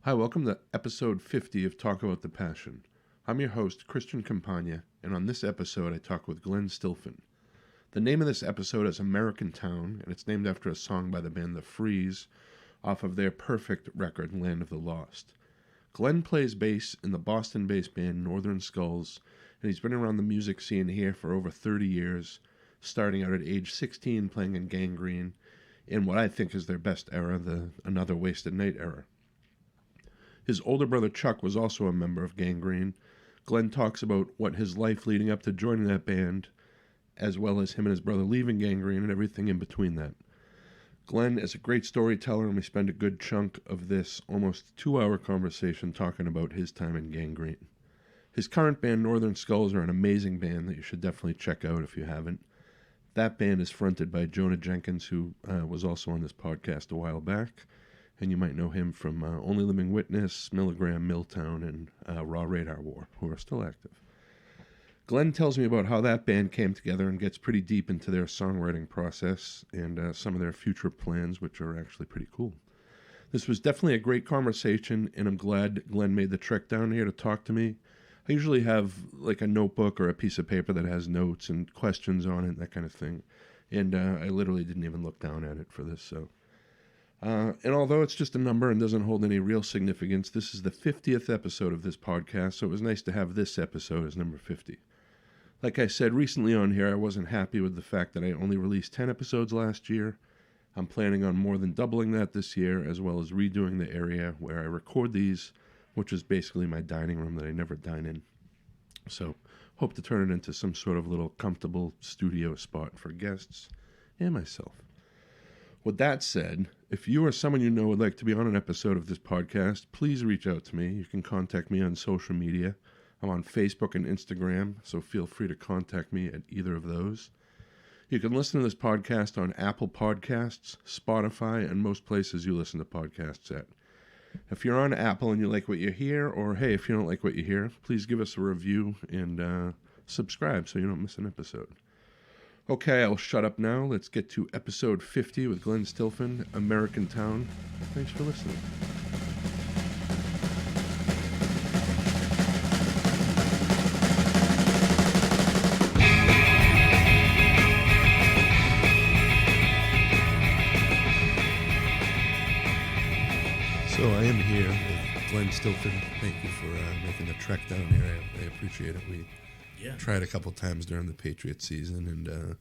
Hi, welcome to episode 50 of Talk About the Passion. I'm your host, Christian Campagna, and on this episode I talk with Glen Stilphen. The name of this episode is American Town, and it's named after a song by the band The Freeze off of their perfect record, Land of the Lost. Glen plays bass in the Boston-based band Northern Skulls, and he's been around the music scene here for over 30 years, starting out at age 16 playing in Gangrene, in what I think is their best era, the Another Wasted Night era. His older brother Chuck was also a member of Gangrene. Glen talks about what his life leading up to joining that band, as well as him and his brother leaving Gangrene and everything in between that. Glen is a great storyteller, and we spend a good chunk of this almost 2-hour conversation talking about his time in Gangrene. His current band, Northern Skulls, are an amazing band that you should definitely check out if you haven't. That band is fronted by Jonah Jenkins, who was also on this podcast a while back. And you might know him from Only Living Witness, Milligram, Milltown, and Raw Radar War, who are still active. Glen tells me about how that band came together and gets pretty deep into their songwriting process and some of their future plans, which are actually pretty cool. This was definitely a great conversation, and I'm glad Glen made the trek down here to talk to me. I usually have like a notebook or a piece of paper that has notes and questions on it and that kind of thing. And I literally didn't even look down at it for this, so... and although it's just a number and doesn't hold any real significance, this is the 50th episode of this podcast, so it was nice to have this episode as number 50. Like I said recently on here, I wasn't happy with the fact that I only released 10 episodes last year. I'm planning on more than doubling that this year, as well as redoing the area where I record these, which is basically my dining room that I never dine in. So, hope to turn it into some sort of little comfortable studio spot for guests and myself. With that said, if you or someone you know would like to be on an episode of this podcast, please reach out to me. You can contact me on social media. I'm on Facebook and Instagram, so feel free to contact me at either of those. You can listen to this podcast on Apple Podcasts, Spotify, and most places you listen to podcasts at. If you're on Apple and you like what you hear, or hey, if you don't like what you hear, please give us a review and subscribe so you don't miss an episode. Okay, I'll shut up now. Let's get to episode 50 with Glen Stilphen, American Town. Thanks for listening. So I am here with Glen Stilphen. Thank you for making the trek down here. I appreciate it. We tried a couple times during the Patriots season, and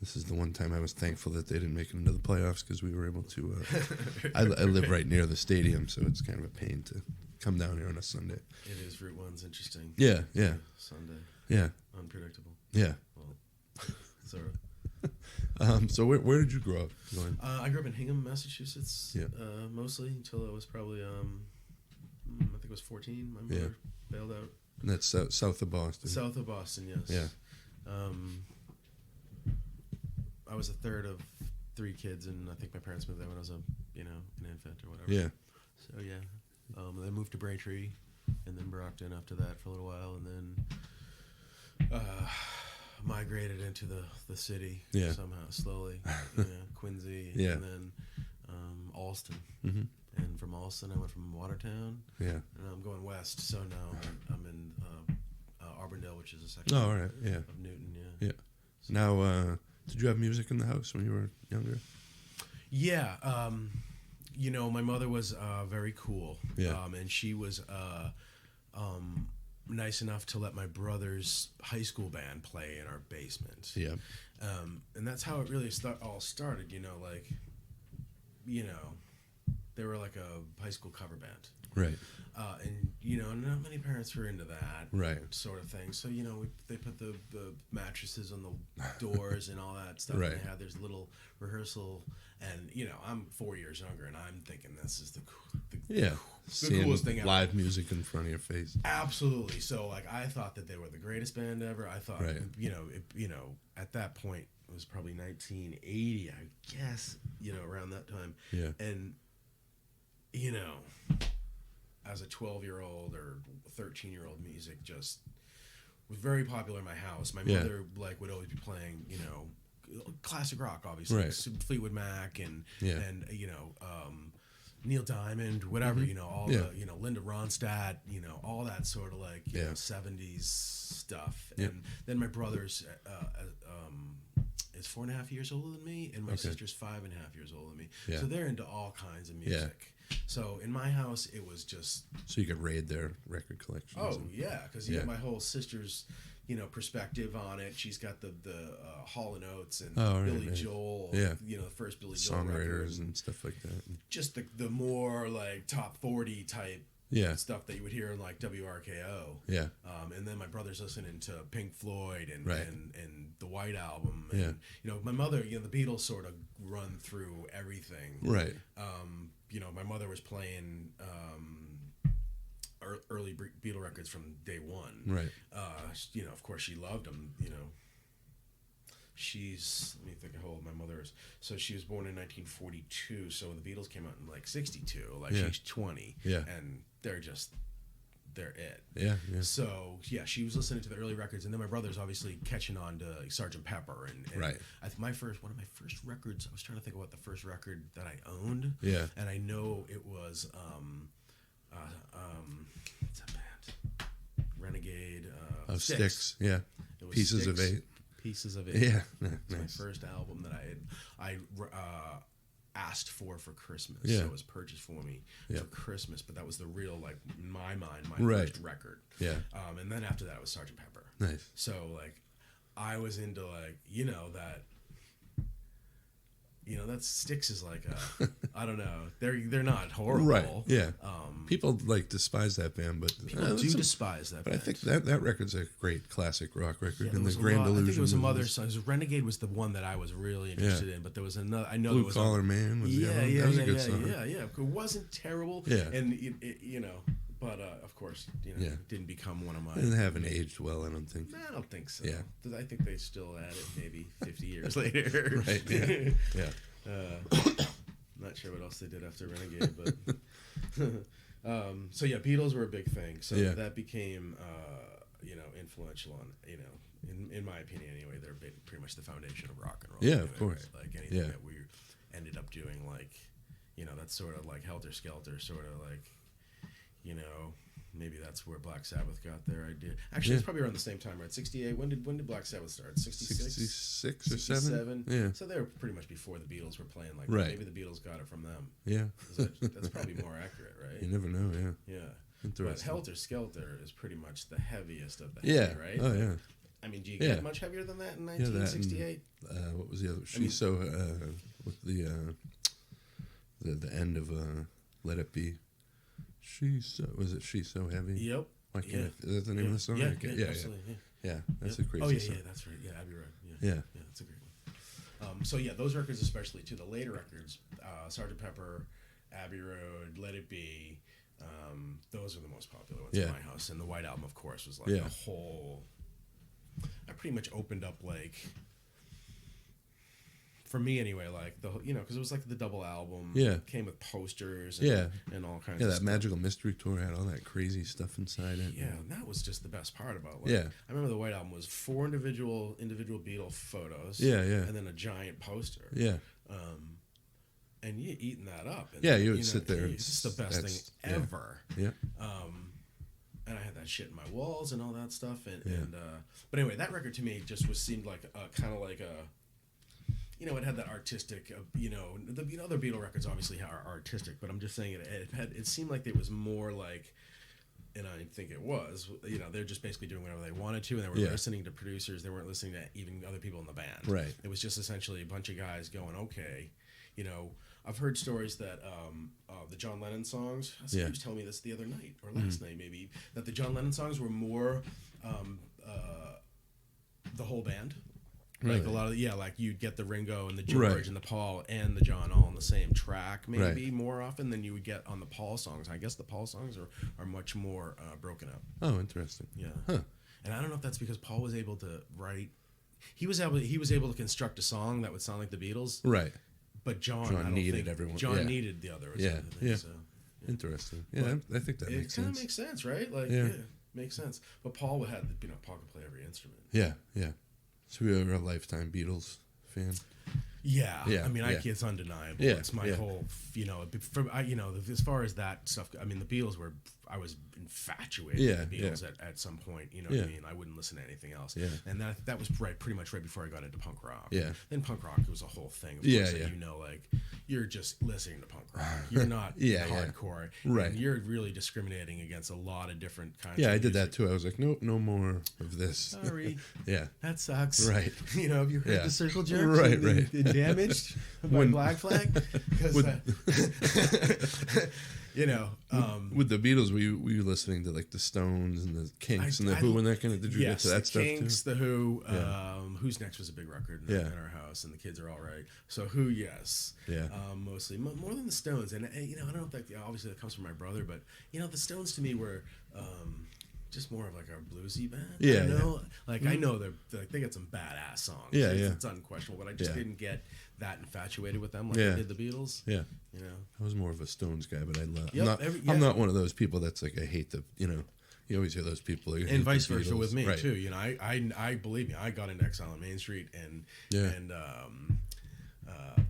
this is the one time I was thankful that they didn't make it into the playoffs because we were able to. I live right near the stadium, so it's kind of a pain to come down here on a Sunday. It is. Route 1's interesting. Yeah. Sunday. Yeah. Unpredictable. Yeah. Well, sort of. So where did you grow up? I grew up in Hingham, Massachusetts. Yeah. Mostly until I was probably I think it was 14. My mother bailed out. And that's south of Boston. South of Boston, yes. Yeah. I was a third of 3 kids, and I think my parents moved there when I was an infant or whatever. Yeah. So they moved to Braintree, and then Brockton after that for a little while, and then migrated into the city somehow slowly. Quincy, and then Alston. Mm-hmm. And from Alston, I went from Watertown. Yeah. And I'm going west, so now I'm in Auburndale, which is a section all right. Yeah. of Newton. Yeah. So now, did you have music in the house when you were younger? Yeah. My mother was very cool. Yeah. And she was nice enough to let my brother's high school band play in our basement. Yeah. And that's how it really all started, they were like a high school cover band. Right. And, not many parents were into that sort of thing. So, they put the mattresses on the doors and all that stuff. Right. And they had this little rehearsal. And, I'm 4 years younger, and I'm thinking this is the coolest thing ever. Live music in front of your face. Absolutely. So, I thought that they were the greatest band ever. I thought, at that point, it was probably 1980, I guess, around that time. Yeah. And, as a 12-year-old or 13-year-old, music just was very popular in my house. My mother would always be playing, classic rock, obviously, Fleetwood Mac and Neil Diamond, whatever, Mm-hmm. all the, Linda Ronstadt, all that sort of like, 70s stuff. Yep. And then my brother's is 4.5 years older than me, and my sister's 5.5 years older than me. Yeah. So they're into all kinds of music. So in my house, it was just... So you could raid their record collections. Oh, yeah, because my whole sister's, perspective on it. She's got the Hall & Oates and Billy Joel, the first Billy Joel songwriters and stuff like that. Just the more like top 40 type stuff that you would hear in like WRKO. Yeah. And then my brother's listening to Pink Floyd and Right. and the White Album. And, my mother, the Beatles sort of run through everything. Right. My mother was playing early Beatle records from day one. Right. Of course she loved them. She's, let me think how old my mother is. So she was born in 1942. So when the Beatles came out in like 62, she's 20. Yeah. And they're it. Yeah. So she was listening to the early records, and then my brother's obviously catching on to Sgt. Pepper, and right. I think one of my first records. I was trying to think about the first record that I owned. Yeah. And I know it was what's that band? Renegade. Styx. Yeah. It was Pieces Styx, of Eight. Pieces of Eight. Yeah. It's Nice. my first album that I asked for Christmas. Yeah. So it was purchased for me for Christmas, but that was the real, like, in my mind, my Right. first record. Yeah. And then after that it was Sgt. Pepper. Nice. So like I was into like, that Styx is like I don't know. They're not horrible. Right. Yeah. People despise that band, but People do despise that But band. I think that record's a great classic rock record. Yeah, and there the was Grand Illusion. I think it was some other songs. Renegade was the one that I was really interested in, but there was another. I know Blue there was Collar Man was the other one. That was a good song. Yeah. It wasn't terrible. Yeah. And but of course, it didn't become one of my. They haven't aged well, I don't think. I don't think so. Yeah. I think they still at it maybe 50 years later. Right. Yeah. Yeah. Not sure what else they did after Renegade, but so Beatles were a big thing. So that became influential on in my opinion anyway. They're pretty much the foundation of rock and roll. Yeah, anyway, of course. Right? Like anything that we ended up doing, like that's sort of like Helter Skelter, sort of like maybe that's where Black Sabbath got their idea. Actually, it's probably around the same time, right? 68. When did Black Sabbath start? 66? 66 or 7? Yeah. So they were pretty much before the Beatles were playing like right. that. Maybe the Beatles got it from them. Yeah. That's probably more accurate, right? You never know, yeah. Yeah. Interesting. But Helter Skelter is pretty much the heaviest of the heavy, right? Oh, yeah. I mean, do you get much heavier than that in 1968? What was the other? With the end of Let It Be. She's so heavy? Yep. Why can't is that the name of the song? Yeah, absolutely. Yeah, that's a crazy song. Yeah, that's right. Yeah, Abbey Road. Yeah, that's a great one. So those records especially too. The later records, Sgt. Pepper, Abbey Road, Let It Be, those are the most popular ones in my house. And the White Album, of course, was like a whole. I pretty much opened up like. For me anyway, like because it was like the double album. Yeah. Came with posters. And all kinds. Yeah, of that stuff. Magical Mystery Tour had all that crazy stuff inside it. Yeah, and that was just the best part about it. I remember the White Album was 4 individual Beatle photos. Yeah. And then a giant poster. Yeah. And you eating that up. And, you would sit there. It's just the best thing ever. Yeah. And I had that shit in my walls and all that stuff. But anyway, that record to me just seemed like a kind of like a. It had that artistic, the other Beatle records obviously are artistic, but I'm just saying it seemed like it was more like, and I think it was, they're just basically doing whatever they wanted to, and they were listening to producers, they weren't listening to even other people in the band. Right. It was just essentially a bunch of guys going, okay, I've heard stories that the John Lennon songs, somebody was telling me this the other night, or last night maybe, that the John Lennon songs were more the whole band. Like a lot of like you'd get the Ringo and the George and the Paul and the John all on the same track maybe more often than you would get on the Paul songs. I guess the Paul songs are much more broken up. Oh, interesting. Yeah. Huh. And I don't know if that's because Paul was able to write. He was able to construct a song that would sound like the Beatles. Right. But John needed everyone. John needed the others. Yeah. So, Interesting. Yeah, I think that makes sense. It kind of makes sense, right? Like makes sense. But Paul Paul could play every instrument. Yeah. So you're a lifetime Beatles fan? Yeah. Yeah, I mean, yeah. it's undeniable. Yeah, It's my yeah. whole, as far as that stuff, I mean, the Beatles I was infatuated with the Beatles at some point, you know what I mean? I wouldn't listen to anything else. Yeah. And that was pretty much right before I got into punk rock. Yeah. Then punk rock was a whole thing. Of Yeah, course, yeah. You know, like, you're just listening to punk rock. You're not hardcore. Right. And you're really discriminating against a lot of different kinds of Yeah, I music. did that too. I was like, nope, no more of this. Sorry. Yeah. That sucks. Right. You know, have you heard the circle jerks? Right, and, right. and Damaged by Black Flag? 'Cause, you know, with the Beatles, were you listening to like the Stones and the Kinks and the Who and that kind of? Did you get to that stuff Kinks, too? the Who, Who's Next was a big record in our house, and the kids are all right. So Who, yes, mostly more than the Stones, and I don't know if that obviously that comes from my brother, but the Stones to me were. Just more of like a bluesy band. Yeah, I know they got some badass songs. Yeah, it's unquestionable, but I just didn't get that infatuated with them like I did the Beatles. Yeah, you know, I was more of a Stones guy, but I love. Yep, I'm not one of those people that's like I hate the. You always hear those people. And vice versa with me too. You know, I believe me, I got into Exile on Main Street and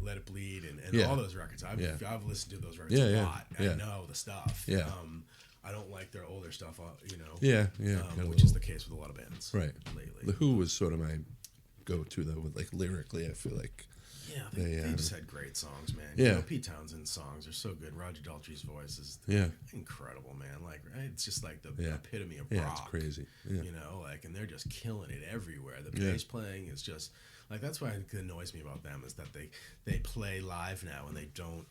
Let It Bleed and all those records. I've listened to those records a lot. I know the stuff. Yeah. I don't like their older stuff, which is the case with a lot of bands, right? Lately, the Who was sort of my go-to though, with like lyrically, I feel like they just had great songs, man. Yeah, Pete Townshend's songs are so good. Roger Daltrey's voice is incredible, man. Like, it's just like the epitome of rock. Yeah, it's crazy. Yeah. And they're just killing it everywhere. The bass playing is just like that's why it annoys me about them is that they play live now and they don't.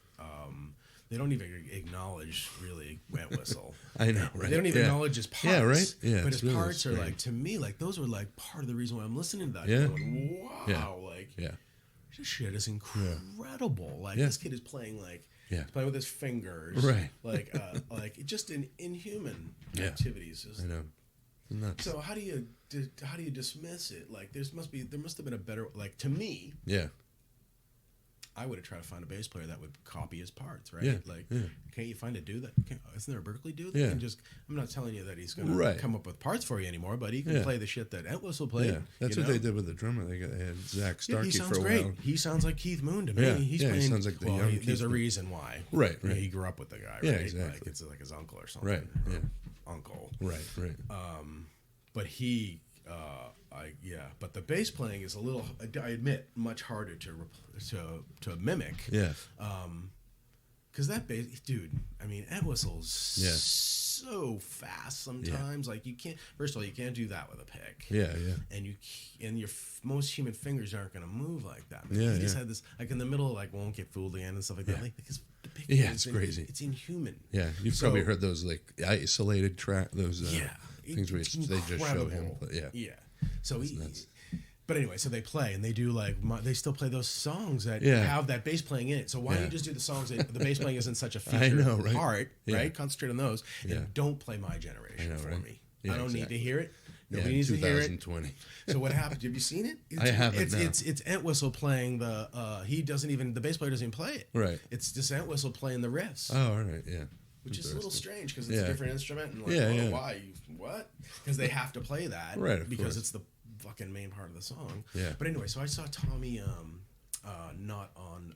They don't even acknowledge really Wet Whistle. I know, right? They don't even acknowledge his parts. Yeah, right. Yeah, but his really parts strange. are like, to me, like those were like part of the reason why I'm listening to that. Yeah. Going, wow, this shit is incredible. Like this kid is playing he's playing with his fingers, right? Like just in inhuman activities. I know. Nuts. So how do you dismiss it? Like there must have been a better, like, to me. Yeah. I would have tried to find a bass player that would copy his parts, right? Yeah, Can't you find a dude that isn't there a Berkeley dude that Yeah. can just? I'm not telling you that he's going to come up with parts for you anymore, but he can play the shit that Entwistle played. Yeah, that's what they did with the drummer. They had Zach Starkey for a great. while. He sounds like Keith Moon to me. Yeah, He's he playing, sounds like the young Keith there's a Moon. reason why. Right. He grew up with the guy, right? Yeah, exactly. Like it's like his uncle or something. Right. Or Yeah. uncle. Right. But he. But the bass playing is a little, I admit, much harder to mimic. Yeah. Because that bass, dude, I mean, Entwistle's so fast sometimes. Like you can't. First of all, you can't do that with a pick. Yeah. And your most human fingers aren't going to move like that. Yeah, he just had this, like in the middle, like Won't Get Fooled Again and stuff like that. Like because the pick, it's crazy. It's inhuman. Yeah, you've probably heard those like isolated track, those things where it's they just show him. Yeah. So but anyway, so they play and they do they still play those songs that have that bass playing in it. So why don't you just do the songs that the bass playing isn't such a feature part, right? Concentrate on those and don't play My Generation for me. Yeah, I don't need to hear it. Nobody Yeah, needs to hear it. 2020. So what happened? Have you seen it? I haven't. It's Entwistle playing the. The bass player doesn't even play it. Right. It's just Entwistle playing the riffs. Oh, all right. Yeah. Which is a little strange because it's a different instrument and why? What? Because they have to play that because it's the fucking main part of the song. Yeah. But anyway, so I saw Tommy not on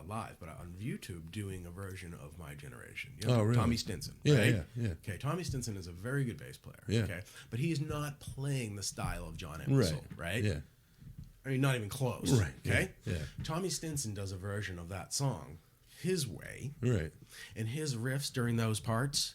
live, but on YouTube doing a version of My Generation. Really? Tommy Stinson. Yeah, right? yeah. Okay, Tommy Stinson is a very good bass player. Yeah. Okay, but he's not playing the style of John Entwistle, right? Yeah. I mean, not even close. Right. Okay. Yeah. Tommy Stinson does a version of that song his way. Right. And his riffs during those parts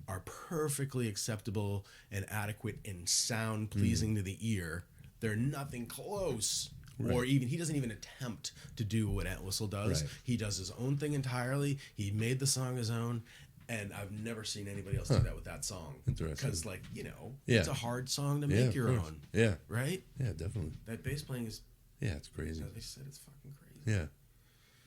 are perfectly acceptable and adequate and sound pleasing to the ear. They're nothing close. Right. Or even he doesn't even attempt to do what Entwistle does. Right. He does his own thing entirely. He made the song his own, and I've never seen anybody else do that with that song. Interesting. Because, it's a hard song to make your own. Yeah. Right? Yeah, definitely. That bass playing is. Yeah, it's crazy. As they said, it's fucking crazy. Yeah.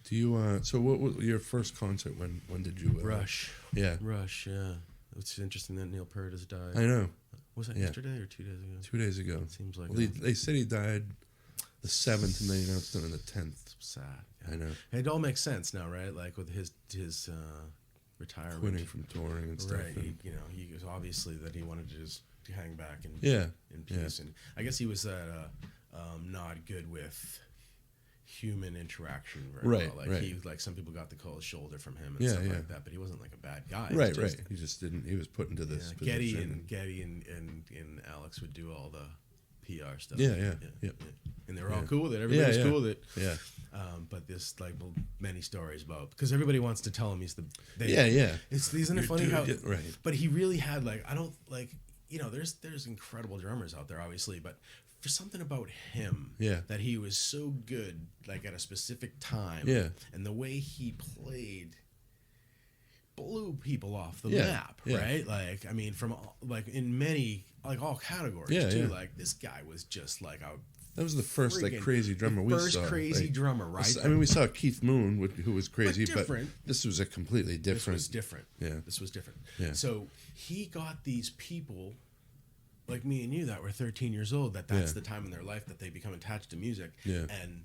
Do you? So, what was your first concert? When did you? Rush. Yeah. Rush. Yeah. It's interesting that Neil Peart has died. I know. Was that yesterday or 2 days ago? 2 days ago. It seems like. Well, they said he died the 7th, and they announced it on the 10th. Sad. Yeah. I know. It all makes sense now, right? Like with his retirement, quitting from touring and stuff. Right. He was obviously that he wanted to just hang back and in peace. And I guess he was not good with human interaction very well. Like right. he, like some people got the cold shoulder from him and stuff like that, but he wasn't like a bad guy. Right. He just didn't. He was put into this position. Getty and Alex would do all the PR stuff. Yeah. And they were all cool with it. Everybody was cool with it. Yeah. But there's like many stories about, because everybody wants to tell him he's the. Isn't it funny how? Right. But he really had like, I don't like, you know, there's incredible drummers out there, obviously, but for something about him, that he was so good, like at a specific time, and the way he played blew people off the map, right? Like, I mean, from like in many, like all categories too. Like this guy was just like a. That was the first like crazy drummer we saw. First crazy drummer, right? I mean, we saw Keith Moon, who was crazy, but different. This was a completely different. This was different. Yeah, this was different. Yeah. So he got these people, like me and you, that were 13 years old. That's the time in their life that they become attached to music. Yeah. And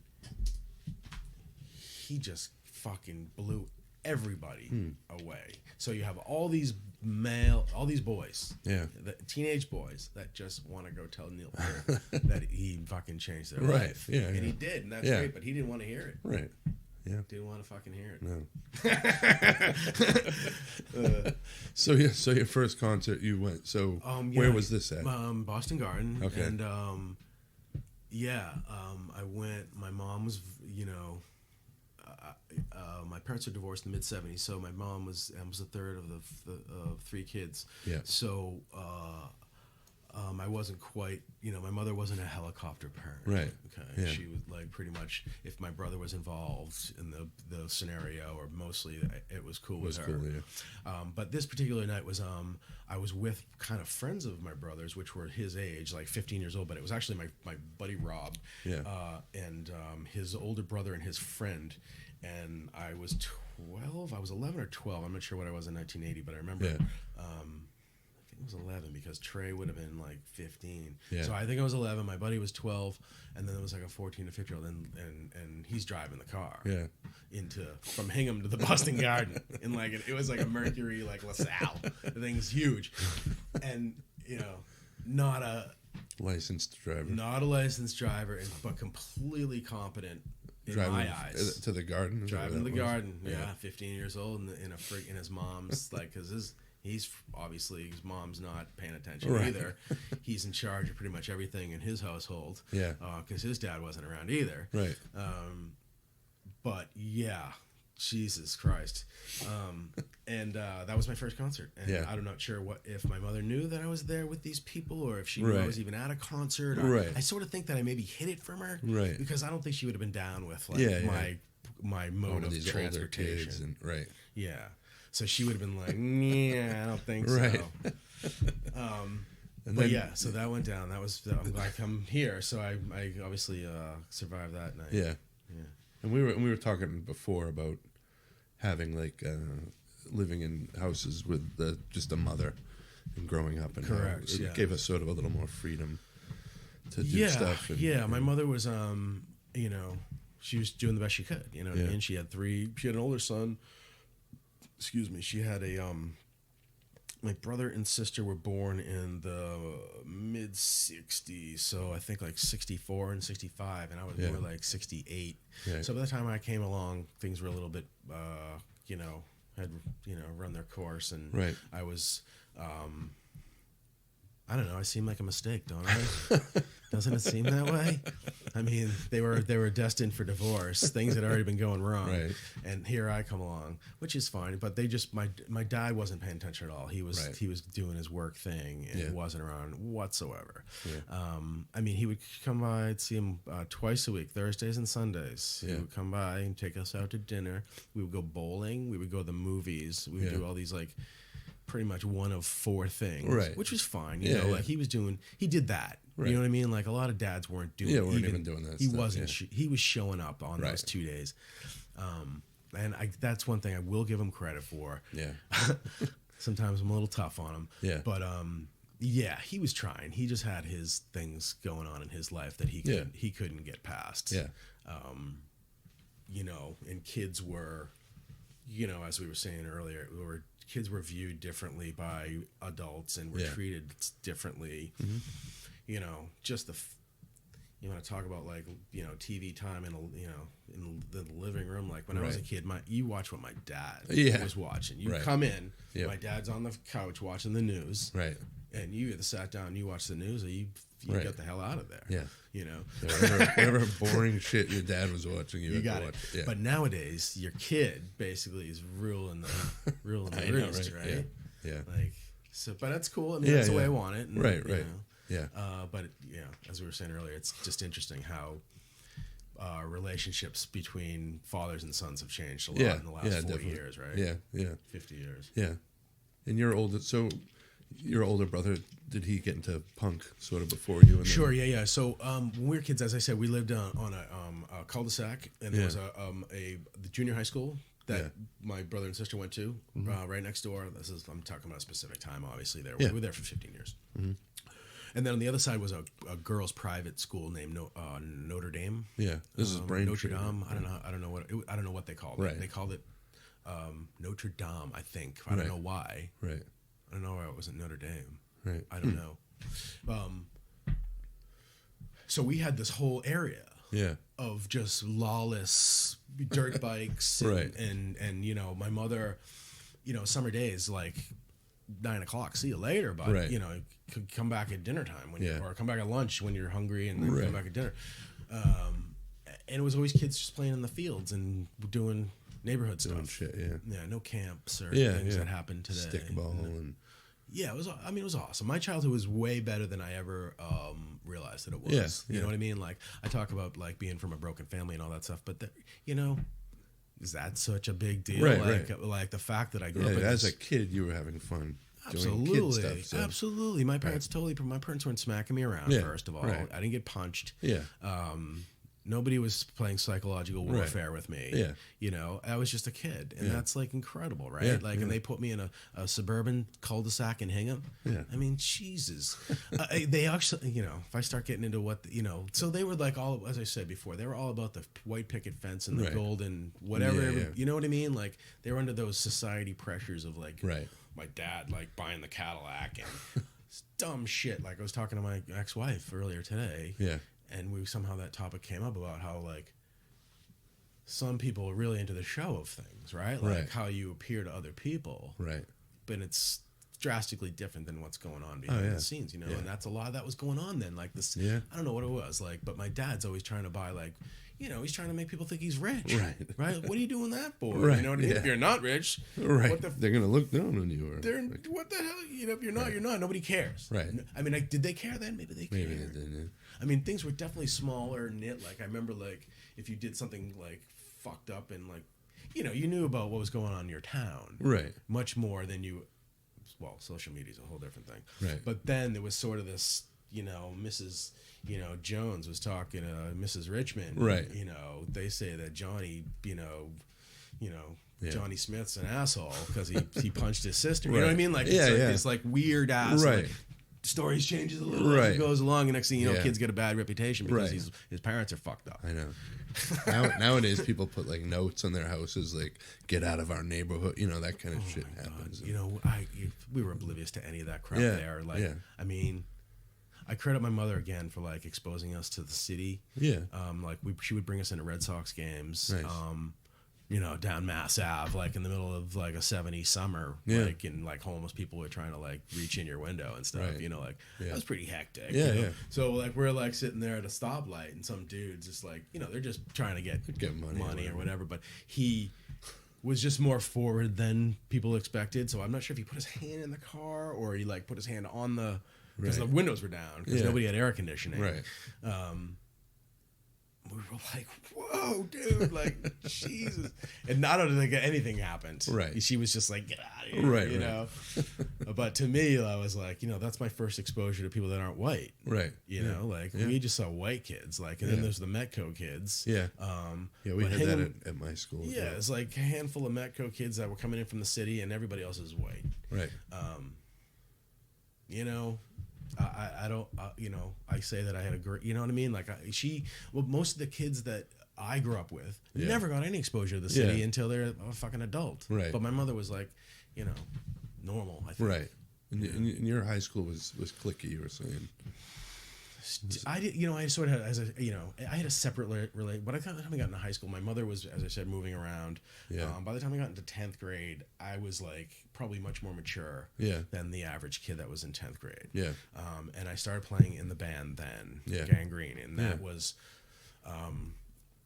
he just fucking blew everybody away. So you have all these boys, the teenage boys that just want to go tell Neil Peart that he fucking changed their life. Yeah, and he did, and that's great, but he didn't want to hear it. Right. Yeah. Didn't want to fucking hear it. No. So your first concert you went. So where was this at? Boston Garden. Okay. And I went. My mom was, you know, my parents are divorced in the mid-'70s, so my mom was the third of the three kids. Yeah. So I wasn't quite, you know, my mother wasn't a helicopter parent. Right. Okay. Yeah. She would like pretty much, if my brother was involved in the scenario, or mostly it was cool with her. Cool, yeah. But this particular night was I was with kind of friends of my brother's, which were his age, like 15 years old, but it was actually my buddy Rob. Yeah. And his older brother and his friend. And I was 12. I was 11 or 12. I'm not sure what I was in 1980, but I remember. Yeah. I think it was 11 because Trey would have been like 15. Yeah. So I think I was 11. My buddy was 12, and then there was like a 14 to 15 year old, and he's driving the car. Yeah. From Hingham to the Boston Garden, and like it was like a Mercury like LaSalle. The thing's huge, and you know, not a licensed driver, but completely competent. In my eyes, to the garden. Driving to the garden, 15 years old, in his mom's like, because he's obviously his mom's not paying attention either. He's in charge of pretty much everything in his household. Yeah, because his dad wasn't around either. Right. But yeah, Jesus Christ. And that was my first concert. And I'm not sure if my mother knew that I was there with these people, or if she knew I was even at a concert. I sort of think that I maybe hid it from her. Right. Because I don't think she would have been down with like my mode of transportation. Yeah. So she would have been like, yeah, I don't think so. So that went down. That was I come here, so I obviously survived that night. Yeah. And we were talking before about having like living in houses with just a mother and growing up, and correct. It gave us sort of a little more freedom to do stuff. And, my mother was you know, she was doing the best she could. You know what I mean? She had an older son. Excuse me. She had my brother and sister were born in the mid 60s, so I think like 64 and 65, and I was more like 68. Yeah. So by the time I came along, things were a little bit, you know, had run their course, and I was, I don't know. I seem like a mistake, don't I? Doesn't it seem that way? I mean, they were destined for divorce. Things had already been going wrong, and here I come along, which is fine. But they just my dad wasn't paying attention at all. He was doing his work thing and wasn't around whatsoever. Yeah. I mean, he would come by. I'd see him twice a week, Thursdays and Sundays. He would come by and take us out to dinner. We would go bowling. We would go to the movies. We would do all these like. Pretty much one of four things, which was fine. You know, like he did that. You know what I mean? Like a lot of dads weren't doing. Yeah, weren't even doing that. He wasn't. He was showing up on those 2 days, and that's one thing I will give him credit for. Yeah. Sometimes I'm a little tough on him. Yeah. But he was trying. He just had his things going on in his life that he couldn't get past. Yeah. You know, and kids were, you know, as we were saying earlier, kids were viewed differently by adults and were treated differently. Mm-hmm. You know, just you want to talk about like, you know, TV time in the living room. Like when I was a kid, you watch what my dad was watching. You come in, my dad's on the couch watching the news, and you either sat down and you watched the news, or you got the hell out of there. Yeah, you know, whatever boring shit your dad was watching, you got to watch it. Yeah. But nowadays, your kid basically is ruling the roost, right? Yeah. Like so, but that's cool. I mean, that's the way I want it. And, right. You know, yeah. But you know, as we were saying earlier, it's just interesting how relationships between fathers and sons have changed a lot in the last 40 years, right? Yeah. 50 years. Yeah. And your older brother, did he get into punk sort of before you? Sure, yeah. So when we were kids, as I said, we lived on a cul-de-sac, and there was the junior high school that my brother and sister went to right next door. I'm talking about a specific time, obviously. We were there for 15 years. Mm-hmm. And then on the other side was a girls' private school named Notre Dame. Yeah, this is Notre Dame. I don't know what they called it. They called it Notre Dame, I think. I don't know why. Right. I don't know why it wasn't Notre Dame. Right. I don't know. So we had this whole area. Of just lawless dirt bikes and you know, my mother, you know, summer days like 9 o'clock, see you later, but you know, could come back at dinner time or come back at lunch when you're hungry and then come back at dinner. And it was always kids just playing in the fields and doing neighborhood stuff. Shit, no camps or things that happened today. Stickball and yeah, it was awesome. My childhood was way better than I ever realized that it was. You know what I mean? Like I talk about like being from a broken family and all that stuff, but you know, is that such a big deal? Like the fact that I grew up as a kid, you were having fun. Absolutely, doing kid stuff, so. Absolutely. My parents my parents weren't smacking me around. First of all, I didn't get punched. Nobody was playing psychological warfare with me. Yeah. You know, I was just a kid. And that's like incredible, right? And they put me in a suburban cul-de-sac in Hingham. Yeah. I mean, Jesus. They actually, you know, if I start getting into what, you know, so they were like all, as I said before, they were all about the white picket fence and the golden whatever. You know what I mean? Like they were under those society pressures of like my dad like buying the Cadillac and dumb shit. Like I was talking to my ex-wife earlier today. Yeah. And somehow that topic came up about how like some people are really into the show of things, right? Like how you appear to other people, right? But it's drastically different than what's going on behind the scenes, you know. And that's a lot of that was going on then. Like this, I don't know what it was like, but my dad's always trying to buy like, you know, he's trying to make people think he's rich, right? What are you doing that for? You know what I mean? If you're not rich, what they're gonna look down on you. Or what the hell? You know, if you're not, you're not. Nobody cares, right? I mean, like, did they care then? Maybe they cared. Maybe they didn't. I mean, things were definitely smaller, knit. Like I remember, like if you did something like fucked up and like, you know, you knew about what was going on in your town, right? Much more than you. Well, social media is a whole different thing, right? But then there was sort of this, you know, Mrs. You know, Jones was talking to Mrs. Richmond, right? You know, they say that Johnny, you know. Johnny Smith's an asshole because he punched his sister. You know what I mean? Like it's like weird ass. Right. Like, stories changes a little as it goes along, and next thing you know, kids get a bad reputation because his parents are fucked up. I know. Nowadays, people put like notes on their houses, like "Get out of our neighborhood," you know, that kind of shit happens. You know, we were oblivious to any of that crap there. Like, I mean, I credit my mother again for like exposing us to the city. Yeah. Like she would bring us into Red Sox games. Nice. You know, down Mass Ave, like in the middle of like a 70s summer, like, and like homeless people were trying to like reach in your window and stuff, you know, like that was pretty hectic. Yeah, you know? So like we're like sitting there at a stoplight and some dude's just like, you know, they're just trying to get money or whatever, but he was just more forward than people expected. So I'm not sure if he put his hand in the car or he like put his hand on the, because the windows were down because nobody had air conditioning. Right. We were like, whoa, dude, like, Jesus. And I don't think anything happened. Right. She was just like, get out of here, you know. But to me, I was like, you know, that's my first exposure to people that aren't white. Right. You know, like, we just saw white kids. Like, and then there's the Metco kids. Yeah. We had that at my school. Yeah, it's like a handful of Metco kids that were coming in from the city, and everybody else is white. Right. You know, I don't, you know, I say that I had a great, you know what I mean? Like most of the kids that I grew up with never got any exposure to the city until they're a fucking adult. Right. But my mother was like, you know, normal, I think. Right. And your high school was cliquey, you were saying. I did, I sort of had, I had a separate relate. By the time I got into high school, my mother was, as I said, moving around. Yeah. By the time I got into 10th grade, I was like probably much more mature than the average kid that was in 10th grade. Yeah. And I started playing in the band then, Gangrene, and that was,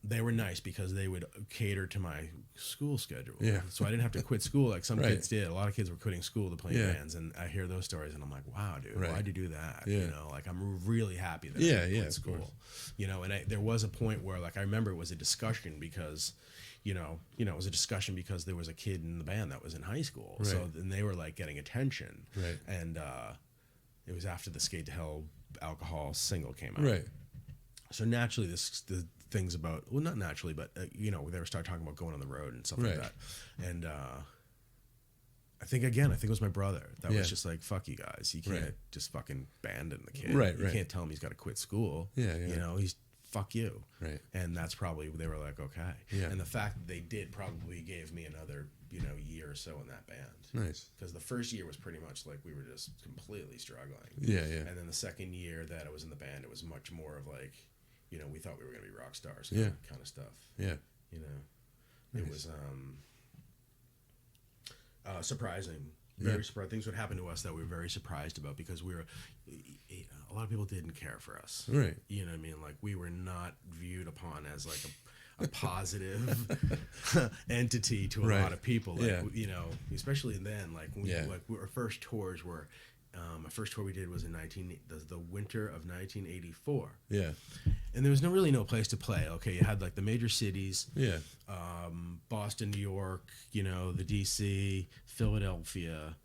they were nice because they would cater to my school schedule. Yeah. So I didn't have to quit school like some kids did. A lot of kids were quitting school to play in bands, and I hear those stories, and I'm like, wow, dude, why'd you do that? Yeah. Like I'm really happy that I quit school. And there was a point where, like, I remember it was a discussion because, it was a discussion because there was a kid in the band that was in high school. Right. So then they were like getting attention. Right. And it was after the Skate to Hell alcohol single came out. Right. So naturally, the things about, well, not naturally, but they were start talking about going on the road and stuff like that. And I think it was my brother that was just like, fuck you guys, you can't just fucking abandon the kid. You can't tell him he's got to quit school. He's fuck you. Right. And that's probably, they were like, okay. Yeah. And the fact that they did probably gave me another year or so in that band. Nice. Because the first year was pretty much like we were just completely struggling. Yeah, yeah. And then the second year that I was in the band, it was much more of like, we thought we were going to be rock stars, kind of stuff. Yeah. It was surprising. Very surprised. Things would happen to us that we were very surprised about because a lot of people didn't care for us. Right. You know what I mean? Like, we were not viewed upon as like a positive entity to a lot of people. Like, especially then, like, our first tours were, my first tour we did was in the winter of 1984. Yeah. And there was really no place to play. Okay, you had like the major cities. Yeah. Boston, New York, the DC, Philadelphia,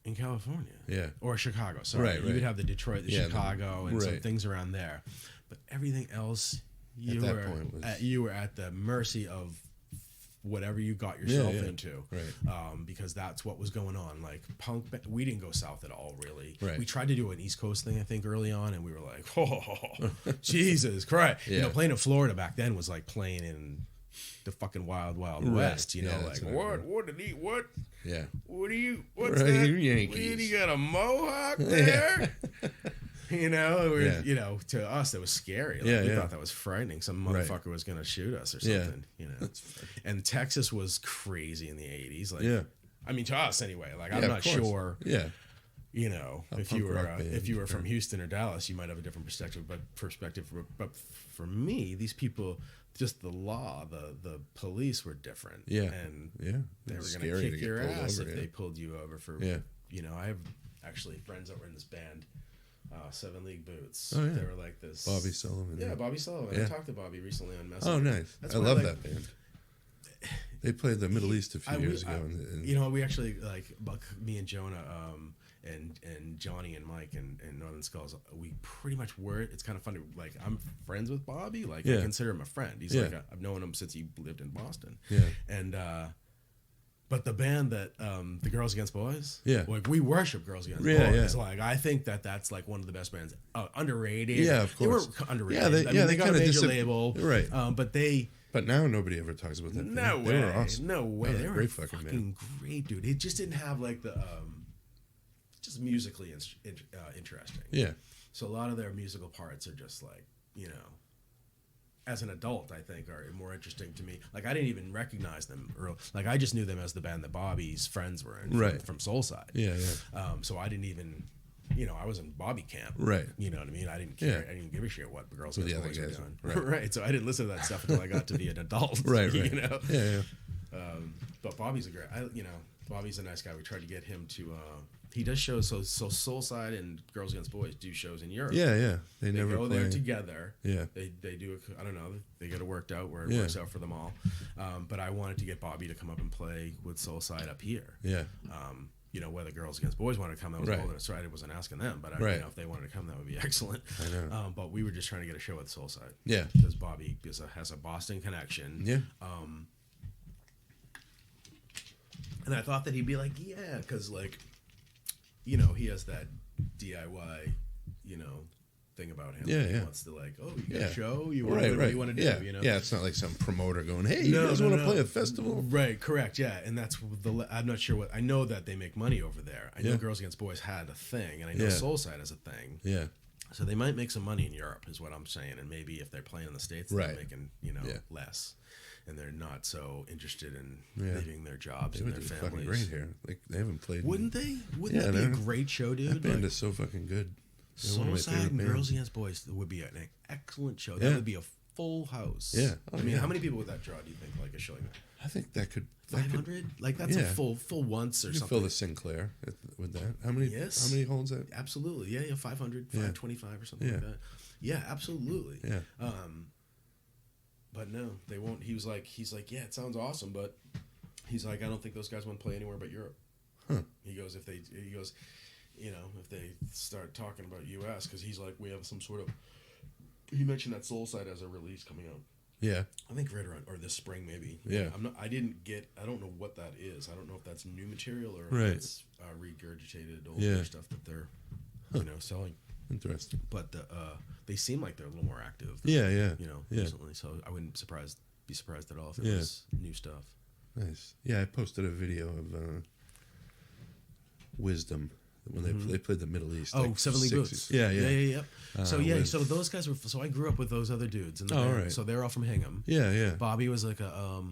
in California. Yeah. Or Chicago, sorry. Right. You would have the Detroit, the Chicago, and some things around there. But everything else, you were at the mercy of whatever you got yourself into, because that's what was going on. Like punk, we didn't go south at all, really. Right. We tried to do an East Coast thing, I think, early on, and we were like, oh, Jesus Christ! Yeah. Playing in Florida back then was like playing in the fucking wild West. Like what did he? What? Yeah. What do you? What's that? Yankees. You got a mohawk there? To us, that was scary. Like, we thought that was frightening. Some motherfucker was going to shoot us or something, And Texas was crazy in the 80s. Like, I mean, to us anyway. Like, I'm not sure. Yeah. If you were from Houston or Dallas, you might have a different perspective. But for me, these people, just the law, the police were different. Yeah. And they were going to kick your ass if they pulled you over for. Yeah. I have actually friends that were in this band. 7 League Boots. Oh, yeah. They were like this. Bobby Sullivan. Yeah, Bobby Sullivan. Yeah. I talked to Bobby recently on Messenger. Oh, nice. I love that band. They played the Middle East a few years ago. We actually, like, me and Jonah and Johnny and Mike and Northern Skulls, we pretty much were. It's kind of funny. Like, I'm friends with Bobby. Like, I consider him a friend. He's like, I've known him since he lived in Boston. Yeah. And, but the band that the Girls Against Boys, like, we worship Girls Against Boys. Like, I think that's like one of the best bands. Underrated. Yeah, of course. They were underrated. They got a major label, right? But now nobody ever talks about that. No way. They were awesome. No way. They were great fucking band. Great, dude. It just didn't have like the just musically interesting. Yeah. So a lot of their musical parts are just like, as an adult, I think, are more interesting to me. Like, I didn't even recognize them early. Like, I just knew them as the band that Bobby's friends were in from Soulside. Yeah, yeah. So I didn't even, I was in Bobby camp. Right. You know what I mean? I didn't care. I didn't give a shit what the Girls Against Boys were doing. Right. So I didn't listen to that stuff until I got to be an adult. Right. Yeah, yeah. But Bobby's Bobby's a nice guy. We tried to get him to. He does shows. So Soulside and Girls Against Boys do shows in Europe. Yeah, yeah. They never go there together. Yeah. They do. I don't know. They get it worked out where it works out for them all. But I wanted to get Bobby to come up and play with Soulside up here. Yeah. Whether Girls Against Boys wanted to come, that was a whole other story. I wasn't asking them, but if they wanted to come, that would be excellent. I know. But we were just trying to get a show with Soulside. Yeah. Because Bobby has a Boston connection. Yeah. And I thought that he'd be like, yeah, because like, he has that DIY, thing thing about him. Yeah, He yeah. wants to like, oh, you got a show? You want right, what right. you want to Yeah, do? You know? yeah. It's not like some promoter going, "Hey, you guys want to play a festival?" Right, correct. Yeah, and that's I'm not sure what I know that they make money over there. I know Yeah. Girls Against Boys had a thing, and I know Soulside has a thing. Yeah. So they might make some money in Europe, is what I'm saying, and maybe if they're playing in the States, Right. they're making less, and they're not so interested in leaving their jobs They and would their do families. fucking great here. Like they haven't played. Wouldn't they? Wouldn't that be a great show, dude? That band is so fucking good. Soulside and Girls Against Boys would be an excellent show. That would be a full house. Yeah. I mean, how many people would that draw? Do you think, like a showing? I think that could 500? Like that's a full once or you something. fill the Sinclair with that. How many? Yes. How many holds that? Absolutely. Yeah. 500, 525 or something like that. Yeah, absolutely. Yeah. But no, they won't. He's like, yeah, it sounds awesome, but he's like, I don't think those guys want to play anywhere but Europe. Huh. He goes, if they start talking about U.S., because he's like, we have some sort of. He mentioned that Soulside has a release coming out. Yeah. I think right around or this spring maybe. Yeah. I don't know what that is. I don't know if that's new material or Right. if it's regurgitated older stuff that they're selling. Interesting. But they seem like they're a little more active. Yeah. Recently. So I wouldn't be surprised at all if it was new stuff. Nice. Yeah, I posted a video of Wisdom when they played the Middle East. Oh, like 7 League Boots. Yeah. So those guys were. So I grew up with those other dudes. In the band. Right. So they're all from Hingham. Yeah. Bobby was like a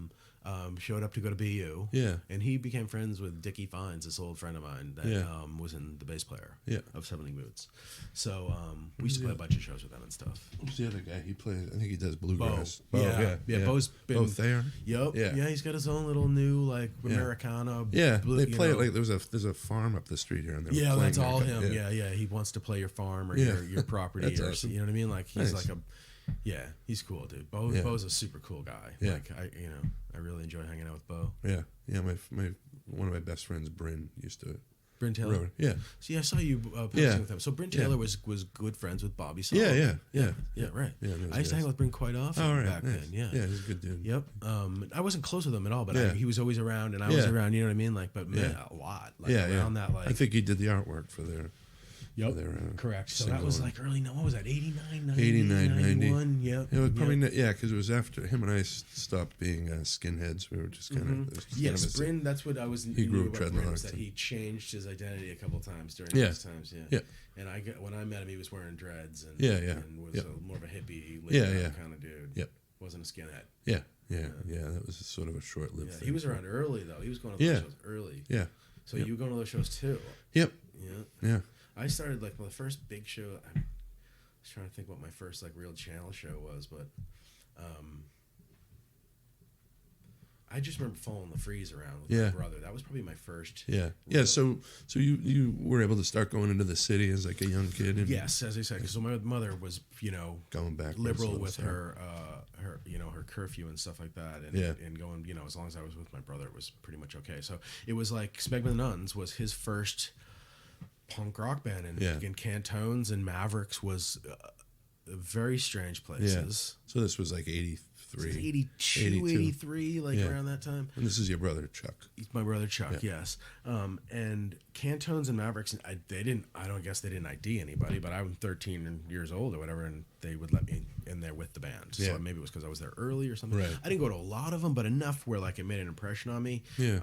showed up to go to BU. Yeah. And he became friends with Dickie Fines, this old friend of mine that was in the bass player of 7 League Boots. So we used to play a bunch of shows with them and stuff. Who's the other guy? He plays. I think he does bluegrass. Bo. Yeah. Bo's been. Both there. Yep. Yeah. He's got his own little new like Americana. Yeah. They play it like there's a farm up the street here, and they're that's all him. Yeah. He wants to play your farm or your property or awesome. you know what I mean. Like he's like a. Yeah, he's cool, dude. Bo's a super cool guy. Yeah. Like I really enjoy hanging out with Bo. Yeah. My one of my best friends, Bryn, used to. Bryn Taylor. Road. Yeah. See, I saw you posting with him. So Bryn Taylor was good friends with Bobby Sala. Yeah. Right. Yeah, I used to hang out with Bryn quite often back then. Yeah. Yeah, he's a good dude. Yep. I wasn't close with him at all, but he was always around, and I was around. You know what I mean? Like, but man, a lot. Like, around that. Like, I think he did the artwork for their. Yep. Their, correct. So that was like early. What was that? 89, 90, 89, 91. Yep. It was probably because it was after him and I stopped being skinheads. We were just kind of yes. Bryn. That's what I was. He grew up about Bryn was that he changed his identity a couple times during those times. Yeah. And when I met him, he was wearing dreads and and was more of a hippie, kind of dude. Yep. Wasn't a skinhead. Yeah. That was sort of a short-lived thing. He was around early though. He was going to those shows early. Yeah. So you were going to those shows too. Yep. Yeah. I started like the first big show. I was trying to think what my first like real channel show was, but I just remember following the Freeze around with my brother. That was probably my first. Yeah. Yeah. So you were able to start going into the city as like a young kid. And yes, as I said, because my mother was going back liberal with her her curfew and stuff like that, and going as long as I was with my brother, it was pretty much okay. So it was like Smegma the Nuns was his first punk rock band, and Cantones and Mavericks was very strange places. Yeah. So this was like 83. 82, 83, like around that time. And this is your brother, Chuck. He's my brother, Chuck, yes. And Cantones and Mavericks, I don't guess they didn't ID anybody, but I'm 13 years old or whatever, and they would let me in there with the band. So maybe it was because I was there early or something. Right. I didn't go to a lot of them, but enough where like it made an impression on me. Yeah.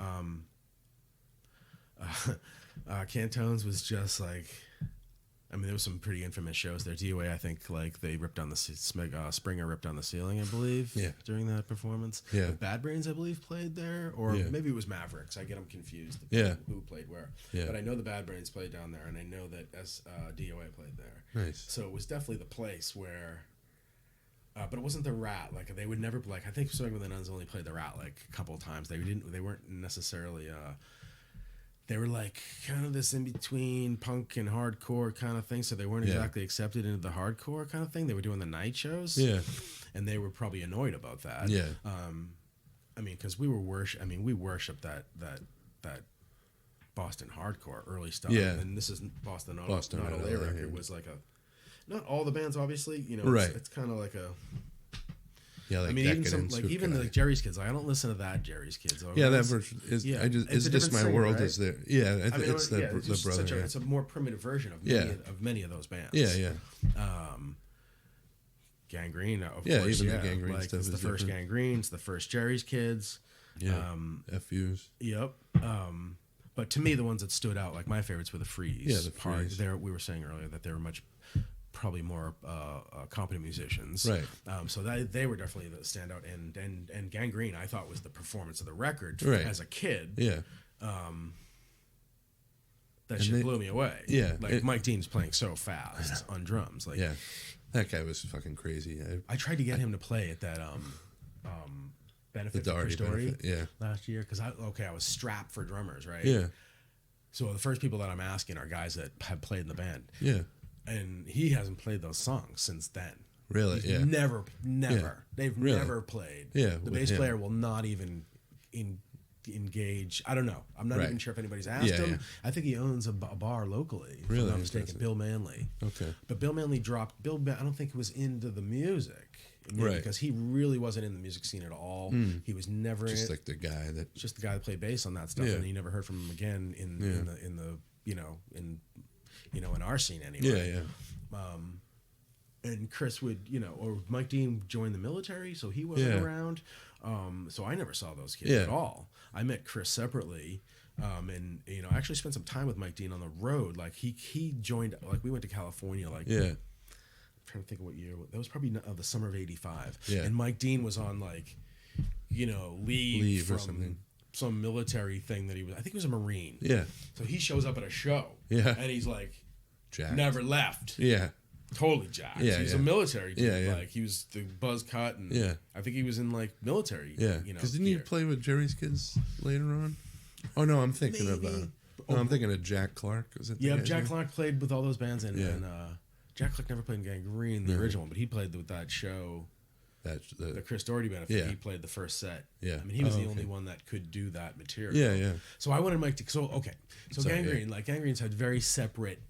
Cantones was just like, I mean, there was some pretty infamous shows there. DOA, I think, like they ripped on the Springer ripped on the ceiling, I believe, during that performance. Yeah, Bad Brains, I believe, played there, or maybe it was Mavericks. I get them confused. Who played where? Yeah. But I know the Bad Brains played down there, and I know that DOA played there. Nice. So it was definitely the place where. But it wasn't the Rat. Like they would never like. I think Smegma the Nuns only played the Rat like a couple of times. They weren't necessarily. They were like kind of this in between punk and hardcore kind of thing, so they weren't exactly accepted into the hardcore kind of thing. They were doing the night shows, and they were probably annoyed about that. Yeah, I mean, because we worshipped that Boston hardcore early stuff. Yeah, and this is Boston not a LA record. It was like not all the bands, obviously. Right. It's kind of like a. Yeah, like I mean, even like Jerry's Kids. Like, I don't listen to that Jerry's Kids. Yeah, that version is. Yeah, it's just my world right? is there. Yeah, it's the brother. It's a more primitive version of many of those bands. Yeah. Gangrene, of course. Even the Gangrene like, stuff. It's the first Gangrene. It's the first Jerry's Kids. Yeah. FUs. Yep. But to me, the ones that stood out, like my favorites, were the Freeze. Yeah, the Freeze. We were saying earlier that they were probably more competent musicians, right? So they were definitely the standout. And Gangrene, I thought, was the performance of the record as a kid. Yeah. That shit blew me away. Yeah. Like Mike Dean's playing so fast on drums. Like, yeah, that guy was fucking crazy. I tried to get him to play at that benefit for Chris Doherty last year because I was strapped for drummers, right? Yeah. So the first people that I'm asking are guys that have played in the band. Yeah. And he hasn't played those songs since then. Really? He's never. Yeah. They've never played. Yeah. The bass player will not even engage. I don't know. I'm not even sure if anybody's asked him. Yeah. I think he owns a bar locally. If I'm not mistaken. Bill Manley. Okay. But Bill Manley dropped. I don't think he was into the music. Right. Because he really wasn't in the music scene at all. He was never just like the guy that played bass on that stuff, and you never heard from him again in our scene anyway. Yeah. And Chris would, or Mike Dean joined the military, so he wasn't around. So I never saw those kids at all. I met Chris separately, and I actually spent some time with Mike Dean on the road. Like he joined, like we went to California, like I'm trying to think of what year that was. Probably the summer of '85. Yeah. And Mike Dean was on leave from or something. Some military thing that he was. I think he was a Marine. Yeah. So he shows up at a show. Yeah. And he's like, jacked. Never left. Yeah. Totally jacked. Yeah, He's a military dude. Yeah, yeah. Like he was the buzz cut, and I think he was in like military. Yeah. Because didn't you play with Jerry's Kids later on? Oh no, I'm thinking I'm thinking of Jack Clark. Was it? Yeah, Jack Clark played with all those bands, and Jack Clark never played in Gangrene, the original one, but he played with that show. The Chris Doherty benefit. Yeah. He played the first set. Yeah. I mean, he was the only one that could do that material. Yeah, yeah. So I wanted Mike to. So Gangrene, like Gangrene's had very separate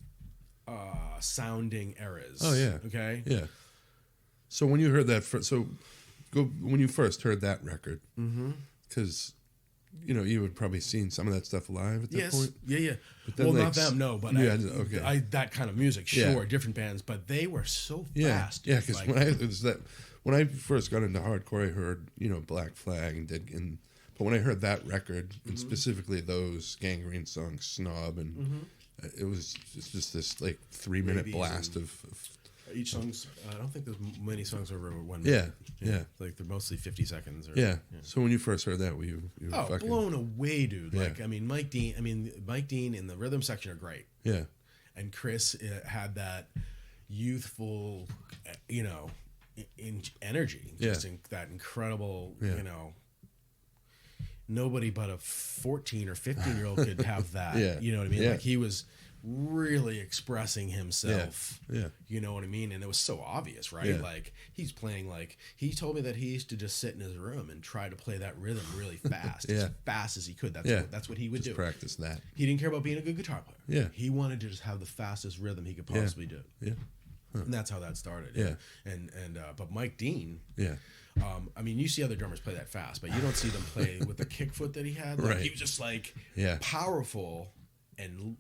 sounding eras. Oh yeah. Okay. Yeah. So when you heard that, when you first heard that record, because you had probably seen some of that stuff live at that point. Yeah. But not them, no. But okay. That kind of music, sure, different bands, but they were so fast. Yeah, because when I first got into hardcore, I heard Black Flag but when I heard that record and specifically those Gangrene songs, Snob, and it's just this like 3-minute blast of each song's. I don't think there's many songs over 1 minute. Yeah. Like they're mostly 50 seconds. So when you first heard that, were you fucking blown away, dude? Yeah. Like Mike Dean in the rhythm section are great. Yeah. And Chris had that youthful, energy. Just that incredible, Nobody but a 14 or 15-year-old could have that. You know what I mean? Yeah. Like he was really expressing himself. Yeah. You know what I mean? And it was so obvious, right? Yeah. Like he's playing he told me that he used to just sit in his room and try to play that rhythm really fast. As fast as he could. That's what he would do. Practice that. He didn't care about being a good guitar player. Yeah. He wanted to just have the fastest rhythm he could possibly do. Yeah. Huh. And that's how that started. Yeah. But Mike Dean, you see other drummers play that fast, but you don't see them play with the kick foot that he had. Like, He was just powerful and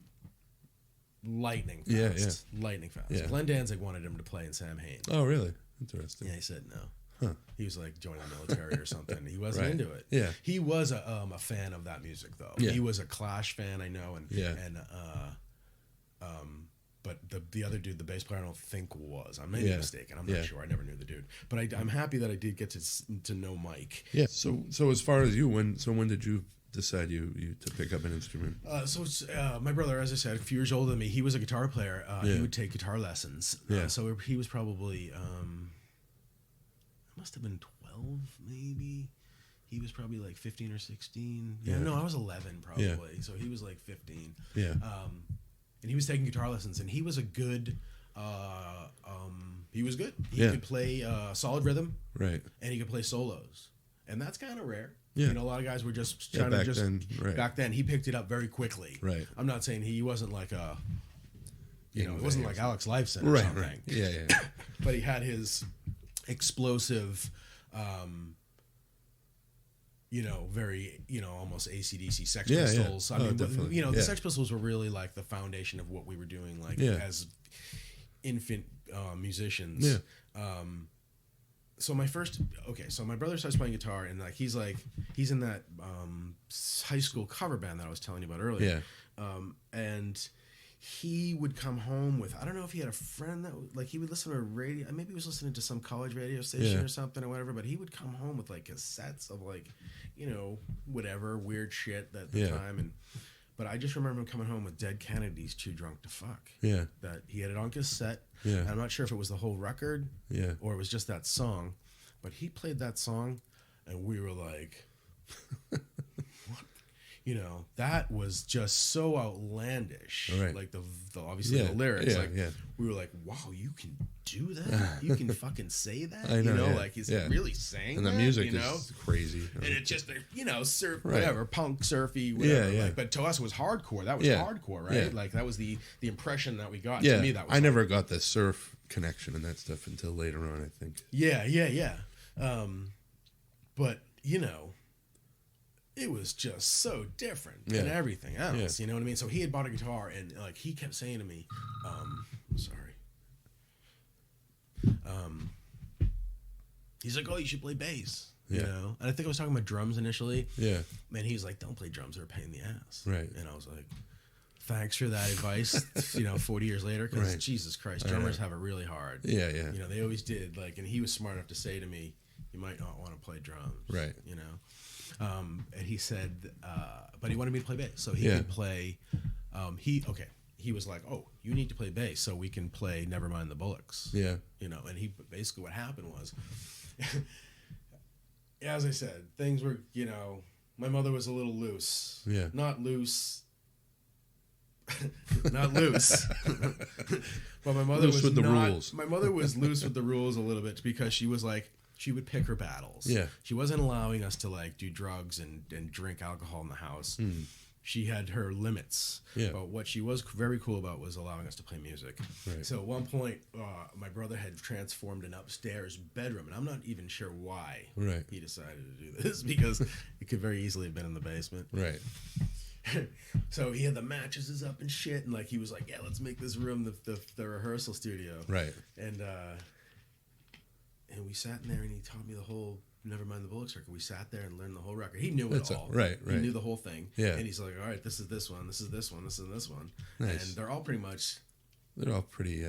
lightning fast. Yeah. Lightning fast. Yeah. Glenn Danzig wanted him to play in Sam Hain. Oh, really? Interesting. Yeah, he said no. Huh. He was like joining the military or something. He wasn't into it. Yeah. He was a fan of that music though. Yeah. He was a Clash fan, I know, but the other dude, the bass player, I don't think was. I may be mistaken. I'm not sure. I never knew the dude. But I'm happy that I did get to know Mike. Yeah. So as far as you, when did you decide you to pick up an instrument? My brother, as I said, a few years older than me, he was a guitar player. He would take guitar lessons. So he was probably, must have been 12 maybe. He was probably like 15 or 16. No, I was 11 probably. Yeah. So he was like 15. Yeah. And he was taking guitar lessons, and he was a good. He was good. He could play solid rhythm, right? And he could play solos, and that's kind of rare. Yeah. A lot of guys were just trying to just. Back then, he picked it up very quickly. Right. I'm not saying he wasn't like a. It wasn't like Alex Lifeson or something. Right. Yeah. But he had his explosive. you know, very, you know, almost AC/DC Sex Pistols. Yeah. I mean, definitely. you know, the Sex Pistols were really like the foundation of what we were doing, like as infant musicians. Yeah. So my brother starts playing guitar, and he's in that high school cover band that I was telling you about earlier. Yeah. And he would come home with, I don't know if he had a friend that he would listen to a radio, maybe he was listening to some college radio station or something or whatever, but he would come home with cassettes of you know, whatever weird shit at the time. But I just remember him coming home with Dead Kennedys, Too Drunk to Fuck. Yeah. That he had it on cassette. Yeah. And I'm not sure if it was the whole record. Yeah. Or it was just that song. But he played that song, and we were like, what? You know, that was just so outlandish. Right. Like the obviously the lyrics. Yeah. We were like, wow, you can do that? You can fucking say that? I know, you know, he's really saying and that? the music you know? is crazy. And it's just, you know, surf, whatever, punk, surfy, whatever. Yeah. But to us, it was hardcore. That was hardcore, right? Yeah. that was the impression that we got. Yeah. To me, that was I never got the surf connection and that stuff until later on, I think. Yeah. But, you know, it was just so different than everything else. You know what I mean? So he had bought a guitar, and he kept saying to me, he's like, oh, you should play bass. You know? And I think I was talking about drums initially. Yeah. Man, he was like, don't play drums, they're a pain in the ass. Right. And I was like, thanks for that advice, you know, 40 years later, because Jesus Christ, drummers have it really hard. Yeah. You know, they always did. And he was smart enough to say to me, you might not want to play drums. Right. You know? And he said, but he wanted me to play bass. So he could play, he was like, oh, you need to play bass so we can play Nevermind the Bullocks. Yeah. You know, and basically what happened was, as I said, things were, you know, my mother was a little loose. Yeah. Not loose. Not loose. But my mother loose was with the not, rules. My mother was loose with the rules a little bit, because she was like, she would pick her battles. Yeah. She wasn't allowing us to do drugs and drink alcohol in the house. She had her limits. Yeah. But what she was very cool about was allowing us to play music. Right. So at one point, my brother had transformed an upstairs bedroom, and I'm not even sure why he decided to do this, because it could very easily have been in the basement. Right. So he had the mattresses up and shit, and he was like, yeah, let's make this room the rehearsal studio. Right. And we sat in there, and he taught me the whole Nevermind the Bullocks record. We sat there and learned the whole record. He knew it all. Right. He knew the whole thing. Yeah. And he's like, all right, this is this one, this is this one, this is this one. Nice. And they're all pretty much... They're all pretty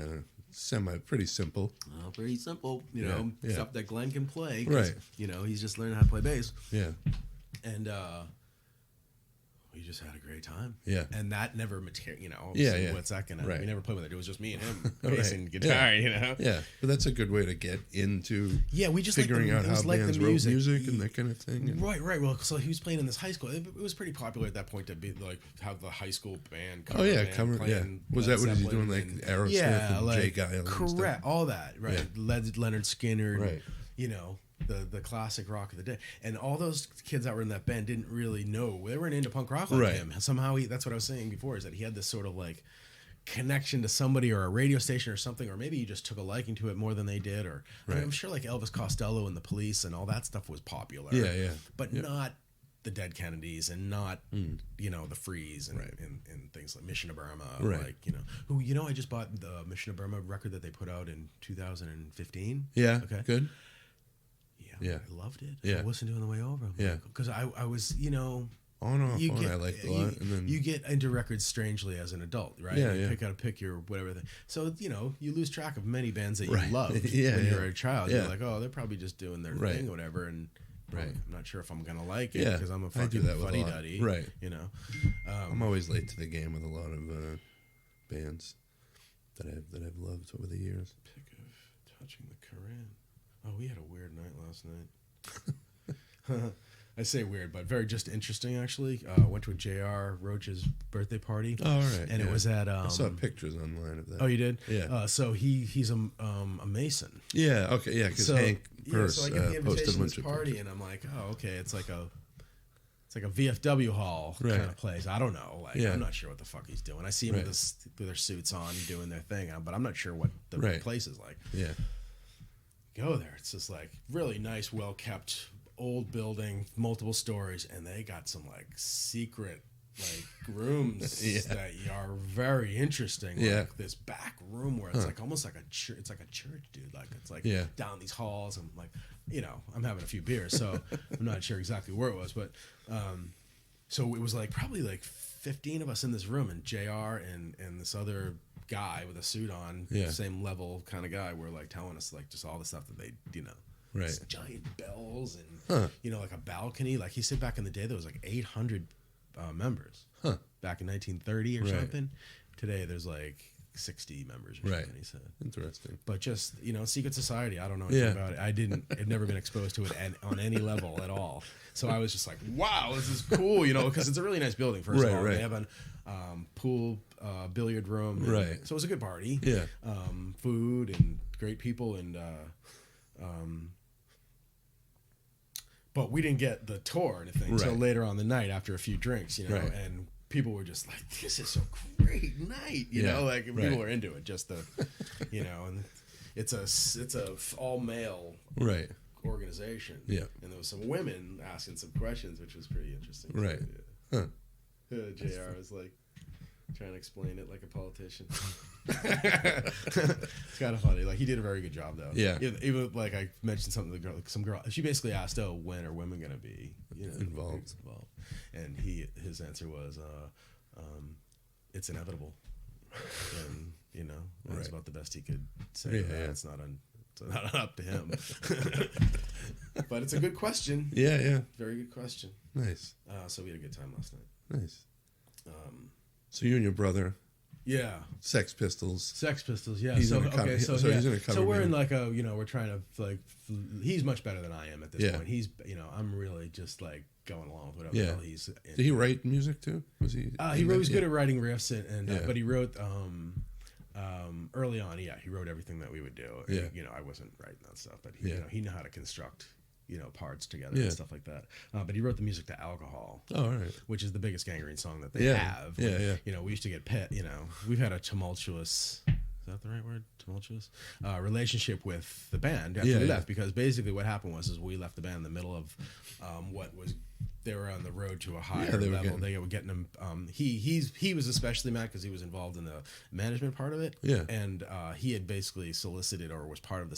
pretty simple. Pretty simple, you know, stuff that Glenn can play. Right. You know, he's just learning how to play bass. Yeah. And we just had a great time. Yeah. And that never material, you know. Yeah. What's that gonna? Right. We never played with it. It was just me and him, bass and guitar. You know. Yeah, but that's a good way to get into. Yeah, we just figuring out how bands wrote music and that kind of thing. And right. Well, so he was playing in this high school. It was pretty popular at that point to be have the high school band. Was that what he was doing? Aerosmith and Jay Giles. Correct. All that. Right. Yeah. Leonard Skinner. Right. You know. The classic rock of the day, and all those kids that were in that band didn't really know, they weren't into punk rock like him. Somehow that's what I was saying before, is that he had this sort of connection to somebody or a radio station or something, or maybe he just took a liking to it more than they did, or I mean, I'm sure Elvis Costello and the Police and all that stuff was popular, but not the Dead Kennedys, and not you know, the Freeze and things like Mission of Burma, I just bought the Mission of Burma record that they put out in 2015. Yeah. Okay. Good. Yeah, I loved it. Yeah. I listened to it on the way over. Because I was, you know... On off, I liked a lot. And then you get into records strangely as an adult, right? Yeah, you pick your whatever thing. So, you know, you lose track of many bands that you loved when you're a child. Yeah. You're like, oh, they're probably just doing their thing or whatever, and I'm not sure if I'm going to like it because I'm a fucking fuddy-duddy. Right. You know? I'm always late to the game with a lot of bands that I've loved over the years. Pick of Touching the Koran. Oh, we had a weird night last night. I say weird, but very just interesting, actually. Went to a J.R. Roach's birthday party. Oh, all right. And it was at... I saw pictures online of that. Oh, you did? Yeah. So he's a Mason. Yeah, okay, yeah, because Hank Purse so I get the invitation to this posted party, and I'm like, oh, okay, it's like a VFW hall kind of place. I don't know. I'm not sure what the fuck he's doing. I see him with their suits on doing their thing, but I'm not sure what the place is like. Yeah. go there. It's just like really nice, well kept old building, multiple stories, and they got some like secret like rooms that are very interesting. Like this back room where it's like almost like a church. It's like a church, dude. Like it's like down these halls. I'm like, I'm having a few beers, so I'm not sure exactly where it was, but so it was like probably like 15 of us in this room, and JR and this other guy with a suit on, same level kind of guy, were like telling us like just all the stuff that they, right, giant bells and like a balcony. Like he said back in the day there was like 800 members back in 1930 or something. Today there's like 60 members or something, he said. Interesting. But just, secret society, I don't know anything about it. I've never been exposed to it on any level at all. So I was just like, wow, this is cool, because it's a really nice building, first of all. They have a pool, billiard room. And, so it was a good party. Yeah. Food and great people. And but we didn't get the tour or anything until later on the night after a few drinks, and people were just like, this is a great night, like people were into it, just the, and it's a all male organization. Yeah. And there was some women asking some questions, which was pretty interesting. Right. So, JR was like trying to explain it like a politician. It's kind of funny. Like he did a very good job though. Yeah. Even like I mentioned something to the girl, like some girl, she basically asked, "Oh, when are women going to be involved?" And his answer was, "It's inevitable." And that was about the best he could say. It's not up to him. But it's a good question. Yeah. Very good question. Nice. So we had a good time last night. Nice. So you and your brother. Yeah. Sex Pistols, yeah. He's in a cover so we're in like a, we're trying to like, he's much better than I am at this point. He's, I'm really just like going along with whatever he's in. Did he write music too? Was he? He was good at writing riffs and but he wrote, early on, he wrote everything that we would do. Yeah. I wasn't writing that stuff, but he knew how to construct parts together and stuff like that. But he wrote the music to Alcohol, which is the biggest Gangrene song that they have. We used to get we've had a tumultuous, is that the right word? Tumultuous? Relationship with the band after we left, because basically what happened was we left the band in the middle of they were on the road to a higher level. They were getting him. He was especially mad because he was involved in the management part of it. Yeah. And he had basically solicited or was part of the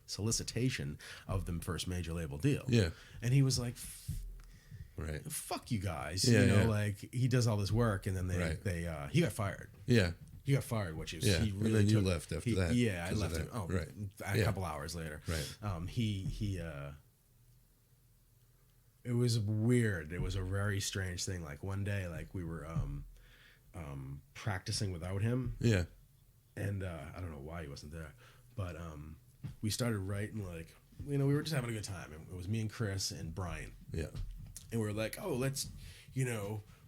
solicitation of the first major label deal. Yeah. And he was like, fuck you guys. Like he does all this work, and then he got fired. Yeah. He got fired, which is he really. And then you left after that. Yeah, I left him. Oh, a couple hours later. Right. It was weird. It was a very strange thing. Like one day, like we were practicing without him. Yeah. And I don't know why he wasn't there, but we started writing like, we were just having a good time. It was me and Chris and Brian. Yeah. And we were like, oh, let's,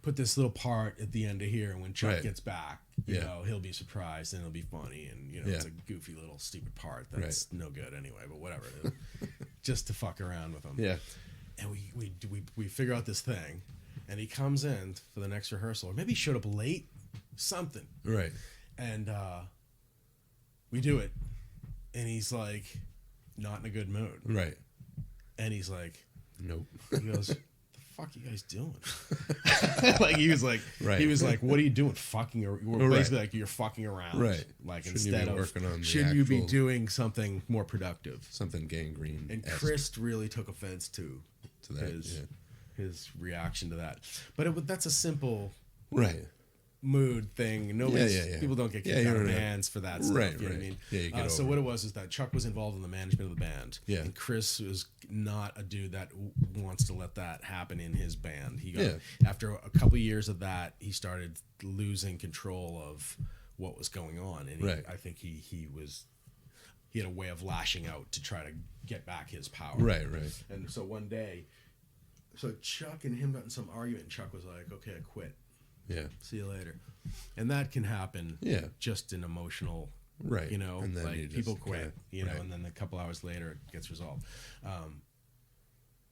put this little part at the end of here, and when Chuck gets back, you know, he'll be surprised and it'll be funny, and it's a goofy little stupid part that's no good anyway, but whatever it is. Just to fuck around with him. Yeah. And we figure out this thing, and he comes in for the next rehearsal, or maybe he showed up late, something. Right. And we do it, and he's like not in a good mood. Right. And he's like, nope. He goes, the fuck you guys doing? Like he was like, what are you doing? Fucking, basically like you're fucking around. Right. Like shouldn't instead of working on should you be doing something more productive? Something gangrene. And Chris really took offense to that, his reaction to that. But that's a simple mood thing. People don't get kicked out of bands for that stuff. Right, you know what I mean? Yeah, you get so what it was is that Chuck was involved in the management of the band. Yeah. And Chris was not a dude that wants to let that happen in his band. He got after a couple years of that, he started losing control of what was going on. And I think he had a way of lashing out to try to get back his power. Right. And so one day, Chuck and him got in some argument, and Chuck was like, okay, I quit. Yeah. See you later. And that can happen just in emotional, and then like people quit, and then a couple hours later it gets resolved.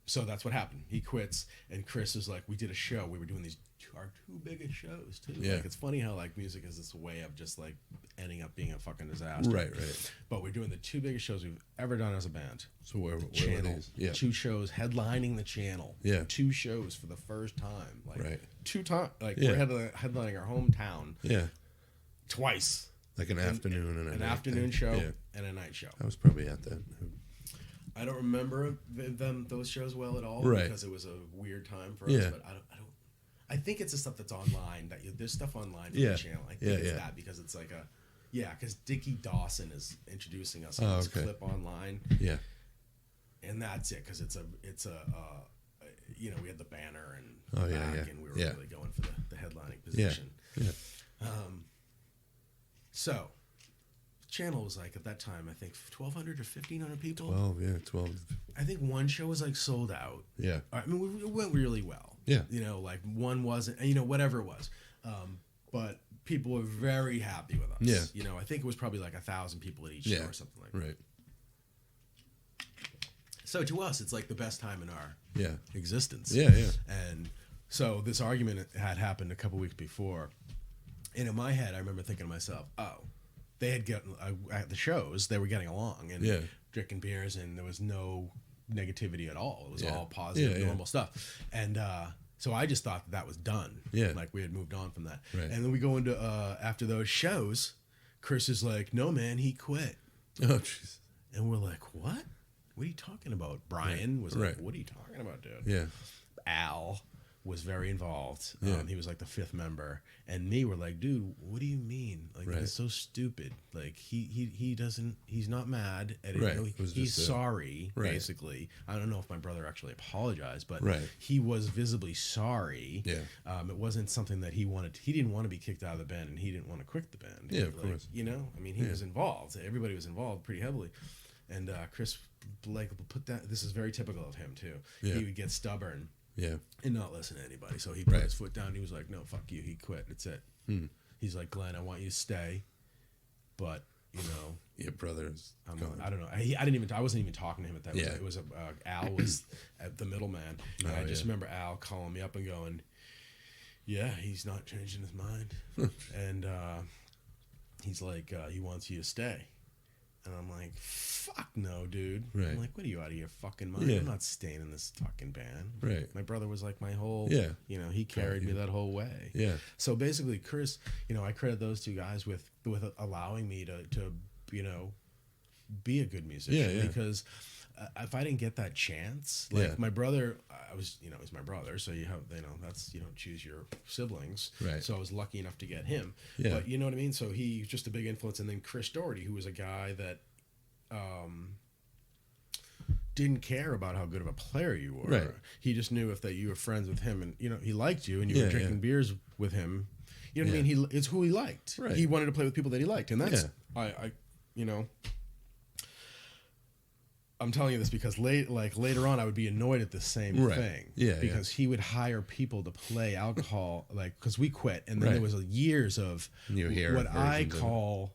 So that's what happened. He quits, and Chris is like, we did a show. We were doing our two biggest shows too. Yeah. Like, it's funny how like music is this way of just like ending up being a fucking disaster. Right. But we're doing the 2 biggest shows we've ever done as a band. So where were Channel. these? Yeah. 2 shows headlining the Channel. Yeah. 2 shows for the first time. Like Right. 2 times. Like Yeah. we're headlining our hometown. Yeah. Twice. Like an afternoon and a An night afternoon thing. show Yeah. and a night show. I was probably at that. I don't remember those shows well at all, Right. because it was a weird time for us. Yeah. But I think it's the stuff that's online. There's stuff online for Yeah. the Channel. I think Yeah, it's yeah. that, because it's like because Dickie Dawson is introducing us Oh, on this okay. clip online, Yeah. and that's it. Because it's a we had the banner and Oh, yeah, back, yeah. and we were Yeah. really going for the headlining position. Yeah. So, Channel was like at that time, I think 1,200 or 1,500 people. 12. Yeah. 12. I think one show was like sold out. Yeah. I mean, it went really well. Yeah. Like one wasn't, whatever it was. But people were very happy with us. Yeah. I think it was probably like 1,000 people at each show or something like that. Right. So to us, it's like the best time in our existence. Yeah. Yeah. And so this argument had happened a couple weeks before. And in my head, I remember thinking to myself, they had gotten, at the shows, they were getting along and drinking beers, and there was no negativity at all. It was all positive, normal stuff. And so I just thought that was done. Yeah. Like we had moved on from that. Right. And then we go into, after those shows, Chris is like, no, man, he quit. Oh, jeez. And we're like, what? What are you talking about? Brian was like, what are you talking about, dude? Yeah. Al was very involved. Yeah. He was like the 5th member, and me were like, dude, what do you mean? Like, it's so stupid. Like he doesn't, he's not mad at it. Right. He's sorry, basically. I don't know if my brother actually apologized, but he was visibly sorry. Yeah. It wasn't something that he wanted. He didn't want to be kicked out of the band, and he didn't want to quit the band. Yeah, of course. I mean, he was involved. Everybody was involved pretty heavily. And Chris, like, put that, this is very typical of him too. Yeah. He would get stubborn. Yeah. And not listen to anybody. So he put his foot down. He was like, no, fuck you. He quit. That's it. He's like, Glenn, I want you to stay. But, Your brother's gone. I don't know. I wasn't even talking to him at that. Yeah. It was Al was at the middleman. And I just remember Al calling me up and going, yeah, he's not changing his mind. And he's like, he wants you to stay. And I'm like, fuck no, dude. Right. I'm like, what are you, out of your fucking mind? Yeah. I'm not staying in this fucking band. Right. My brother was like my whole, he carried me that whole way. Yeah. So basically, Chris, I credit those 2 guys with allowing me to be a good musician. Yeah. Because if I didn't get that chance, like my brother, he's my brother, so you have, that's, you don't choose your siblings. Right. So I was lucky enough to get him. Yeah. But you know what I mean? So he's just a big influence. And then Chris Doherty, who was a guy that didn't care about how good of a player you were. Right. He just knew that you were friends with him, and he liked you, and you were drinking beers with him. You know what I mean? It's who he liked. Right. He wanted to play with people that he liked, and that's I'm telling you this because later on I would be annoyed at the same thing. Yeah. Because he would hire people to play alcohol, because we quit, and then there was years of what I call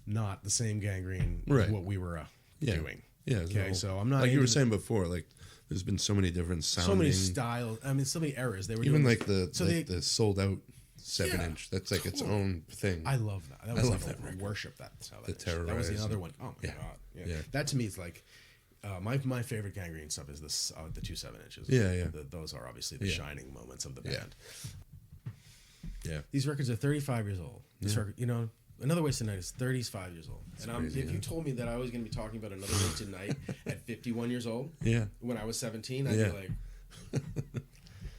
not the same Gangrene as what we were doing. Yeah. Okay. So I'm not, like you were saying before, like there's been so many different sounding, so many styles. I mean, so many eras. They were even doing, like the sold out 7-inch. That's like its own thing. I love that. I love that record. Worship that. The Terrorize. That was the other one. Oh my god. Yeah. That to me is like my favorite Gangrene stuff is this the 2 7-inches. Yeah. Those are obviously the shining moments of the band. Yeah. These records are 35 years old. This record, Another Wasted Night is 35 years old. That's and crazy, if you told me that I was going to be talking about Another Wasted Night at 51 years old, when I was 17, I'd be like.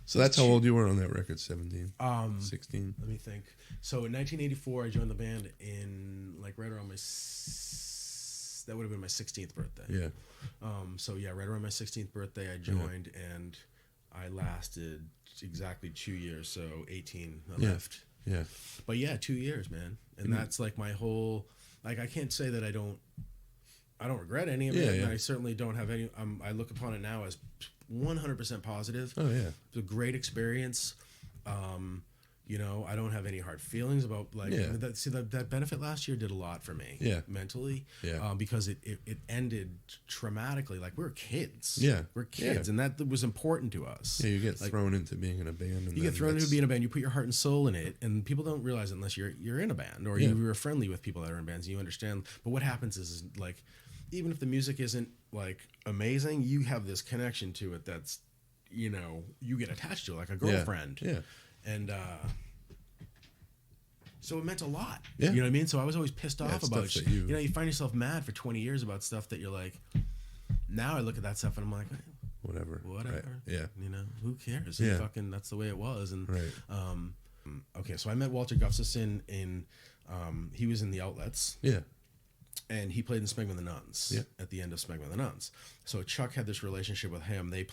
So that's how old you were on that record, 17? 16? Let me think. So in 1984, I joined the band in right around that would have been my 16th birthday. Yeah. Right around my 16th birthday, I joined, and I lasted exactly 2 years. So 18, I left. Yeah. But 2 years, man, and that's like my whole. Like, I can't say that I don't regret any of it. And I certainly don't have any. I look upon it now as 100% positive. Oh yeah. It's a great experience. You know, I don't have any hard feelings about that benefit last year did a lot for me mentally because it ended traumatically. Like we're kids. We're kids and that was important to us. Yeah, you get thrown into being in a band. And you get thrown into being in a band. You put your heart and soul in it, and people don't realize it unless you're in a band or you're friendly with people that are in bands and you understand. But what happens is like, even if the music isn't like amazing, you have this connection to it that's, you know, you get attached to it like a girlfriend. And so it meant a lot. You know what I mean? So I was always pissed off about it. You know, you find yourself mad for 20 years about stuff that you're like, now I look at that stuff and I'm like, whatever. Right. Yeah. You know, who cares? Fucking, that's the way it was. And okay, so I met Walter Gustafson in he was in the Outlets. And he played in Smegma the Nuns at the end of Smegma the Nuns. So Chuck had this relationship with him. They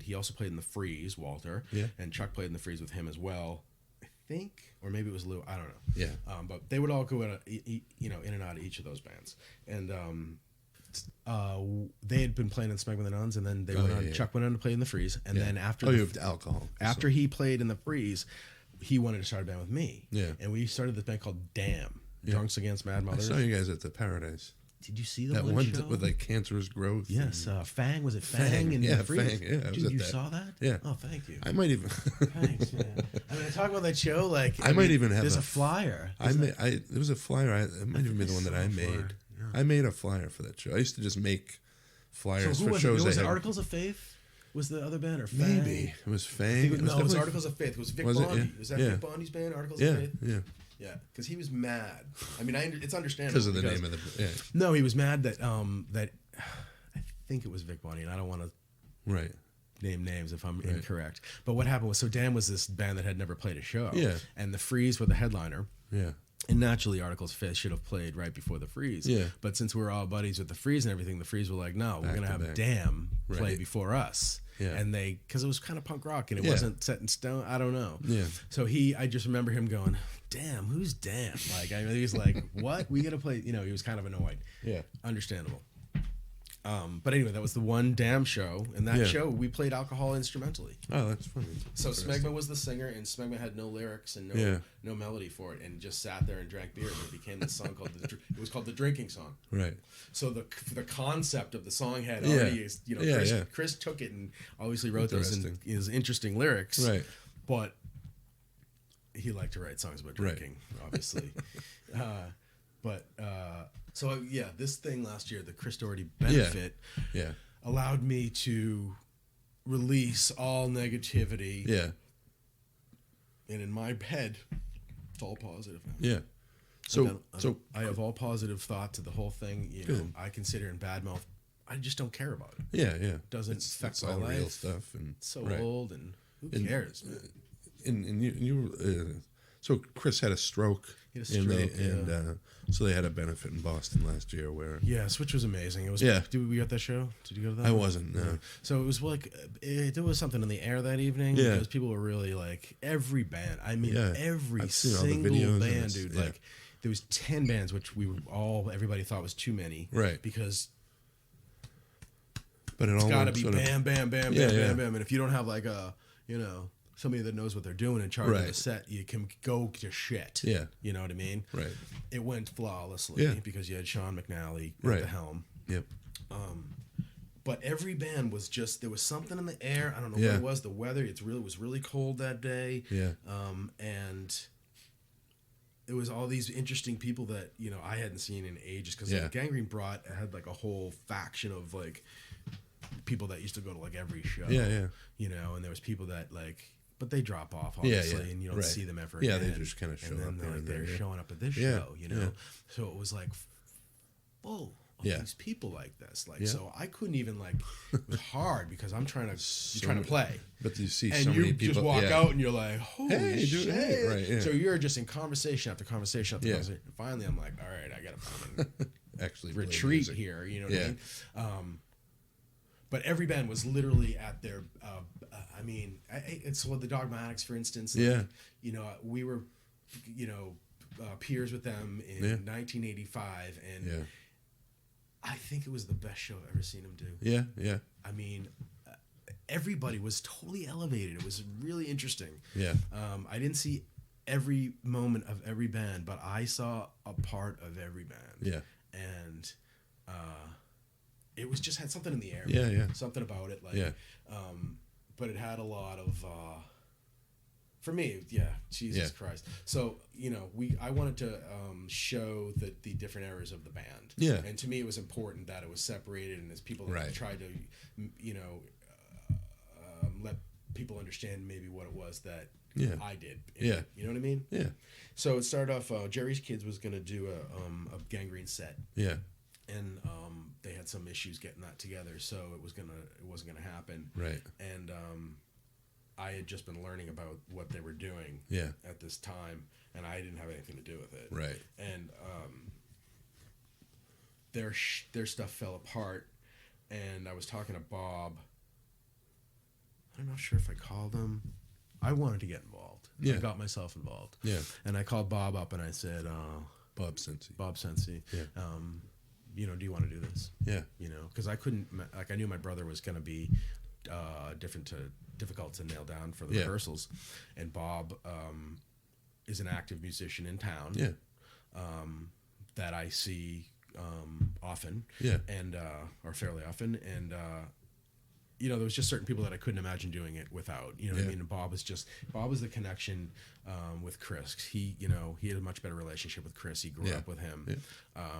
he also played in the Freeze, Walter. And Chuck played in the Freeze with him as well, I think. Or maybe it was Lou, I don't know. But they would all go in and out of each of those bands. And they had been playing in Smegma the Nuns, and then Chuck went on to play in the Freeze. And then after you have alcohol. After he played in the Freeze, he wanted to start a band with me. And we started this band called Damn. Drunks Against Mad Mothers. I saw you guys at the Paradise. Did you see the that one show? With like cancerous growth? Yes, Fang. Was it Fang? And yeah, Freeze? Fang. Yeah, dude, you saw that? Yeah. Oh, thank you. I might even. Thanks, man. I mean, I talk about that show like I might even have. There's a flyer. There was a flyer. It might even be the one that I made. I made a flyer for that show. I used to just make flyers for shows. Was it Articles of Faith? Was the other band or Fang? Maybe it was Fang. It was Articles of Faith. It was Vic Bondi. Was that Vic Bondi's band? Articles of Faith. Yeah, because he was mad. I mean, it's understandable because of the name of the. Yeah. No, he was mad that that I think it was Vic Bondi, and I don't want to name names if I'm incorrect. But what happened was, so Dan was this band that had never played a show. And the Freeze were the headliner. And naturally, Articles of Faith should have played right before the Freeze. But since we were all buddies with the Freeze and everything, the Freeze were like, no, we're gonna have Damn play before us. And they, because it was kind of punk rock and it wasn't set in stone. I don't know. So I just remember him going, "Damn, who's Damn?" Like, I mean, he was like, "What? We gotta play?" You know, he was kind of annoyed. Understandable. But anyway, that was the one Damn show, and that show we played alcohol instrumentally. Oh, that's funny. So Smegma was the singer, and Smegma had no lyrics and no melody for it, and just sat there and drank beer, and it became this song called it was called the Drinking Song. So the concept of the song had already, you know, Chris took it and obviously wrote those in his interesting lyrics. But he liked to write songs about drinking, obviously. So this thing last year, the Chris Doherty benefit, allowed me to release all negativity. And in my head, it's all positive. So I have all positive thought to the whole thing. You know, I consider in bad mouth. I just don't care about it. Doesn't affect my life. Real stuff and it's so old, and who cares, man? And you so Chris had a stroke. So they had a benefit in Boston last year where which was amazing. It was Did we get that show? Did you go to that? I wasn't. No. So it was like there was something in the air that evening because people were really like every band. I mean every single band, dude. Like there was 10 bands, which everybody thought was too many, because. But it's got to be bam, bam, bam, bam, bam, bam, and if you don't have like a somebody that knows what they're doing in charge of the set, you can go to shit. You know what I mean? It went flawlessly because you had Sean McNally at the helm. But every band was just, there was something in the air. I don't know what it was. The weather, it was really cold that day. And it was all these interesting people that, you know, I hadn't seen in ages because Gangrene had like a whole faction of like people that used to go to like every show. You know, and there was people that like, but they drop off obviously, and you don't see them ever again. They just kind of show up. And they're showing up at this show, you know. So it was like full of these people like this, like so I couldn't even like. It was hard because I'm trying to play. But you see and so many you people just walk out and you're like, holy shit! Hey, So you're just in conversation after conversation after conversation. And finally, I'm like, all right, I gotta fucking actually retreat here. You know what I mean? But every band was literally at their. I mean, it's what the Dogmatics, for instance. Like, you know, we were, you know, peers with them in 1985, and I think it was the best show I've ever seen them do. Yeah. I mean, everybody was totally elevated. It was really interesting. Yeah. I didn't see every moment of every band, but I saw a part of every band. Yeah. And it was just had something in the air. Yeah, yeah. Something about it. Like, yeah. But it had a lot of, for me, Jesus Christ. So, I wanted to show the different eras of the band. Yeah. And to me, it was important that it was separated, and as people tried to, let people understand maybe what it was that I did. Yeah. You know what I mean? Yeah. So it started off, Jerry's Kids was going to do a Gangrene set. Yeah. And they had some issues getting that together, so it wasn't gonna happen. Right. And I had just been learning about what they were doing at this time, and I didn't have anything to do with it. Right. And their stuff fell apart, and I was talking to Bob. I'm not sure if I called him. I wanted to get involved. Yeah. I got myself involved. Yeah. And I called Bob up and I said, Bob Sensi. Yeah. Do you want to do this? Yeah. Because I couldn't, I knew my brother was going to be difficult to nail down for the rehearsals. And Bob is an active musician in town. Yeah. That I see often. Yeah. And, or fairly often. And, there was just certain people that I couldn't imagine doing it without. You know what I mean? And Bob was the connection with Chris. He had a much better relationship with Chris. He grew up with him. Yeah.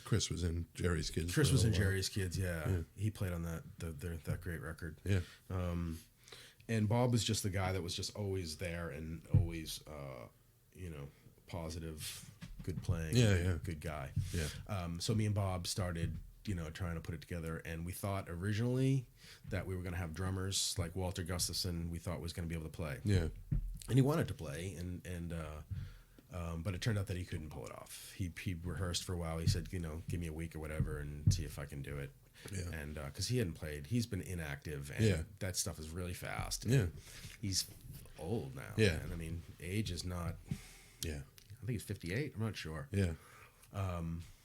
Chris was in Jerry's Kids. Chris was in Jerry's Kids, yeah. He played on that great record. Yeah. And Bob was just the guy that was just always there and always, positive, good playing, good guy. Yeah. So me and Bob started, trying to put it together, and we thought originally that we were going to have drummers like Walter Gustafson. We thought was going to be able to play. Yeah. And he wanted to play, but it turned out that he couldn't pull it off. He rehearsed for a while. He said, give me a week or whatever and see if I can do it. Yeah. And because he hadn't played, he's been inactive, and that stuff is really fast. Yeah. He's old now. Yeah. And I mean, age is not. Yeah. I think he's 58. I'm not sure. Yeah.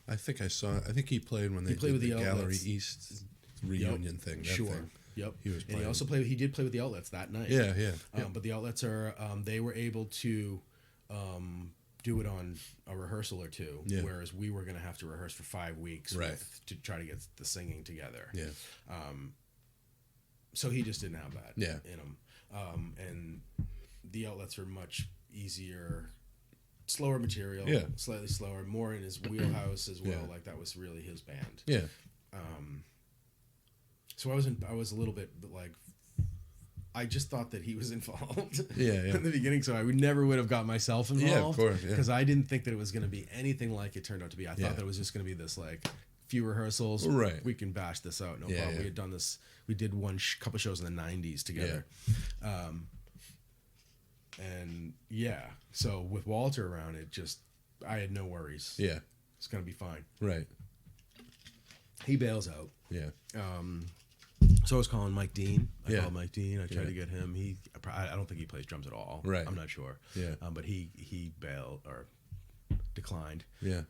I think he played when they played with the Gallery Outlets. East reunion thing. Sure. Thing. Yep. He was playing. And he did play with the Outlets that night. Yeah. Yeah. But the Outlets are they were able to do it on a rehearsal or two, whereas we were going to have to rehearse for 5 weeks to try to get the singing together. Yeah. So he just didn't have that in him. And the Outlets are much easier, slower material, slightly slower, more in his wheelhouse as well. Yeah. Like that was really his band. Yeah. So I was a little bit like, I just thought that he was involved in the beginning, so I never would have got myself involved. Yeah, of course, because I didn't think that it was going to be anything like it turned out to be. I thought that it was just going to be this like few rehearsals. Right. We can bash this out. No problem. We had done this. We did couple shows in the 90s together. And so with Walter around, I had no worries. Yeah. It's going to be fine. Right. He bails out. Yeah. So I was calling Mike Dean. I called Mike Dean. I tried to get him. I don't think he plays drums at all. Right. I'm not sure. Yeah. But he bailed or declined. Yeah.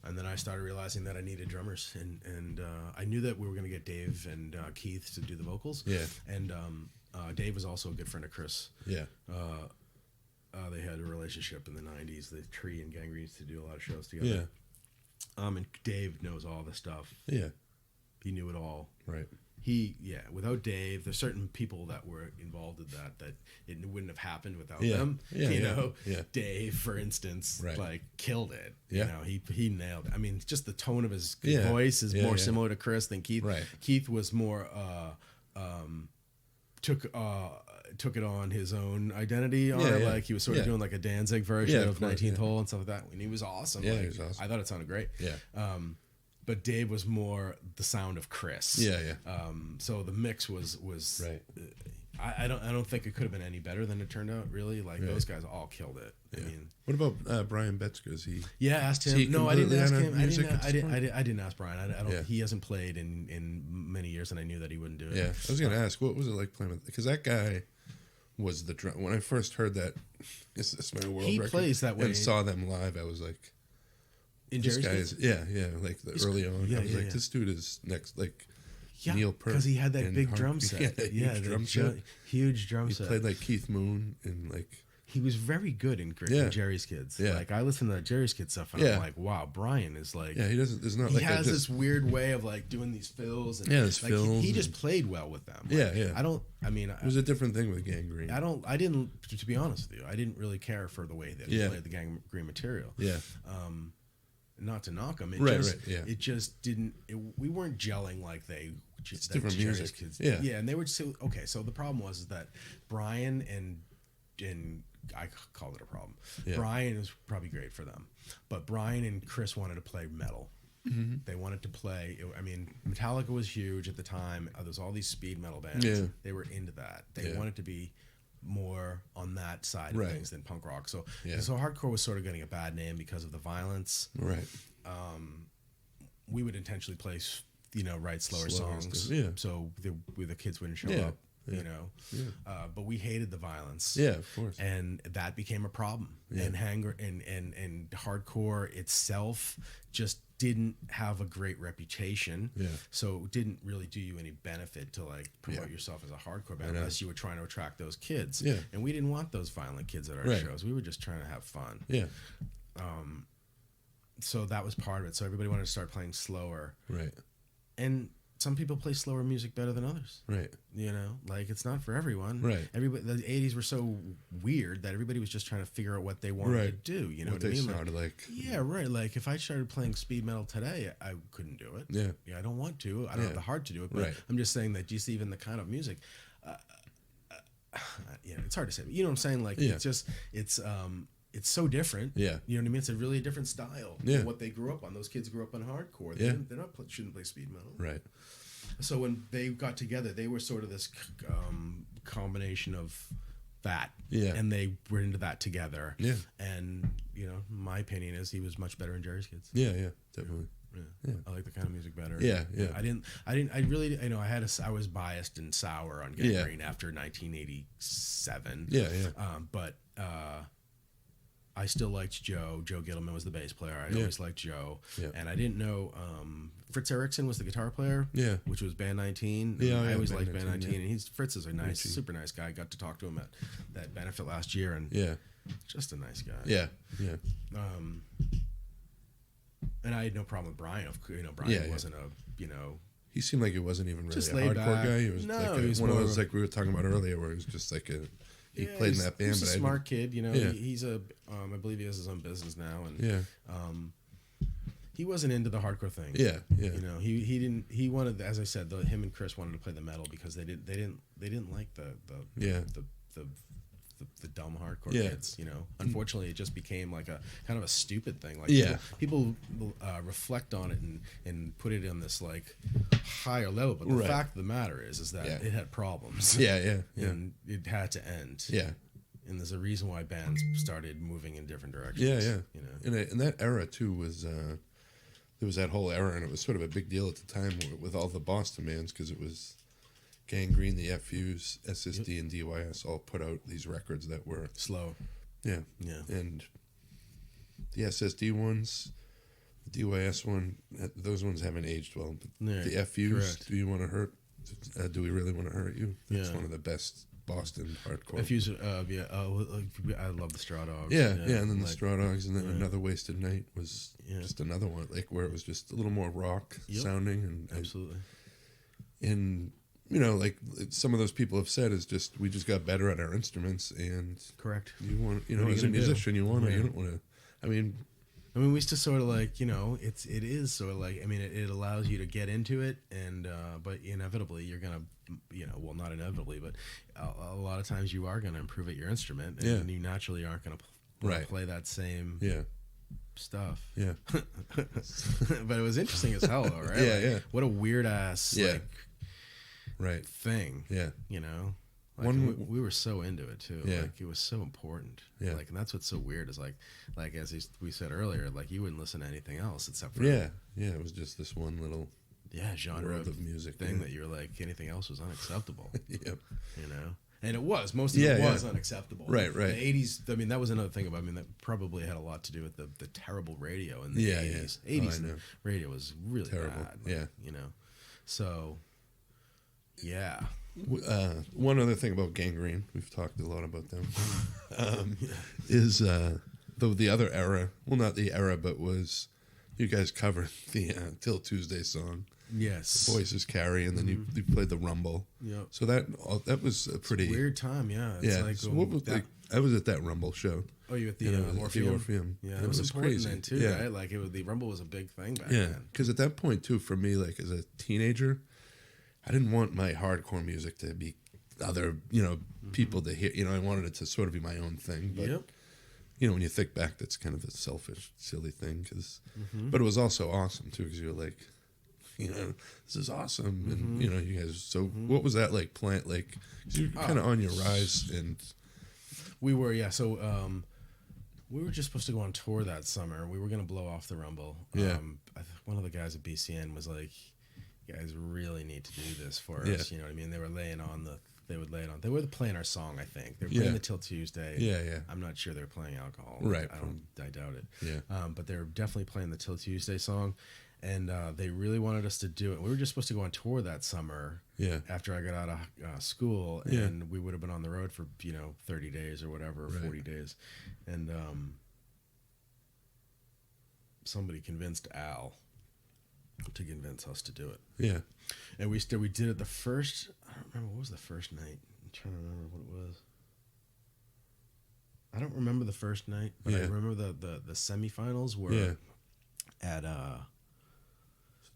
And then I started realizing that I needed drummers, and I knew that we were going to get Dave and Keith to do the vocals. Yeah. And Dave was also a good friend of Chris. Yeah. They had a relationship in the 90s. The Tree and Gangrene used to do a lot of shows together. Yeah. And Dave knows all the stuff. Yeah. He knew it all. Right. Without Dave, there's certain people that were involved in that it wouldn't have happened without Yeah. them. Yeah. Dave, for instance, Right. killed it. Yeah. He nailed it. I mean, just the tone of his Yeah. voice is more Yeah. similar to Chris than Keith. Right. Keith was more took it on his own identity on it. Like he was sort of doing like a Danzig version of 19th Hole and stuff like that. And he was awesome. Yeah, he was awesome. I thought it sounded great. Yeah. But Dave was more the sound of Chris. Yeah. So the mix was right. I don't think it could have been any better than it turned out. Really, like those guys all killed it. Yeah. I mean, what about Brian Betzger? Is he? Yeah, asked Is he him. No, I didn't ask completely him. on music I didn't ask Brian. I don't. Yeah. He hasn't played in many years, and I knew that he wouldn't do it. Yeah, I was gonna ask, what was it like playing with? Because that guy was the drum. When I first heard that, "Is This My World?" He record plays that way. and saw them live, I was like, In this Jerry's guy Kids? is, like early on. Yeah, I was yeah, like, yeah. this dude is next. Like, Neil Peart. Because he had that big drum set. Huge drum set. He played like Keith Moon and like... He was very good in Jerry's Kids. Yeah. Like, I listen to Jerry's Kids stuff, and I'm like, wow, Brian is like... Yeah, he doesn't... There's not he like has this weird way of, like, doing these fills. And, this like, fills. He just played well with them. Like, it was a different thing with Gangrene. I didn't, to be honest with you, I didn't really care for the way that he played the Gangrene material. Yeah. Not to knock him. It just didn't... we weren't gelling like they... It's different music. Kids. Yeah, and they were still... Okay, so the problem was that Brian and I called it a problem. Yeah. Brian is probably great for them, but Brian and Chris wanted to play metal. Mm-hmm. They wanted to play. I mean, Metallica was huge at the time. There was all these speed metal bands. Yeah. They were into that. They wanted to be more on that side of things than punk rock. So hardcore was sort of getting a bad name because of the violence. Right. We would intentionally play, write slower songs. So the kids wouldn't show up. But we hated the violence. Yeah, of course. And that became a problem. Yeah. And hardcore itself just didn't have a great reputation. Yeah. So it didn't really do you any benefit to like promote yourself as a hardcore band unless you were trying to attract those kids. Yeah. And we didn't want those violent kids at our shows. We were just trying to have fun. Yeah. So that was part of it. So everybody wanted to start playing slower. Right. And some people play slower music better than others. Right. Like it's not for everyone. Right. Everybody, the 80s were so weird that everybody was just trying to figure out what they wanted to do. You know what I mean? Sounded like. Yeah, right. Like if I started playing speed metal today, I couldn't do it. Yeah. Yeah, I don't want to. I don't have the heart to do it. But I'm just saying that just even the kind of music, it's hard to say. But you know what I'm saying? Like it's so different. Yeah. You know what I mean? It's a really different style than what they grew up on. Those kids grew up on hardcore. Shouldn't play speed metal. Right. So when they got together, they were sort of this combination of that. Yeah. And they were into that together. Yeah. And, my opinion is he was much better in Jerry's Kids. Yeah, yeah, definitely. Yeah. I like the kind of music better. Yeah, yeah. I was biased and sour on Gangrene after 1987. Yeah, yeah. But I still liked Joe. Joe Gittleman was the bass player. I always liked Joe. Yeah. And I didn't know Fritz Erickson was the guitar player. Yeah. Which was Band 19. Yeah, I always liked Band 19. Yeah. And Fritz is a nice, super nice guy. I got to talk to him at that benefit last year, and just a nice guy. Yeah. Yeah. And I had no problem with Brian. Brian wasn't a He seemed like he wasn't even really a hardcore guy. He was one of those like we were talking about earlier, where he was just like he played in that band. He's a smart kid, He's I believe he has his own business now, and he wasn't into the hardcore thing. Yeah, yeah. He didn't. He wanted, as I said, him and Chris wanted to play the metal because they didn't like the dumb hardcore kids. Unfortunately, it just became like a kind of a stupid thing. Like people reflect on it and put it in this like higher level. But the fact of the matter is that it had problems. Yeah, and it had to end. Yeah. And there's a reason why bands started moving in different directions. Yeah, yeah. And that era too was there was that whole era, and it was sort of a big deal at the time with all the Boston bands, because it was Gangrene, the FUs, SSD, and DYS all put out these records that were slow. Yeah, yeah. And the SSD ones, the DYS one, those ones haven't aged well. But the FUs, correct. Do you want to hurt? Do we really want to hurt you? That's one of the best Boston hardcore. FUs, I love the Straw Dogs. Yeah, yeah, and then the Straw Dogs, and then Another Wasted Night was just another one, like where it was just a little more rock sounding, and absolutely. And like some of those people have said, is just we just got better at our instruments, and correct. You want, as a musician, you want to. You don't want to. I mean, we used to sort of like, it is sort of like, it allows you to get into it, and but inevitably you're gonna, well, not inevitably, but a lot of times you are gonna improve at your instrument, and you naturally aren't gonna play that same stuff. Yeah. But it was interesting as hell, though, right? Yeah, yeah. What a weird ass thing. Yeah. Like we were so into it too. Yeah. Like it was so important. Yeah. Like, and that's what's so weird is like as we said earlier, like you wouldn't listen to anything else except for it was just this one little genre of music thing that you're like, anything else was unacceptable. Yep. And it was. Most of it was unacceptable. Right, right. The 80s, that was another thing about, that probably had a lot to do with the terrible radio in the 80s. 80s radio was really terrible. bad. So Yeah. One other thing about Gangrene, we've talked a lot about them, is the other era. Well, not the era, but was you guys covered the Till Tuesday song. Yes. Voices carry, and then you played the Rumble. Yep. So that was a pretty weird time. Yeah. It's like, so what was I was at that Rumble show. Oh, you at the Orpheum? Yeah, it was important crazy. Then too, right? Like the Rumble was a big thing back then. Yeah, because at that point too, for me, like as a teenager, I didn't want my hardcore music to be other, people to hear. I wanted it to sort of be my own thing. But when you think back, that's kind of a selfish, silly thing. But it was also awesome too, because you're like, this is awesome, and you guys. So what was that like? Cause you're kind of on your rise, and we were, So we were just supposed to go on tour that summer. We were going to blow off the Rumble. Yeah. One of the guys at BCN was like, "You guys really need to do this for us." You know what I mean? They would lay it on. They were playing our song. I think they were playing the Till Tuesday. Yeah. I'm not sure they were playing alcohol. Right. I doubt it. Yeah. But they were definitely playing the Till Tuesday song. And they really wanted us to do it. We were just supposed to go on tour that summer. Yeah. After I got out of school, and we would have been on the road for 30 days or whatever, 40 days, and somebody convinced Al to convince us to do it. Yeah. And we did it the first. I don't remember what was the first night. I'm trying to remember what it was. I don't remember the first night, but I remember the semifinals were at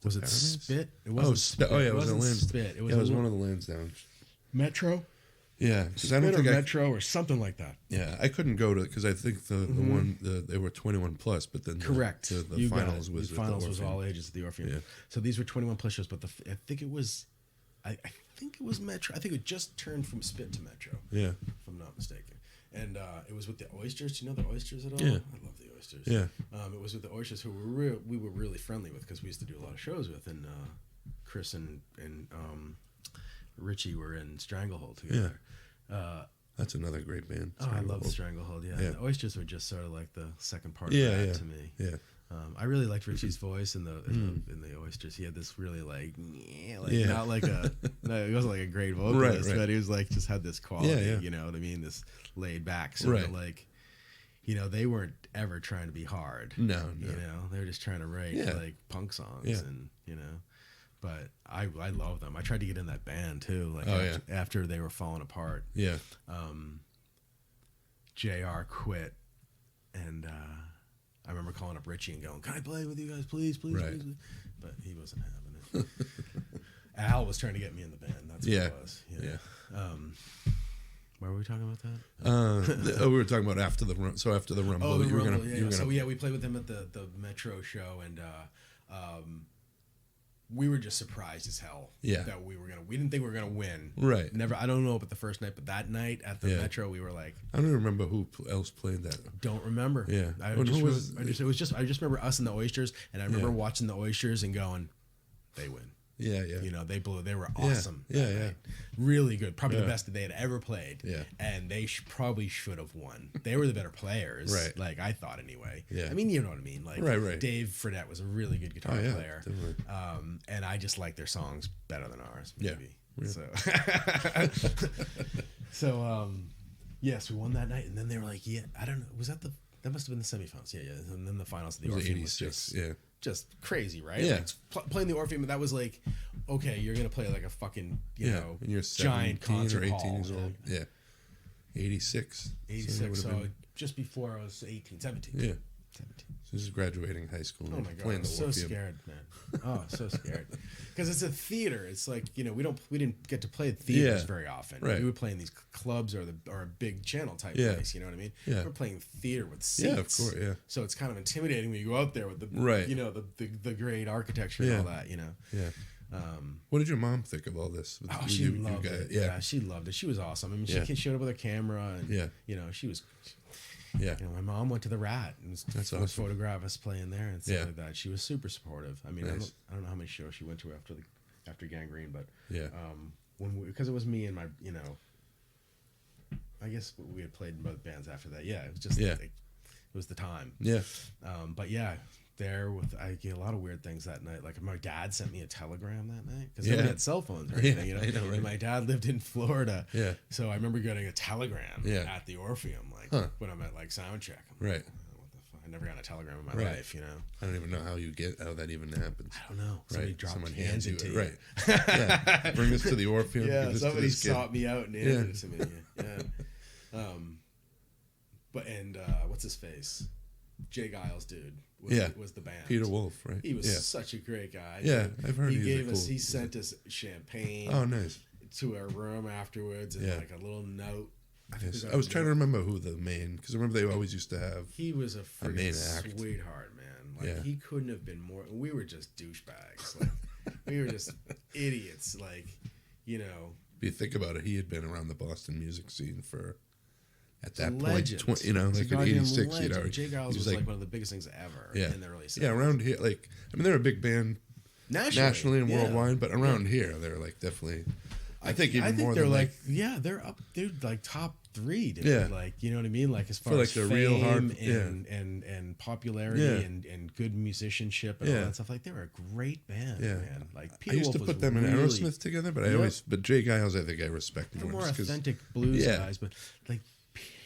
was it Spit? It wasn't Spit. Oh yeah, it was wasn't Lansdowne. Spit. It was one of the Lansdowne. Metro. Yeah, because I don't think Metro or something like that. Yeah, I couldn't go to it because I think the one they were 21 plus, but then correct. The finals was the finals was all ages at the Orpheum. Yeah. So these were 21 plus shows, but I think it was Metro. I think it just turned from Spit to Metro. Yeah, if I'm not mistaken. And it was with the Oysters. Do you know the Oysters at all? Yeah. I love the Oysters. Yeah. It was with the Oysters who we were really friendly with because we used to do a lot of shows with, and Chris and Richie were in Stranglehold together. Yeah. That's another great band. I love Stranglehold. Yeah. The Oysters were just sort of like the second part of that to me. Yeah. I really liked Richie's voice in the Oysters. He had this really not like it wasn't like a great vocalist, but he was like just had this quality. You know what I mean? This laid back sort of like, they weren't ever trying to be hard. No. They were just trying to write like punk songs and But I love them. I tried to get in that band too. After they were falling apart. Yeah. JR quit, and I remember calling up Richie and going, "Can I play with you guys, please?" But he wasn't having it. Al was trying to get me in the band. That's what it was. Yeah. Why were we talking about that? We were talking about after the Rumble. So after the Rumble, the Rumble. So we played with them at the Metro show, and we were just surprised as hell that we didn't think we were gonna win. Right. Never. I don't know about the first night, but that night at the Metro, we were like, I don't remember who else played that. Don't remember. Yeah. I just remember us and the Oysters, and I remember watching the Oysters and going, they win. Yeah. They blew. They were awesome. Yeah. Really good. Probably the best that they had ever played. Yeah. And they probably should have won. They were the better players. Right. Like I thought anyway. Yeah. I mean, you know what I mean. Like right. Dave Fredette was a really good guitar player. Definitely. And I just like their songs better than ours. Maybe. Yeah. So. Yes, we won that night, and then they were like, I don't know. Was that that must have been the semifinals. Yeah. And then the finals of the Orpheum was just crazy, right? Yeah. Like, playing the Orpheum, that was like, okay, you're going to play like a fucking, and you're giant concert or 18 hall. years old. Yeah. 86. 86, so just before I was 17. Yeah. 17. So this is graduating high school. Oh my God, I'm so scared, man. Oh, so scared. Because it's a theater. It's like, we didn't get to play at theaters very often. Right. We would play in these clubs or a big channel type place, you know what I mean? Yeah. We're playing theater with seats. Yeah, of course, yeah. So it's kind of intimidating when you go out there with the great architecture and all that, Yeah. What did your mom think of all this? She loved it. Yeah, she loved it. She was awesome. I mean, she showed up with her camera, and she was. Yeah. My mom went to the Rat and awesome. photograph us playing there and stuff like that. She was super supportive. I mean, nice. I don't know how many shows she went to after Gangrene, but because it was me and my, I guess we had played in both bands after that. Yeah, it was just it was the time. Yeah. But yeah, there with I get a lot of weird things that night. Like my dad sent me a telegram that night because nobody had cell phones or anything, you know. I know, right? And my dad lived in Florida, Yeah. So I remember getting a telegram at the Orpheum, like when I'm at like sound check. I'm like, what the fuck? I never got a telegram in my life, you know. I don't even know how that even happens. I don't know. Somebody dropped Someone hands hands it to you. Right. Yeah. Bring this to the Orpheum. Yeah. Somebody sought me out and handed it to me. Yeah. But what's his face? Jay Giles, dude. Was the band. Peter Wolf, right? He was such a great guy. Yeah, I've heard he sent us champagne. Oh, nice. To our room afterwards and like a little note. I was trying to remember who the main, because I remember they always used to have. He was a main sweetheart, man. Like he couldn't have been more. We were just douchebags. Like we were just idiots. Like, you know. If you think about it, he had been around the Boston music scene for. At that legend. Point, like in '86, you know, Jay Giles was like one of the biggest things ever in the early 70s. Yeah, around here, like I mean, they're a big band nationally and worldwide, but around here, they're like definitely. I think more they're than like they're up, dude, like top 3, dude. Yeah, like you know what I mean, like as far for as the fame real hard, and popularity and good musicianship and all that stuff. Like they were a great band, man. Like Peter I used to put them and Aerosmith together, but Jay Giles, I think I respected more. More authentic blues guys, but like.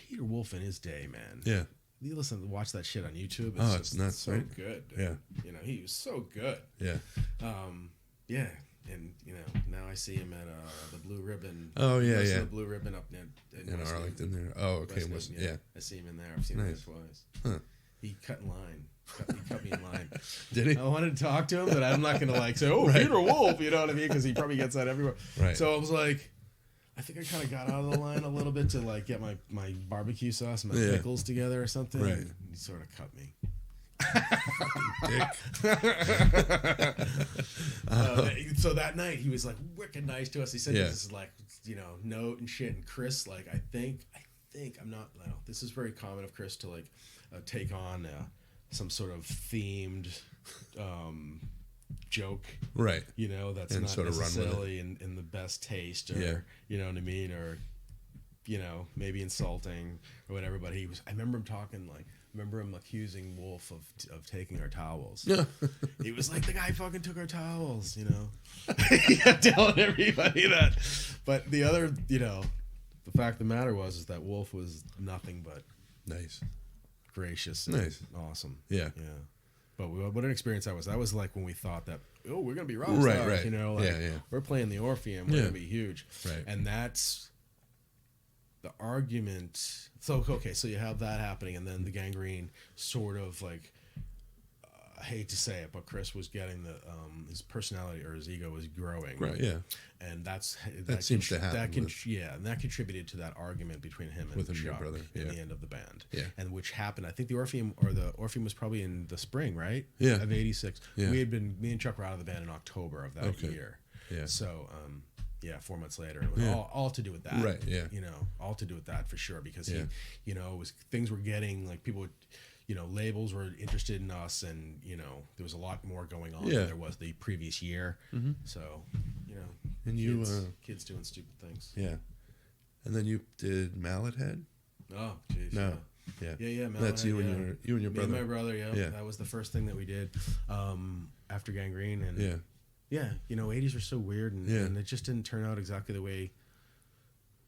Peter Wolf in his day, man. Yeah. You watch that shit on YouTube. It's nuts, so right? good. Dude. Yeah. You know, he was so good. Yeah. Yeah. And, you know, now I see him at the Blue Ribbon. Oh, yeah, The Blue Ribbon up in Arlington there. Oh, okay. Yeah. I see him in there. I've seen him there twice. Huh. He cut in line. He cut me in line. Did he? I wanted to talk to him, but I'm not going to say, Peter Wolf, you know what I mean? Because he probably gets that everywhere. Right. So I was like... I think I kind of got out of the line a little bit to like get my barbecue sauce and my pickles together or something. Right. And he sort of cut me. So that night he was like wicked nice to us. He said this is like, you know, note and shit. And Chris, like, I think I'm not. No, this is very common of Chris to like take on some sort of themed. Joke, right? You know, that's and not sort of necessarily in the best taste, or you know what I mean, or you know, maybe insulting or whatever. But I remember him talking like, remember him accusing Wolf of taking our towels. Yeah, he was like, the guy fucking took our towels, you know. He kept telling everybody that. But the other, you know, the fact of the matter is that Wolf was nothing but nice, gracious, and awesome. Yeah. But what an experience that was. That was like when we thought that, we're going to be rock stars, right. You know, like we're playing the Orpheum, we're going to be huge. Right. And that's the argument. So, okay, so you have that happening, and then the Gangrene sort of like, I hate to say it, but Chris was getting his personality or his ego was growing. Right, yeah. And that seems to happen. And that contributed to that argument between him and Chuck in the end of the band. Yeah. And which happened, I think the Orpheum was probably in the spring, right? Yeah. Of '86. Yeah. Me and Chuck were out of the band in October of that year. Yeah. So, 4 months later, it was all to do with that. Right, yeah. You know, all to do with that for sure, because he, you know, things were getting, like, people would, you know, labels were interested in us, and, you know, there was a lot more going on than there was the previous year. Mm-hmm. So, you know, and kids doing stupid things. Yeah. And then you did Mallet Head? Oh, jeez. No. Yeah. Mallet That's Head, you and your brother. Me and my brother, yeah. That was the first thing that we did after Gangrene. And yeah, you know, 80s were so weird, and it just didn't turn out exactly the way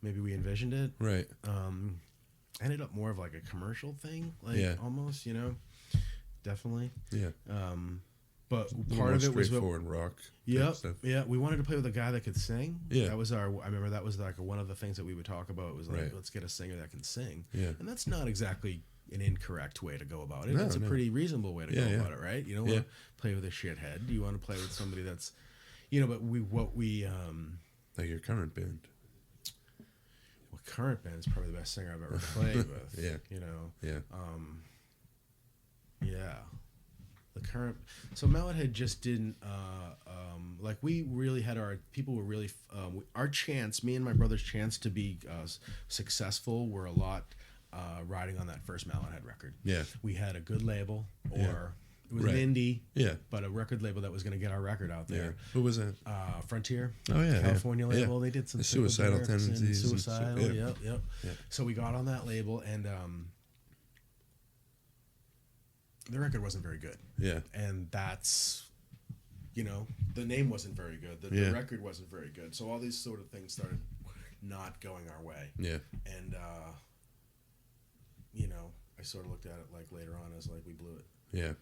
maybe we envisioned it. Right. Ended up more of like a commercial thing, like almost, you know, definitely. Yeah. But part of it was straightforward rock. Yeah. We wanted to play with a guy that could sing. Yeah. I remember that was like one of the things that we would talk about was like, let's get a singer that can sing. Yeah. And that's not exactly an incorrect way to go about it. It's a pretty reasonable way to go about it, right? You don't want to play with a shithead. You want to play with somebody that's, you know, but like your current band. Well, current band is probably the best singer I've ever played with. Yeah. You know? Yeah. Yeah. The current, so Mallet Head just didn't, like we really had people were really, our chance, me and my brother's chance to be successful were a lot riding on that first Mallet Head record. Yeah. We had a good label, or it was an indie, but a record label that was going to get our record out there. Yeah. Who was that? Frontier. Oh, yeah. California label. They did some the Suicidal Tendencies. Suicidal, yep. So we got on that label, and the record wasn't very good. Yeah. And that's, you know, the name wasn't very good. The record wasn't very good. So all these sort of things started not going our way. Yeah. And, you know, I sort of looked at it like later on as like we blew it. Yeah.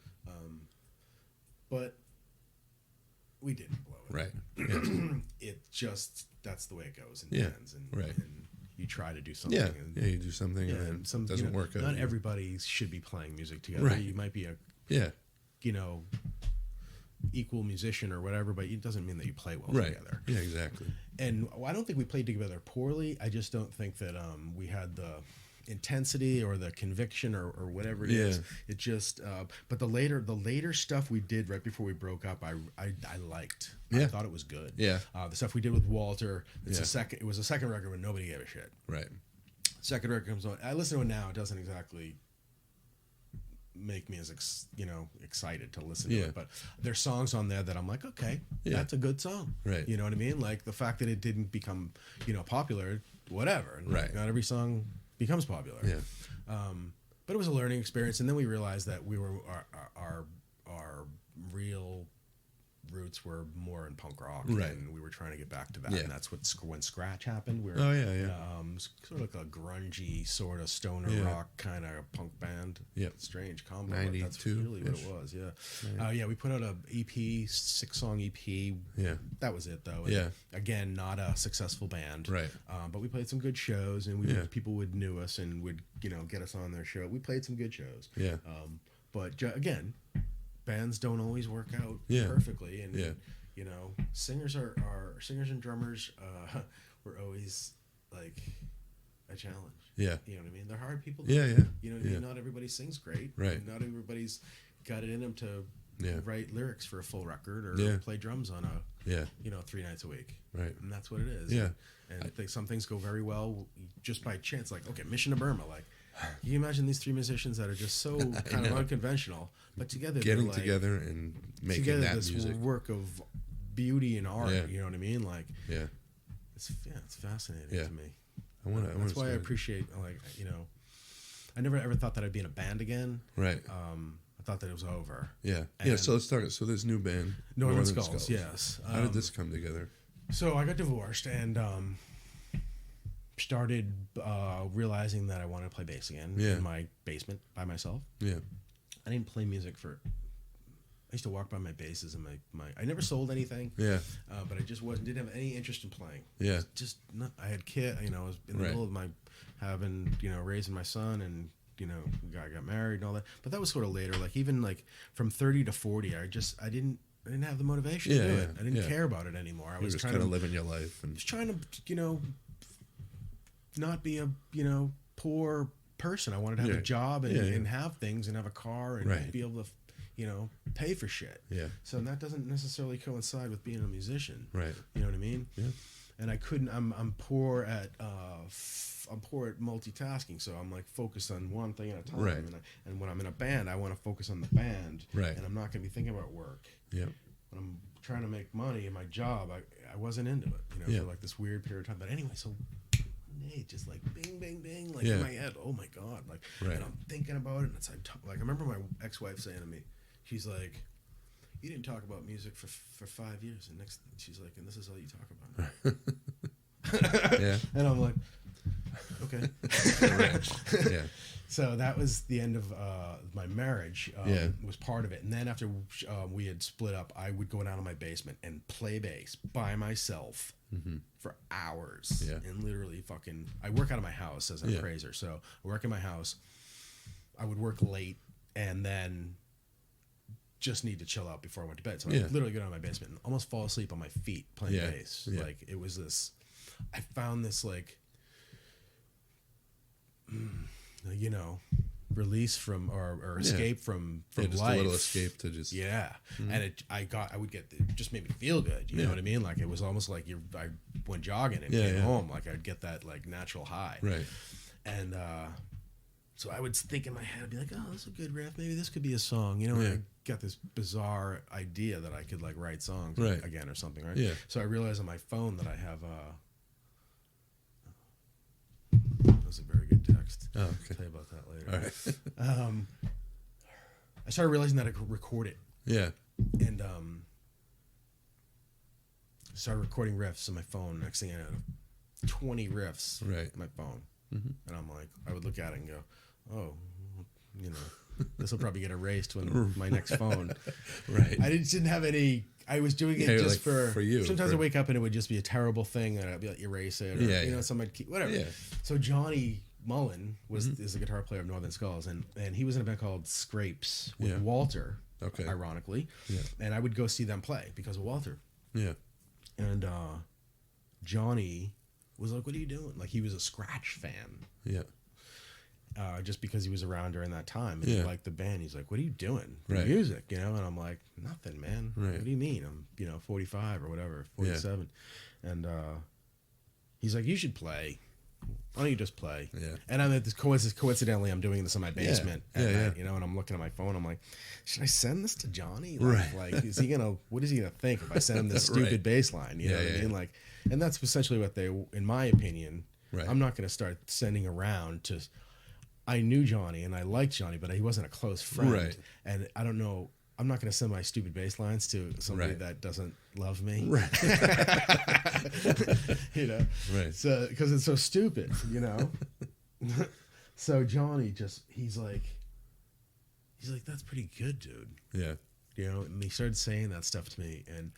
But we didn't blow it. Right. Yeah. It just, that's the way it goes in bands. And, right. and you try to do something. Yeah. And, You do something and it doesn't work out. Not everybody should be playing music together. Right. You might be a, yeah, you know, equal musician or whatever, but it doesn't mean that you play well together. Yeah, exactly. And I don't think we played together poorly. I just don't think that we had the intensity or the conviction or whatever it is. It just but the later stuff we did right before we broke up, I liked. I thought it was good. Yeah. The stuff we did with Walter, it was a second record when nobody gave a shit. Right. Second record comes on. I listen to it now. It doesn't exactly make me as excited to listen to it, but there's songs on there that I'm like, okay, that's a good song. Right. You know what I mean? Like the fact that it didn't become, popular, whatever. And right. Not every song becomes popular. Yeah. But it was a learning experience, and then we realized that we were our real roots were more in punk rock, right. and we were trying to get back to that, and that's when Scratch happened. We were, sort of like a grungy sort of stoner rock kind of punk band. Yeah, strange combo. 92. That's really what it was. Yeah, we put out a EP, 6-song EP. Yeah, that was it though. And again, not a successful band. Right. But we played some good shows, and people would knew us and would get us on their show. We played some good shows. Yeah. But again, bands don't always work out perfectly, and singers singers and drummers were always like a challenge. Yeah, you know what I mean. They're hard people. You know what I mean. Not everybody sings great. Right. Not everybody's got it in them to write lyrics for a full record or play drums on a 3 nights a week. Right. And that's what it is. Yeah. And some things go very well just by chance. Like, okay, Mission to Burma. Like, can you imagine these three musicians that are just so kind of unconventional, but together getting together and making that this music work of beauty and art. Yeah. You know what I mean? Like, it's fascinating to me. That's why I appreciate, I never ever thought that I'd be in a band again. Right. I thought that it was over. Yeah. Yeah. So let's talk. So this new band, Northern Skulls. Yes. How did this come together? So I got divorced and started realizing that I wanted to play bass again in my basement by myself. Yeah. I didn't play music I used to walk by my basses and my I never sold anything. Yeah. But I just didn't have any interest in playing. Yeah. Just not. I had I was in the middle of raising my son, and I got married and all that. But that was sort of later. Like even like from 30 to 40, I didn't have the motivation to do it. I didn't care about it anymore. I was just kind of living your life and just trying to not be a poor person. I wanted to have a job and have things and have a car and be able to pay for shit. Yeah. So that doesn't necessarily coincide with being a musician. Right. You know what I mean? Yeah. And I couldn't. I'm poor at multitasking. So I'm like focused on one thing at a time. Right. And when I'm in a band, I want to focus on the band. Right. And I'm not going to be thinking about work. Yeah. When I'm trying to make money in my job, I wasn't into it. For like this weird period of time. But anyway, so. Just like bing, bing, bing, like in my head. Oh my god! Like, and I'm thinking about it, and it's like I remember my ex-wife saying to me, she's like, "You didn't talk about music for 5 years," and she's like, "And this is all you talk about." Yeah. And I'm like, okay. Yeah. So that was the end of my marriage. Was part of it, and then after we had split up, I would go down to my basement and play bass by myself. Mm-hmm. For hours and literally I work out of my house as an appraiser, so I work in my house. I would work late and then just need to chill out before I went to bed, so I would literally go down to my basement and almost fall asleep on my feet playing bass. Like it was this, I found this like release from or escape from just life. A little escape to just and I would get it just made me feel good. You know what I mean? Like it was almost like I went jogging and came home. Like I'd get that like natural high. Right. And so I would think in my head, I'd be like, oh, that's a good riff. Maybe this could be a song. And I got this bizarre idea that I could like write songs again or something. Right. Yeah. So I realized on my phone that I have that was a very good text. Oh, okay. I'll tell you about that later. All right. I started realizing that I could record it. Yeah. And started recording riffs on my phone. Next thing I know, 20 riffs on my phone. Mm-hmm. And I'm like, I would look at it and go, oh, you know, this will probably get erased when my next phone. Right. I didn't have any. I was doing it just like for you. Sometimes I wake up and it would just be a terrible thing, and I'd be like, erase it. Or, you know, somebody keep whatever. Yeah. So Johnny Mullen is a guitar player of Northern Skulls, and he was in a band called Scrapes with Walter. Okay. Ironically. Yeah. And I would go see them play because of Walter. Yeah. And Johnny was like, "What are you doing?" Like, he was a Scratch fan. Yeah. Just because he was around during that time and he liked the band. He's like, "What are you doing? Music, you know?" And I'm like, "Nothing, man. Right. What do you mean? I'm, 45 or whatever, 47." Yeah. And he's like, "You should play. Why don't you just play?" Yeah. And I'm at this coincidentally, I'm doing this in my basement at night, and I'm looking at my phone. I'm like, should I send this to Johnny? Like, what is he gonna think if I send him this stupid bass line? You know what I mean? Like, and that's essentially what they, in my opinion, I'm not gonna start sending around to. I knew Johnny and I liked Johnny, but he wasn't a close friend. Right. And I don't know. I'm not going to send my stupid bass lines to somebody that doesn't love me. Right. Right. So, because it's so stupid, So Johnny he's like, "That's pretty good, dude." Yeah. And he started saying that stuff to me. And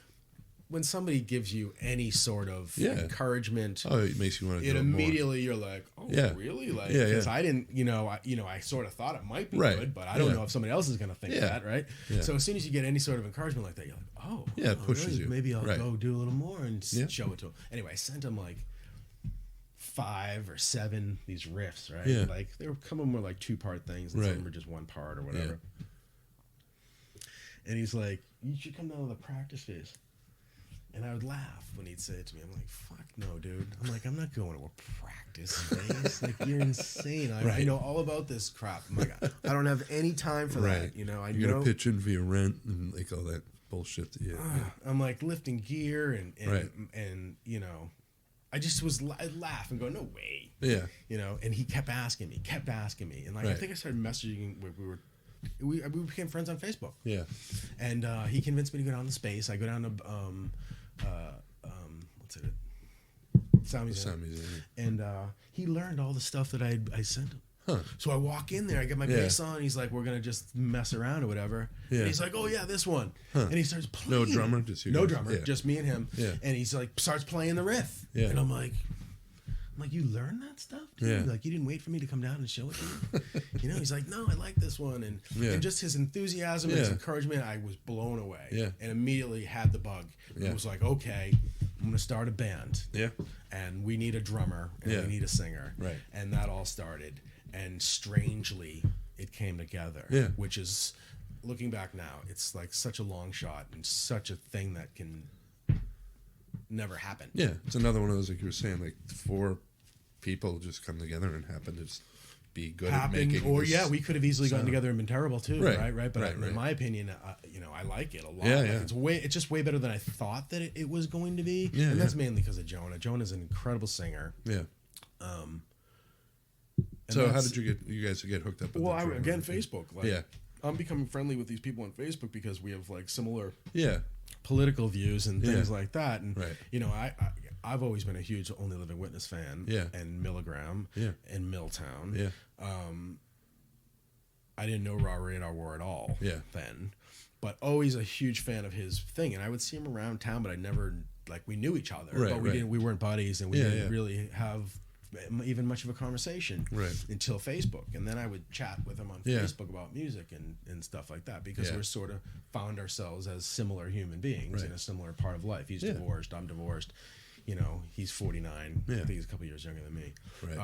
when somebody gives you any sort of encouragement, it makes you want to do it immediately. More. You're like, "Oh, really?" Like, because I didn't, I sort of thought it might be good, but I don't know if somebody else is going to think that, right? Yeah. So as soon as you get any sort of encouragement like that, you're like, "Oh, it pushes really? you. Maybe I'll go do a little more and show it to him." Anyway, I sent him like 5 or 7 these riffs, right? Yeah. Like they were coming more like 2-part things, and some of them were just 1 part or whatever. Yeah. And he's like, "You should come down to the practice phase." And I would laugh when he'd say it to me. I'm like, "Fuck no, dude." I'm like, "I'm not going to a practice phase. Like, you're insane. I know all about this crap. I'm like, I don't have any time for that. You're gonna pitch in via rent and like all that bullshit. I'm like lifting gear and I just I'd laugh and go, "No way." Yeah. And he kept asking me, and like I think I started messaging. We became friends on Facebook. Yeah. And he convinced me to go down to Space. I go down to what's it? Sound Museum. And he learned all the stuff that I sent him. Huh. So I walk in there, I get my bass on, he's like, "We're gonna just mess around or whatever." Yeah. And he's like, "Oh yeah, this one." Huh. And he starts playing. No drummer, just me and him. Yeah. And he's like starts playing the riff. Yeah. And I'm like, "You learned that stuff, dude? Yeah. Like, you didn't wait for me to come down and show it to you?" He's like, "No, I like this one." And just his enthusiasm and his encouragement, I was blown away. Yeah. And immediately had the bug. Yeah. It was like, okay, I'm going to start a band. Yeah. And we need a drummer and we need a singer. Right. And that all started. And strangely, it came together. Yeah. Which is, looking back now, it's like such a long shot and such a thing that can never happen. Yeah. It's another one of those, like you were saying, like 4 people just come together and happen to just be good at making we could have easily gotten together and been terrible too, right? But in my opinion, I like it a lot. Yeah, it's just way better than I thought that it was going to be. Yeah, and that's mainly because of Jonah. Jonah's an incredible singer. Yeah. So how did you guys get hooked up? Well, Facebook. I'm becoming friendly with these people on Facebook because we have like similar political views and things like that. And I've always been a huge Only Living Witness fan. Yeah. And Milligram. Yeah. And Milltown. Yeah. I didn't know Raw Radar War at all. Then, but always a huge fan of his thing. And I would see him around town, but I never we knew each other, but we weren't buddies, and we didn't really have even much of a conversation until Facebook. And then I would chat with him on Facebook about music and stuff like that, because we're sort of found ourselves as similar human beings in a similar part of life. He's divorced, I'm divorced. He's 49. I think he's a couple years younger than me. Right.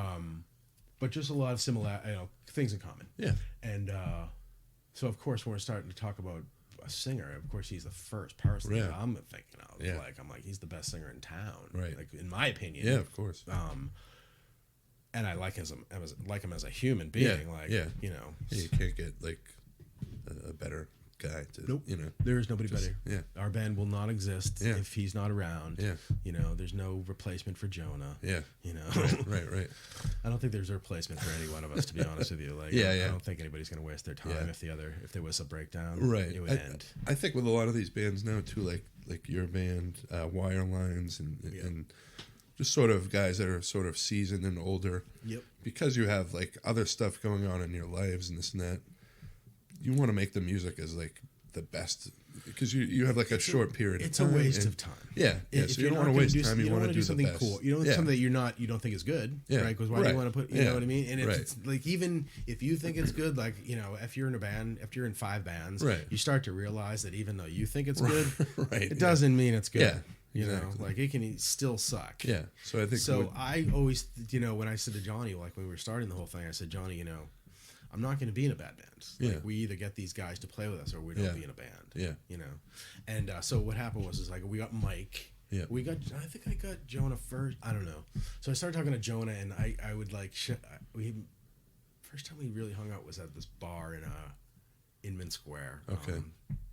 But just a lot of similar things in common. Yeah. And so of course when we're starting to talk about a singer, of course he's the first person that I'm thinking of. Yeah. I'm like, he's the best singer in town. Right. Like, in my opinion. Yeah, of course. And I like him as a human being. You can't get like a better guy to, nope. you know. There is nobody better. Yeah. Our band will not exist if he's not around. Yeah. You know, there's no replacement for Jonah. Yeah. You know. Right. I don't think there's a replacement for any one of us, to be honest with you. Like, I don't think anybody's going to waste their time if there was a breakdown. Right. It would end. I think with a lot of these bands now too, like your band, Wirelines, and just sort of guys that are sort of seasoned and older. Yep. Because you have like other stuff going on in your lives and this and that, you want to make the music as like the best, because you have like a short period of time. It's a waste of time. Yeah. So you don't want to waste time. You want to do something the best. cool. You know, something that you don't think is good, right? Because why do you want to put, you know what I mean? And it's like, even if you think it's good, like, you know, if you're in a band, if you're in 5 bands, you start to realize that even though you think it's good, it doesn't mean it's good. Yeah. You know, like it can still suck. Yeah. So I think I always, you know, when I said to Johnny, like when we were starting the whole thing, I said, Johnny, you know, I'm not going to be in a bad band. Like, we either get these guys to play with us or we don't be in a band. Yeah. You know, and so what happened was like we got Mike. Yeah. I think I got Jonah first. I don't know. So I started talking to Jonah, and I would like first time we really hung out was at this bar in Inman Square. Okay.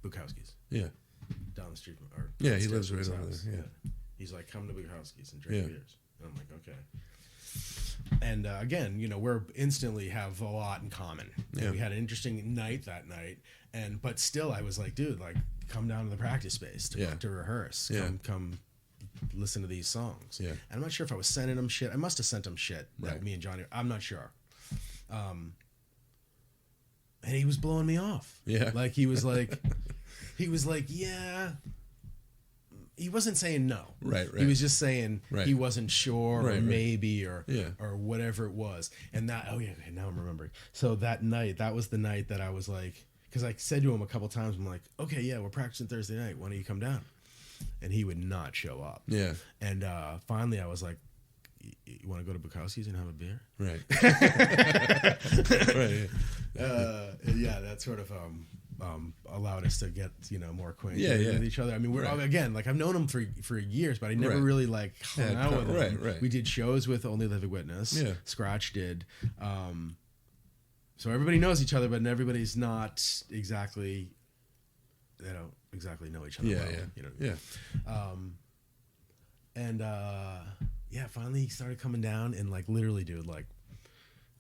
Bukowski's. Yeah. Down the street. He lives right over there. Yeah. He's like, come to Bukowski's and drink beers. And I'm like, okay. And again, you know, we're instantly have a lot in common. And we had an interesting night that night, but still, I was like, dude, like, come down to the practice space to rehearse. Come listen to these songs. Yeah. And I'm not sure if I was sending him shit. I must have sent him shit. Like me and Johnny. I'm not sure. And he was blowing me off. Yeah. Like he was like, yeah. He wasn't saying no. Right. He was just saying he wasn't sure or maybe or whatever it was. And that, now I'm remembering. So that night, that was the night that I was like, because I said to him a couple times, I'm like, okay, yeah, we're practicing Thursday night. Why don't you come down? And he would not show up. Yeah. And finally I was like, you want to go to Bukowski's and have a beer? Right. Yeah, that sort of allowed us to get, you know, more acquainted with each other. I mean, we're again, like, I've known him for years, but I never really like hung out with him. Right. We did shows with Only Living Witness. Yeah. Scratch did. So everybody knows each other, but everybody's not exactly. They don't exactly know each other. Yeah. Well, you know. Yeah. Finally he started coming down, and like literally, dude, like,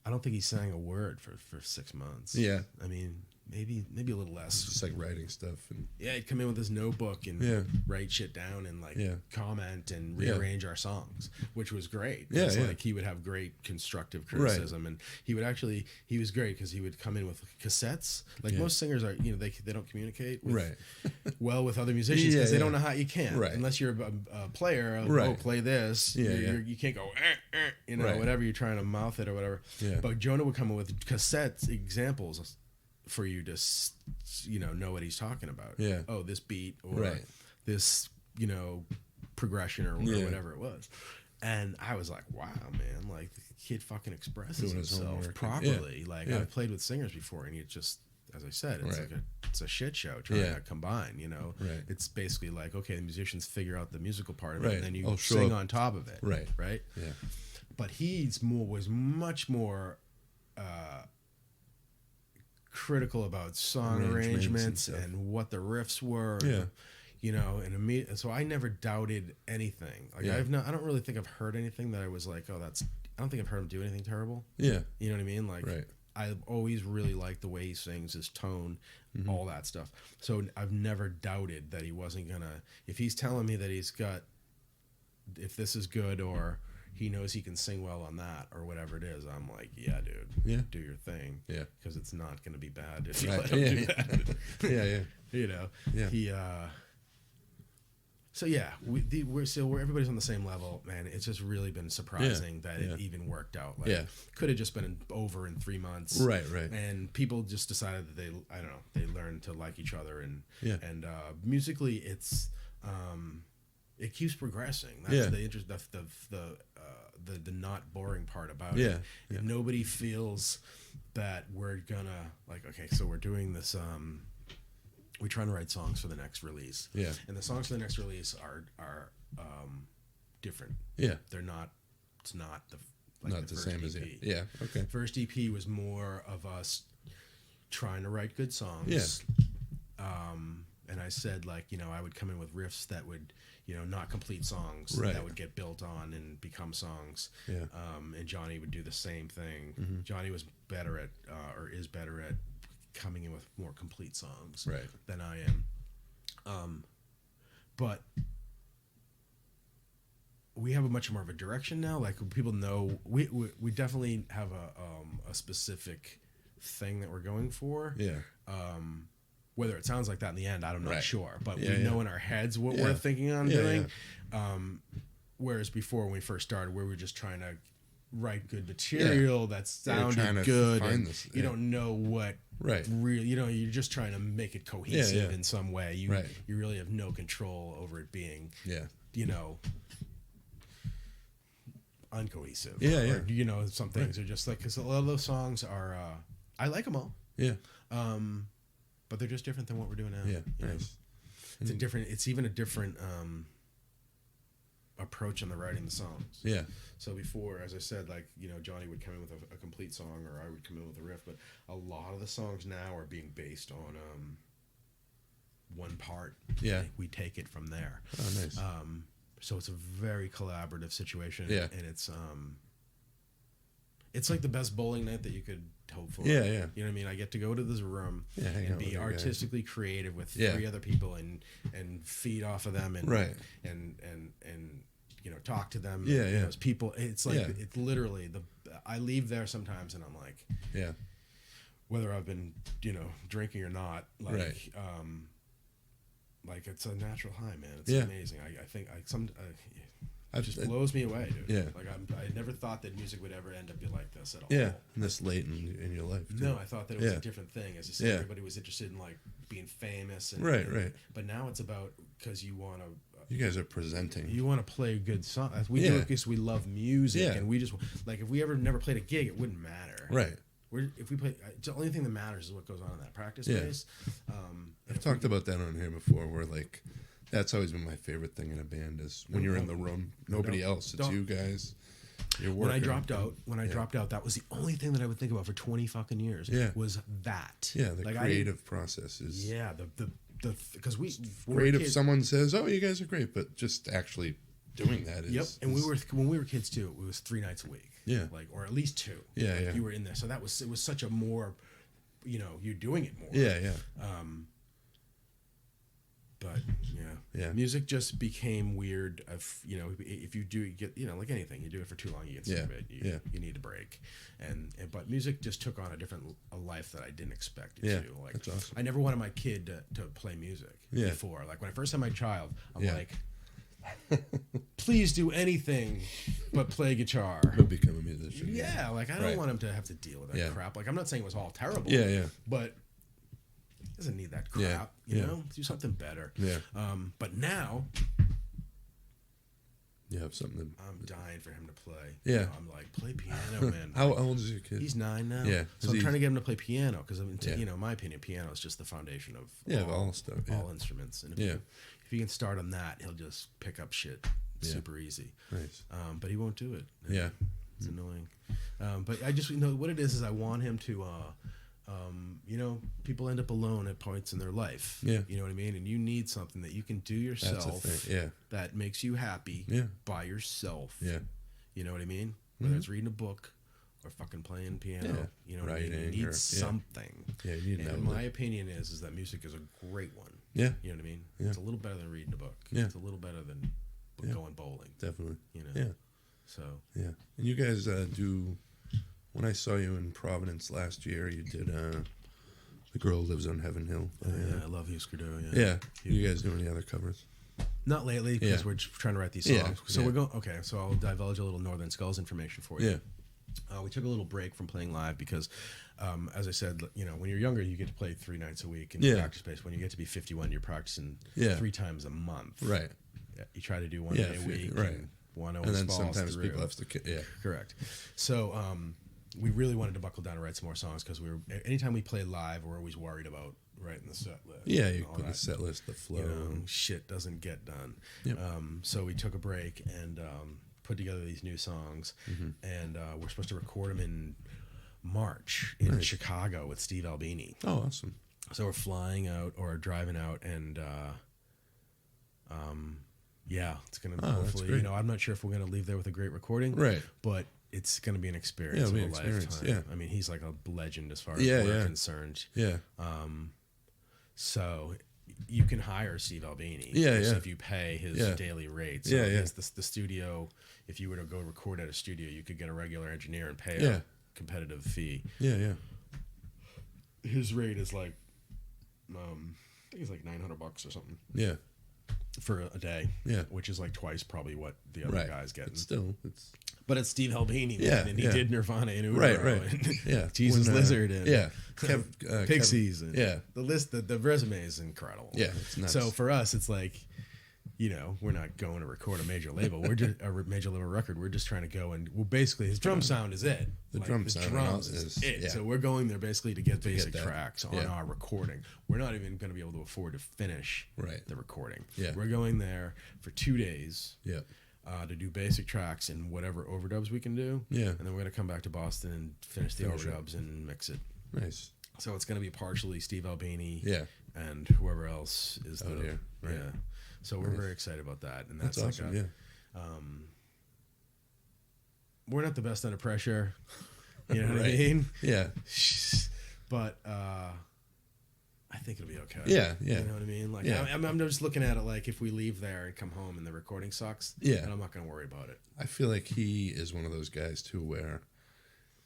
I don't think he sang a word for 6 months. Yeah. I mean, maybe a little less. Just like writing stuff. And he'd come in with his notebook and write shit down and like comment and rearrange our songs, which was great. Yeah. Like he would have great constructive criticism, and he was great because he would come in with cassettes. Like most singers are, you know, they don't communicate well with other musicians because they don't know how. You can't unless you're a player. Oh, play this. You can't go you know, whatever you're trying to mouth it or whatever. Yeah. But Jonah would come in with cassettes examples for you to, you know what he's talking about. Yeah. Oh, this beat or this, you know, progression or whatever it was. And I was like, wow, man, like the kid fucking expresses himself properly. Like I've played with singers before, and you just, as I said, it's like it's a shit show trying to combine, you know. It's basically like, okay, the musicians figure out the musical part of it, and then you sing on top of it. Right. Yeah. But was much more critical about song arrangements and what the riffs were. Yeah. You know, and so I never doubted anything. Like I don't really think I've heard anything that I was like, I don't think I've heard him do anything terrible. Yeah. You know what I mean? Like I've always really liked the way he sings, his tone, all that stuff. So I've never doubted that he wasn't gonna, if he's telling me that if this is good or he knows he can sing well on that or whatever it is, I'm like, yeah, dude, do your thing. Yeah. Because it's not going to be bad if you let him do that. You know, he, so yeah, we're everybody's on the same level, man. It's just really been surprising that it even worked out. Like, could have just been over in 3 months. Right. And people just decided that they learned to like each other, and musically it's, it keeps progressing. That's the interest, the not boring part about it. If nobody feels that we're gonna, like, okay, so we're doing this, we're trying to write songs for the next release. Yeah. And the songs for the next release are different. Yeah. It's not the same EP. as it. Yeah. Okay. First EP was more of us trying to write good songs. Yeah. And I said, like, you know, I would come in with riffs that would, you know, not complete songs Right. that would get built on and become songs. Yeah. And Johnny would do the same thing. Mm-hmm. Johnny was better at, or is better at coming in with more complete songs Right. than I am. But we have a much more of a direction now. Like, people know, we definitely have a specific thing that we're going for. Yeah. Whether it sounds like that in the end, I'm not Right. sure, but Yeah, we know in our heads what we're thinking on doing. Whereas before, when we first started, we were just trying to write good material that sounded good, and you don't know what real, you know, you're just trying to make it cohesive in some way. You really have no control over it being, you know, uncohesive. Or, you know, some things are just like, because a lot of those songs are, I like them all. But they're just different than what we're doing now. Yeah, you know? nice. It's a different. It's even a different approach on the writing the songs. Yeah. So before, as I said, like, you know, Johnny would come in with a complete song, or I would come in with a riff. But a lot of the songs now are being based on one part. Yeah. We take it from there. Oh, nice. So it's a very collaborative situation. Yeah. And it's like the best bowling night that you could hope for. Yeah, yeah. You know what I mean? I get to go to this room and be artistically creative with three other people and feed off of them and and you know, talk to them. Yeah, yeah. Those people. It's like it's literally I leave there sometimes and I'm like, whether I've been, you know, drinking or not, like like it's a natural high, man. It's amazing. I think it just blows me away, dude. Yeah. Like I never thought that music would ever end up be like this at all. Yeah. And this late in your life. Too. No, I thought that it was a different thing. As you said, everybody was interested in like being famous. And, right. But now it's about, because you want to. You guys are presenting. You want to play good songs. We do it because we love music, and we just like, if we ever never played a gig, it wouldn't matter. Right. If we play, the only thing that matters is what goes on in that practice space. I've talked about that on here before, where like, that's always been my favorite thing in a band is when you're in the room, nobody else, it's you guys. You're working. When I dropped out, that was the only thing that I would think about for 20 fucking years. Was that. Yeah, the like creative process is. Yeah, because great if someone says, "Oh, you guys are great," but just actually doing that is. Yep, and when we were kids too, it was 3 nights a week. Yeah, like, or at least 2. Yeah, like, you were in there, so it was such a more, you know, you're doing it more. Yeah. But music just became weird. You know, if you get, you know, like anything, you do it for too long, you get sick of it. You need a break, but music just took on a life that I didn't expect it to. Like, that's awesome. I never wanted my kid to play music before. Like, when I first had my child, I'm like, please do anything but play guitar. But become a musician. Yeah, like I don't want him to have to deal with that crap. Like, I'm not saying it was all terrible. But doesn't need that crap, you know? Do something better. Yeah. But now, you have something. I'm dying for him to play. Yeah. You know, I'm like, play piano, man. How old is your kid? He's 9 now. Yeah. So I'm trying to get him to play piano because, you know, in my opinion, piano is just the foundation of all stuff, all instruments. And if you can start on that, he'll just pick up shit super easy. Nice. But he won't do it. Yeah. It's annoying. But I just, you know, what it is I want him to. You know, people end up alone at points in their life. Yeah. You know what I mean? And you need something that you can do yourself that makes you happy by yourself. Yeah. You know what I mean? Whether it's reading a book or fucking playing piano. You know what I mean? You need something. Yeah, you need and my opinion is that music is a great one. Yeah. You know what I mean? Yeah. It's a little better than reading a book. Yeah. It's a little better than going bowling. Definitely. You know? Yeah. So. Yeah. And you guys do... When I saw you in Providence last year, you did The Girl Lives on Heaven Hill. I love Husker Du. Yeah. You guys do any other covers? Not lately, because we're trying to write these songs. So we're going. Okay, so I'll divulge a little Northern Skulls information for you. Yeah. We took a little break from playing live because, as I said, you know, when you're younger, you get to play 3 nights a week in practice space. When you get to be 51, you're practicing 3 times a month. Right. You try to do 1 day a week. Right. And one and then sometimes people have to. Yeah. Correct. So. We really wanted to buckle down and write some more songs because anytime we play live, we're always worried about writing the set list. Yeah, you put the set list, the flow. You know, shit doesn't get done. Yep. So we took a break and put together these new songs, and we're supposed to record them in March in Chicago with Steve Albini. Oh, awesome. So we're flying out or driving out, and yeah, it's gonna hopefully. You know, I'm not sure if we're gonna leave there with a great recording, right? But it's gonna be an experience of a lifetime. Yeah. I mean, he's like a legend as far as we're concerned. Yeah. So you can hire Steve Albini. If you pay his daily rate. So the studio, if you were to go record at a studio, you could get a regular engineer and pay a competitive fee. His rate is like, I think it's like $900 or something. Yeah. For a day. Yeah. Which is like twice probably what the other guy's getting. But it's Steve Albini, man, and he did Nirvana and Uro, and Jesus Lizard, and Pixies, and the list, the resume is incredible. Yeah, it's nuts. So for us, it's like, you know, we're not going to record a major label. We're just a major label record. We're just trying to go and basically his drum sound is it. The drum sound is it. Yeah. So we're going there basically to get basic tracks on our recording. We're not even going to be able to afford to finish the recording. Yeah. We're going there for 2 days. Yeah. To do basic tracks and whatever overdubs we can do. Yeah. And then we're going to come back to Boston and finish the overdubs and mix it. Nice. So it's going to be partially Steve Albini and whoever else is here. Right. Yeah. So we're very excited about that. And that's awesome, like we're not the best under pressure. You know what I mean? Yeah. But I think it'll be okay. Yeah. You know what I mean? Like, I'm just looking at it like if we leave there and come home and the recording sucks, then I'm not going to worry about it. I feel like he is one of those guys too where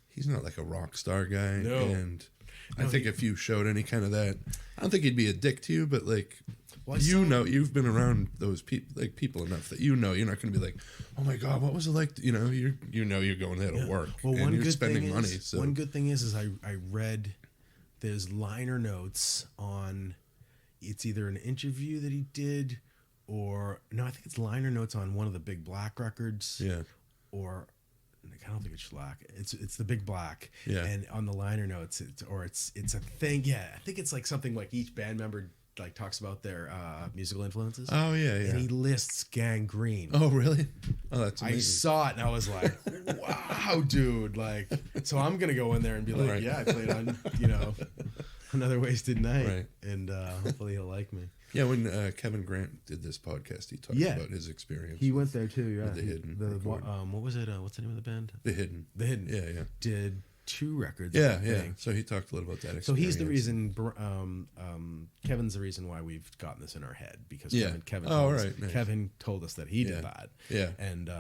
he's not like a rock star guy. No. And I think if you showed any kind of that, I don't think he'd be a dick to you, but like, you've been around those people enough that you're not going to be like, oh my God, what was it like? You know, you're going there to work and you're spending money. So one good thing is I read there's liner notes on, it's either an interview that he did or no, I think it's liner notes on one of the Big Black records. Yeah. Or I don't think it's Shellac. It's the Big Black. Yeah. And on the liner notes, it's a thing. Yeah. I think it's like something like each band member like talks about their musical influences. Oh yeah. And he lists Gang Green. Oh really? Oh, that's amazing. I saw it and I was like, wow, dude. Like, so I'm gonna go in there and be like, I played on, Another Wasted Night, right. And hopefully he'll like me. Yeah, when Kevin Grant did this podcast, he talked about his experience. He went there too. Yeah, The Hidden. What was it? What's the name of the band? The Hidden. The Hidden. Yeah. Did 2 records. Yeah. So he talked a little about that experience. So he's the reason. Kevin's the reason why we've gotten this in our head because Kevin told us that he did that. Yeah. And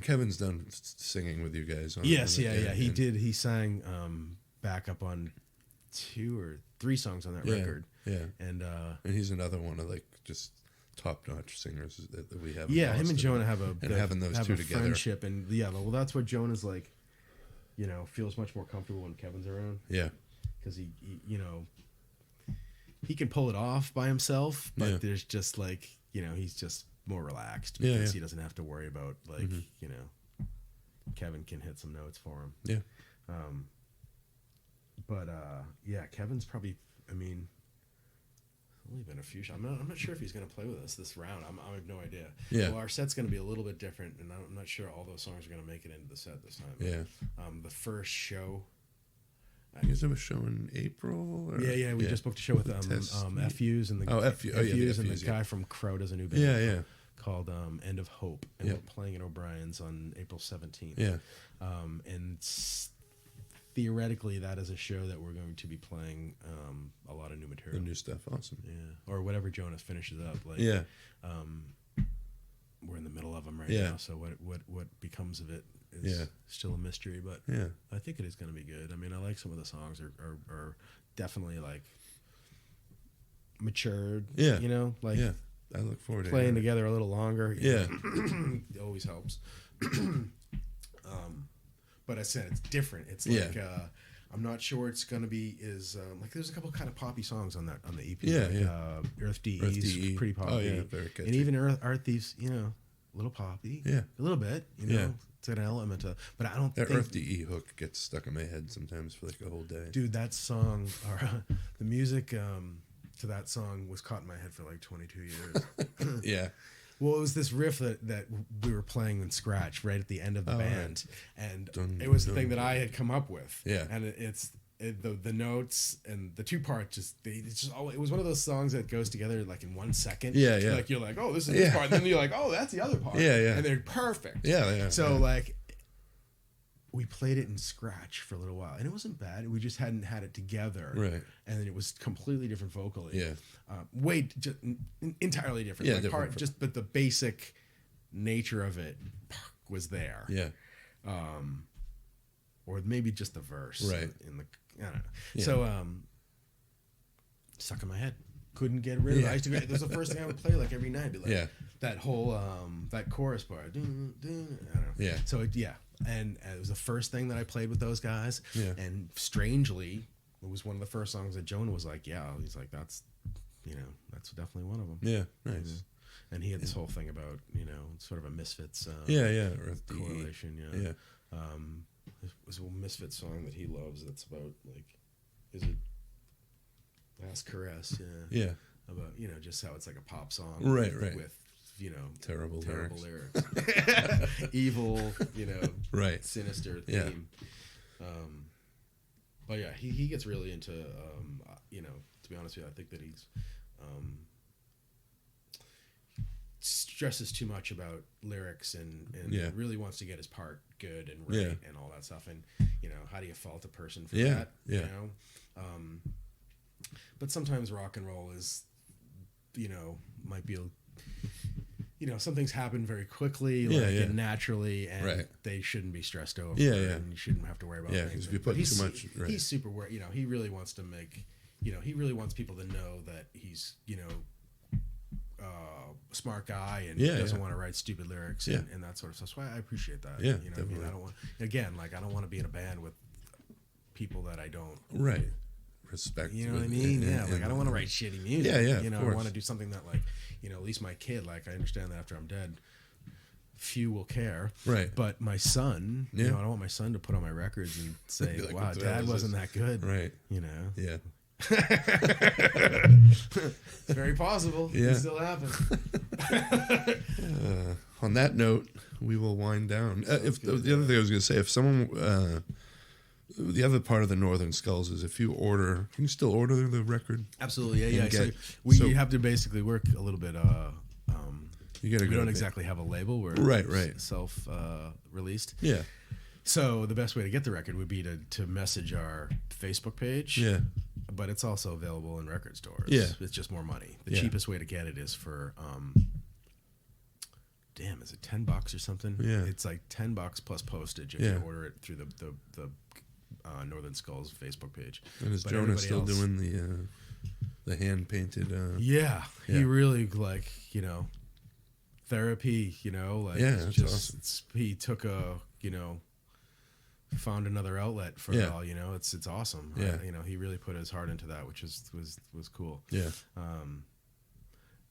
Kevin's done singing with you guys. Yes. He did. He sang backup on 2 or 3 songs on that record. Yeah. And he's another one of like just top-notch singers that we have. Yeah, him and Jonah have having those two together, friendship, and well, that's what Jonah's like. Feels much more comfortable when Kevin's around. Yeah, because he can pull it off by himself, but there's just like he's just more relaxed because he doesn't have to worry about like Kevin can hit some notes for him. Yeah. Kevin's probably. I mean. Only been a few shows. I'm not sure if he's going to play with us this round. I have no idea. Yeah. Well, our set's going to be a little bit different, and I'm not sure all those songs are going to make it into the set this time. Yeah. The first show. I guess it was show in April. Or? Yeah. We just booked a show with FUs and the FUs and the guy from Crow does a new band. Yeah. Called End of Hope, and we're playing at O'Brien's on April 17th. Yeah. And theoretically, that is a show that we're going to be playing a lot of new material. The new stuff, awesome. Yeah, or whatever Jonas finishes up. Like, we're in the middle of them right now, so what becomes of it is still a mystery. But I think it is going to be good. I mean, I like some of the songs are definitely like matured. Yeah, I look forward to playing together a little longer. Yeah, it always helps. But I said it's different. It's like I'm not sure it's gonna be like there's a couple kind of poppy songs on the EP. Earth DE, pretty poppy. Oh yeah, very catchy. And even Earth Thieves, a little poppy. Yeah, a little bit. It's an element of. But I don't. That Earth DE hook gets stuck in my head sometimes for like a whole day. Dude, that song, the music to that song was caught in my head for like 22 years. Yeah. Well, it was this riff that we were playing in scratch right at the end of the band, and it was the thing that I had come up with. Yeah, and it's the notes and the two parts it was one of those songs that goes together like in 1 second. Yeah. Like you're like, oh, this is this part, and then you're like, oh, that's the other part. Yeah. And they're perfect. Yeah. So like we played it in scratch for a little while, and it wasn't bad. We just hadn't had it together, right? And then it was completely different vocally. Yeah, just entirely different. Yeah, like different. But the basic nature of it was there. Yeah. Or maybe just the verse, right? In the I don't know. Yeah. So stuck in my head. Couldn't get rid of it. I used to. It was the first thing I would play like every night. Be like, that whole that chorus part. I don't know. Yeah. So and it was the first thing that I played with those guys. Yeah. And strangely, it was one of the first songs that Jonah was like, yeah. He's like, that's definitely one of them. Yeah. Nice. And he had this whole thing about sort of a Misfits. Or correlation. Yeah. It was a Misfits song that he loves. That's about like, is it? Last Caress, yeah. About just how it's like a pop song, right, with terrible lyrics, evil, right, sinister theme. But yeah, he gets really into to be honest with you, I think that he's stresses too much about lyrics and really wants to get his part good and right and all that stuff. And how do you fault a person for that? But sometimes rock and roll is, might be, some things happen very quickly, and naturally, and they shouldn't be stressed over. And you shouldn't have to worry about things. Because if you put too much, he's super worried. He really wants to make, he really wants people to know that he's, a smart guy and doesn't want to write stupid lyrics and that sort of stuff. So I appreciate that. Yeah, what I mean? I don't want, I don't want to be in a band with people that I don't respect. You know what I mean? I don't want to write shitty music. I want to do something that at least my kid, I understand that after I'm dead, few will care. Right. But my son, I don't want my son to put on my records and say, like, wow, Dad wasn't that good. Right. Yeah. It's very possible. Yeah. It still happens. On that note, we will wind down. If the other thing I was going to say, if someone... the other part of the Northern Skulls is if you order, can you still order the record? Absolutely, yeah. So we have to basically work a little bit. We don't exactly have a label. We're self released. Yeah. So the best way to get the record would be to message our Facebook page. Yeah. But it's also available in record stores. Yeah. It's just more money. The cheapest way to get it is for is it $10 or something? Yeah. It's like $10 plus postage if you order it through the Northern Skulls Facebook page. And is Jonah still doing the hand painted? He really therapy. That's awesome. He took found another outlet for it all. It's awesome. Yeah. He really put his heart into that, which was cool. Yeah.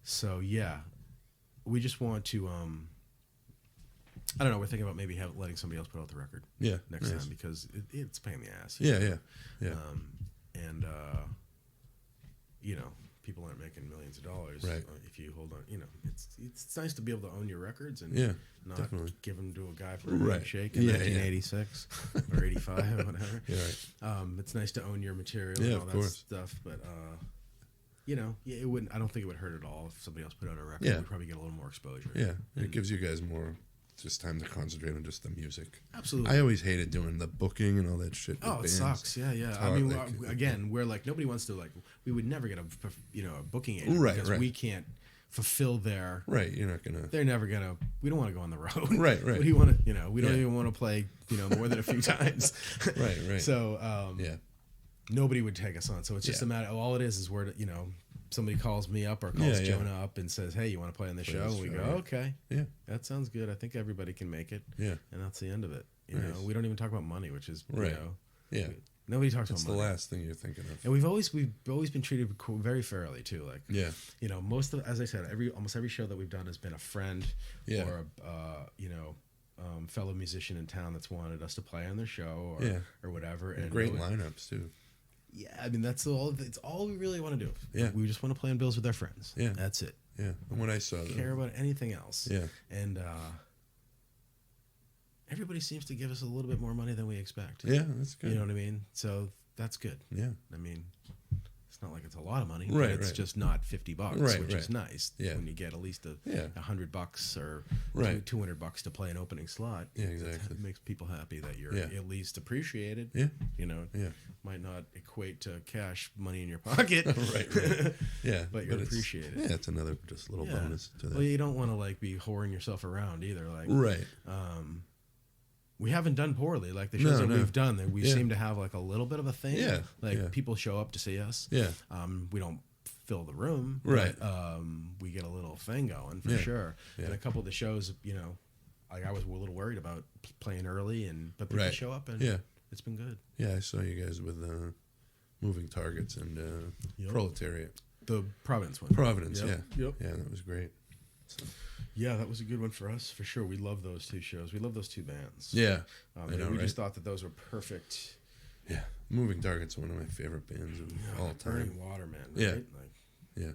So we just want to I don't know. We're thinking about maybe letting somebody else put out the record. Next time because it's a pain in the ass. Yeah. And people aren't making millions of dollars. Right. If you hold on, it's nice to be able to own your records and not give them to a guy for a handshake in 1986 or 85 or whatever. Yeah. Right. It's nice to own your material and all that stuff, but it wouldn't. I don't think it would hurt at all if somebody else put out a record. We'd probably get a little more exposure. Yeah, it gives you guys more just time to concentrate on just the music. Absolutely. I always hated doing the booking and all that shit. Oh, it sucks. Yeah. I mean, again, we're nobody wants to we would never get a booking agent because we can't fulfill their. Right, you're not gonna. They're never gonna. We don't want to go on the road. Right. What do you want to? We don't even want to play. More than a few times. Right. So nobody would take us on. So it's just a matter. All it is where somebody calls me up or calls Jonah up and says, "Hey, you want to play on the show?" And we go, "Okay, that sounds good. I think everybody can make it." Yeah, and that's the end of it. We don't even talk about money, which is Nobody nobody talks about money. It's the last thing you're thinking of. And we've always been treated very fairly too. As I said, almost every show that we've done has been a friend or a fellow musician in town that's wanted us to play on their show or whatever. And great lineups too. Yeah, I mean it's all we really want to do. Yeah, we just want to play on bills with our friends. Yeah, that's it. Yeah, and when I saw them, care about anything else. Yeah, and everybody seems to give us a little bit more money than we expect. Yeah, that's good. You know what I mean? So that's good. Yeah. I mean, it's not like it's a lot of money, Right, but it's just not $50, which is nice. Yeah. When you get at least $100 or $200 to play an opening slot. Yeah, exactly. It makes people happy that you're at least appreciated. Yeah. You know, might not equate to cash money in your pocket. right. Yeah. But you're appreciated. Yeah, it's another just little bonus to that. Well, you don't want to like be whoring yourself around either. Like, right. We haven't done poorly. Like the shows that we've done, that we seem to have like a little bit of a thing. Yeah. Like people show up to see us. Yeah. We don't fill the room. Right. But, we get a little thing going for sure. Yeah. And a couple of the shows, you know, like I was a little worried about playing early, but people show up and it's been good. Yeah, I saw you guys with Moving Targets and Proletariat. The Providence one. Providence, Yep. Yeah, that was great. So. Yeah, that was a good one for us, for sure. We love those two shows. We love those two bands. Yeah. We just thought that those were perfect. Yeah. Moving Target's one of my favorite bands of all time. Burning Water, man. Right? Yeah.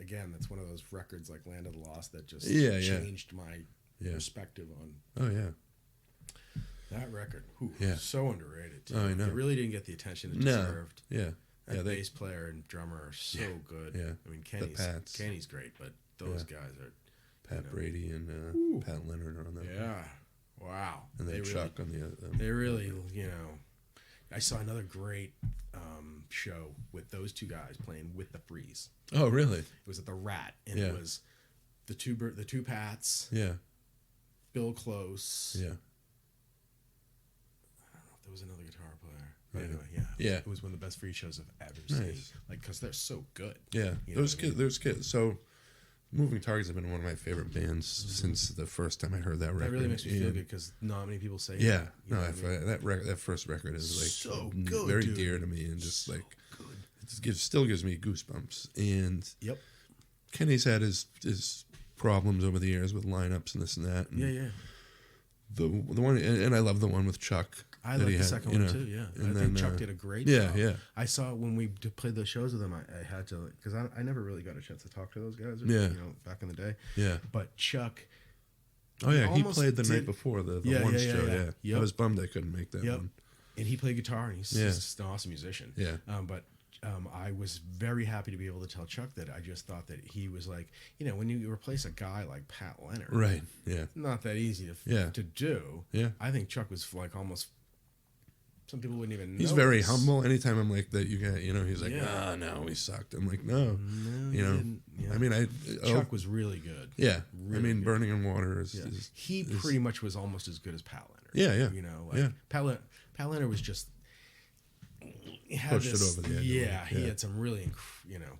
Again, that's one of those records like Land of the Lost that just changed my perspective on. Oh, yeah. That record. So underrated, too. Oh, I know. It really didn't get the attention it deserved. Yeah. That bass player and drummer are so good. Yeah. I mean, Kenny's great, but those guys are... Pat Brady and Pat Leonard are on that. Yeah. Wow. And then Chuck on the other. They really, you know... I saw another great show with those two guys playing with the Freeze. Oh, really? It was at the Rat, and it was the two Pats. Yeah. Bill Close. Yeah. I don't know if there was another guitar player. But anyway, yeah. It was one of the best Freeze shows I've ever seen. Like, because they're so good. Yeah. Those kids. So, Moving Targets have been one of my favorite bands since the first time I heard that record. That really makes me feel good because not many people say that. Yeah. That first record is like so good, very dear to me, and just so like it still gives me goosebumps. And Kenny's had his problems over the years with lineups and this and that. And the one, and I love the one with Chuck. I like the second one too, yeah. And I think Chuck did a great job. Yeah. I saw when we played those shows with them, I had to, because I never really got a chance to talk to those guys, back in the day. Yeah. But Chuck... Oh, yeah, he played the night before the one show, yeah. I was bummed I couldn't make that one. And he played guitar, and he's just an awesome musician. Yeah. But I was very happy to be able to tell Chuck that I just thought that he was like, you know, when you replace a guy like Pat Leonard... Right, yeah. Not that easy to do. Yeah. I think Chuck was like almost... Some people wouldn't even know. He's very humble. Anytime I'm like that, he's like, no, we sucked. I'm like, no. I mean, Chuck was really good. Yeah. Really I mean, good. Burning in Water is... He pretty much was almost as good as Pat Leonard. Yeah, yeah. You know, Pat Leonard was just... Pushed it over the edge. Yeah, he had some really,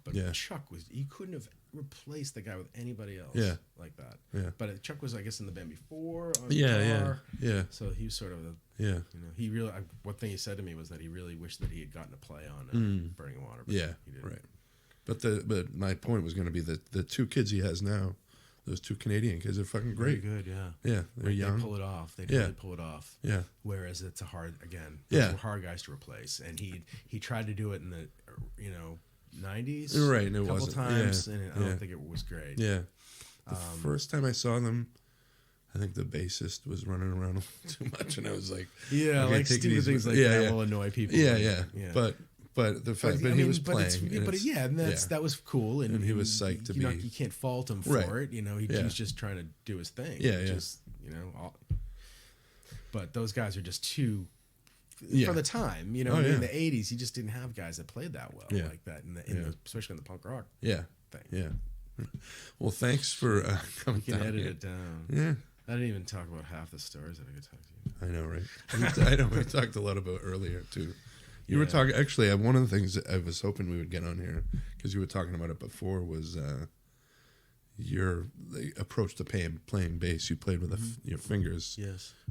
but Chuck he couldn't have replaced the guy with anybody else like that. Yeah. But Chuck was, I guess, in the band before on guitar. Yeah. So he was sort of he really, one thing he said to me was that he really wished that he had gotten to play on Burning Water. But he didn't. Right. But my point was going to be that the two kids he has now, those two Canadian kids are fucking great. Very good, yeah. Yeah, they're young. They pull it off. They really pull it off. Yeah. Whereas it's those were hard guys to replace. And he tried to do it in the, 90s. Right, and it a couple wasn't. times, and I don't think it was great. Yeah. The first time I saw them, I think the bassist was running around too much, and I was like... Yeah, like stupid things like that will annoy people. Yeah. But the fact that he was playing, that was cool, and he was psyched to be. You can't fault him for it. He was just trying to do his thing. But those guys are just too for the time. In the '80s, you just didn't have guys that played that well like that, especially in the punk rock. Thing. Yeah. Well, thanks for coming. You can edit it down. Yeah. I didn't even talk about half the stories that I could talk to you. I know, right? I know. We talked a lot about earlier too. You were talking. Actually, one of the things that I was hoping we would get on here, because you were talking about it before, was your approach to playing bass. You played with your fingers,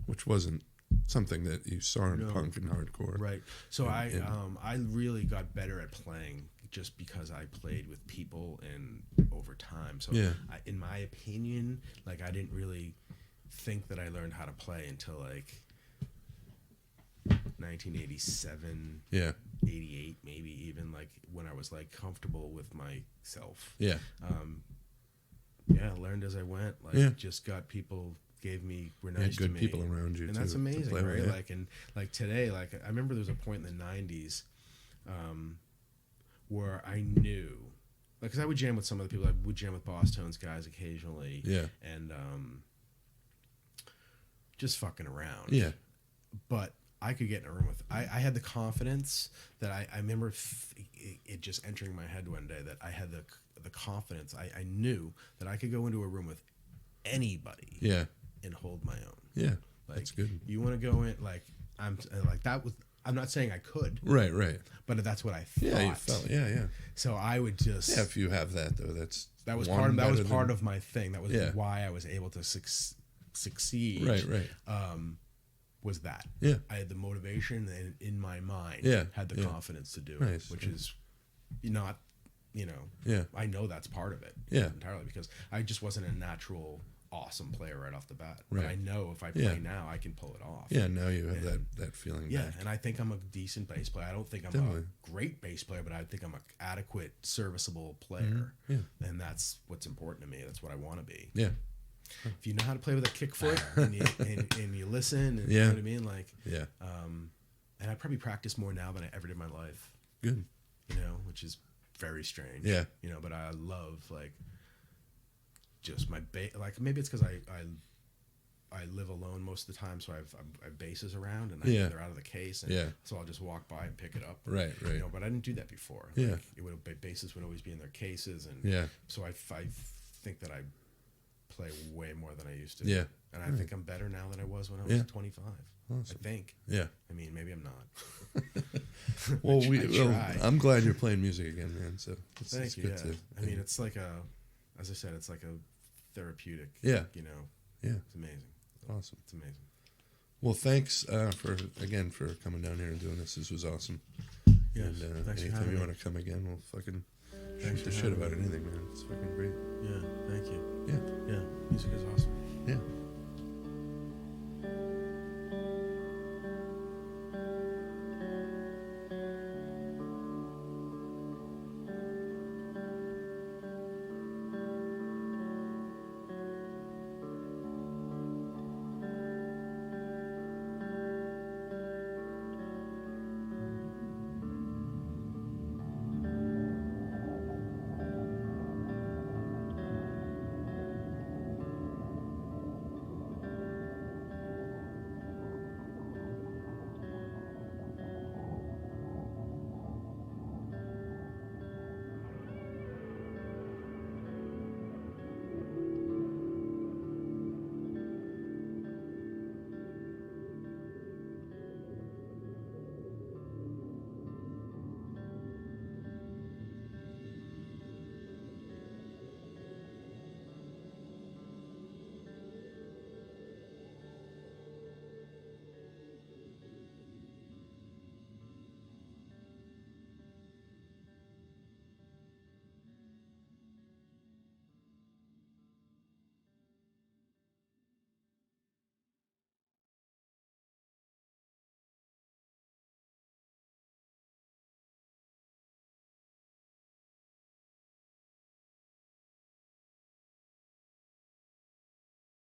which wasn't something that you saw in punk and hardcore. Right. So I really got better at playing just because I played with people and over time. So in my opinion, like I didn't really think that I learned how to play until like 1987, 88, maybe even, like when I was like comfortable with myself. I learned as I went. Like just got people were nice to me. Good people around you, and that's amazing, right? Like today, like I remember there was a point in the 90s where I knew, like, because I would jam with some of the people. I would jam with Boss Tones guys occasionally. Yeah. And just fucking around. Yeah. But I could get in a room with. I had the confidence that I remember it just entering my head one day that I had the confidence. I knew that I could go into a room with anybody. Yeah. And hold my own. Yeah. Like, that's good. You want to go in like I'm like that was. I'm not saying I could. Right. But that's what I thought. Yeah, you felt. Yeah. So I would just. Yeah, if you have that though, that was part of my thing. That was why I was able to succeed. Right. Was that. Yeah. I had the motivation and in my mind had the confidence to do it, which is not, I know that's part of it entirely because I just wasn't a natural awesome player right off the bat. Right. But I know if I play now, I can pull it off. Yeah, now you have that feeling back. And I think I'm a decent bass player. I don't think I'm a great bass player, but I think I'm an adequate, serviceable player. Yeah. And that's what's important to me. That's what I want to be. Yeah. If you know how to play with a kick foot and you listen, and you know what I mean? Like, and I probably practice more now than I ever did in my life. Good. Which is very strange. Yeah. But I love, like, just my like maybe it's because I live alone most of the time, so I have basses around and they're out of the case, and so I'll just walk by and pick it up. Right. But I didn't do that before. Yeah. Like, basses would always be in their cases, and so I think that I play way more than I used to. Yeah. And I think I'm better now than I was when I was 25. Awesome. I think. Yeah. I mean, maybe I'm not. Well, I'm glad you're playing music again, man. So thank you. I mean, it's like as I said, it's like a therapeutic. Yeah. Yeah. It's amazing. Awesome. It's amazing. Well, thanks for coming down here and doing this. This was awesome. Yeah. And thanks anytime you want to come again, we'll fucking shoot the shit about anything, man. It's fucking great. Yeah. Thank you. Yeah. Yeah. Music is awesome. Yeah.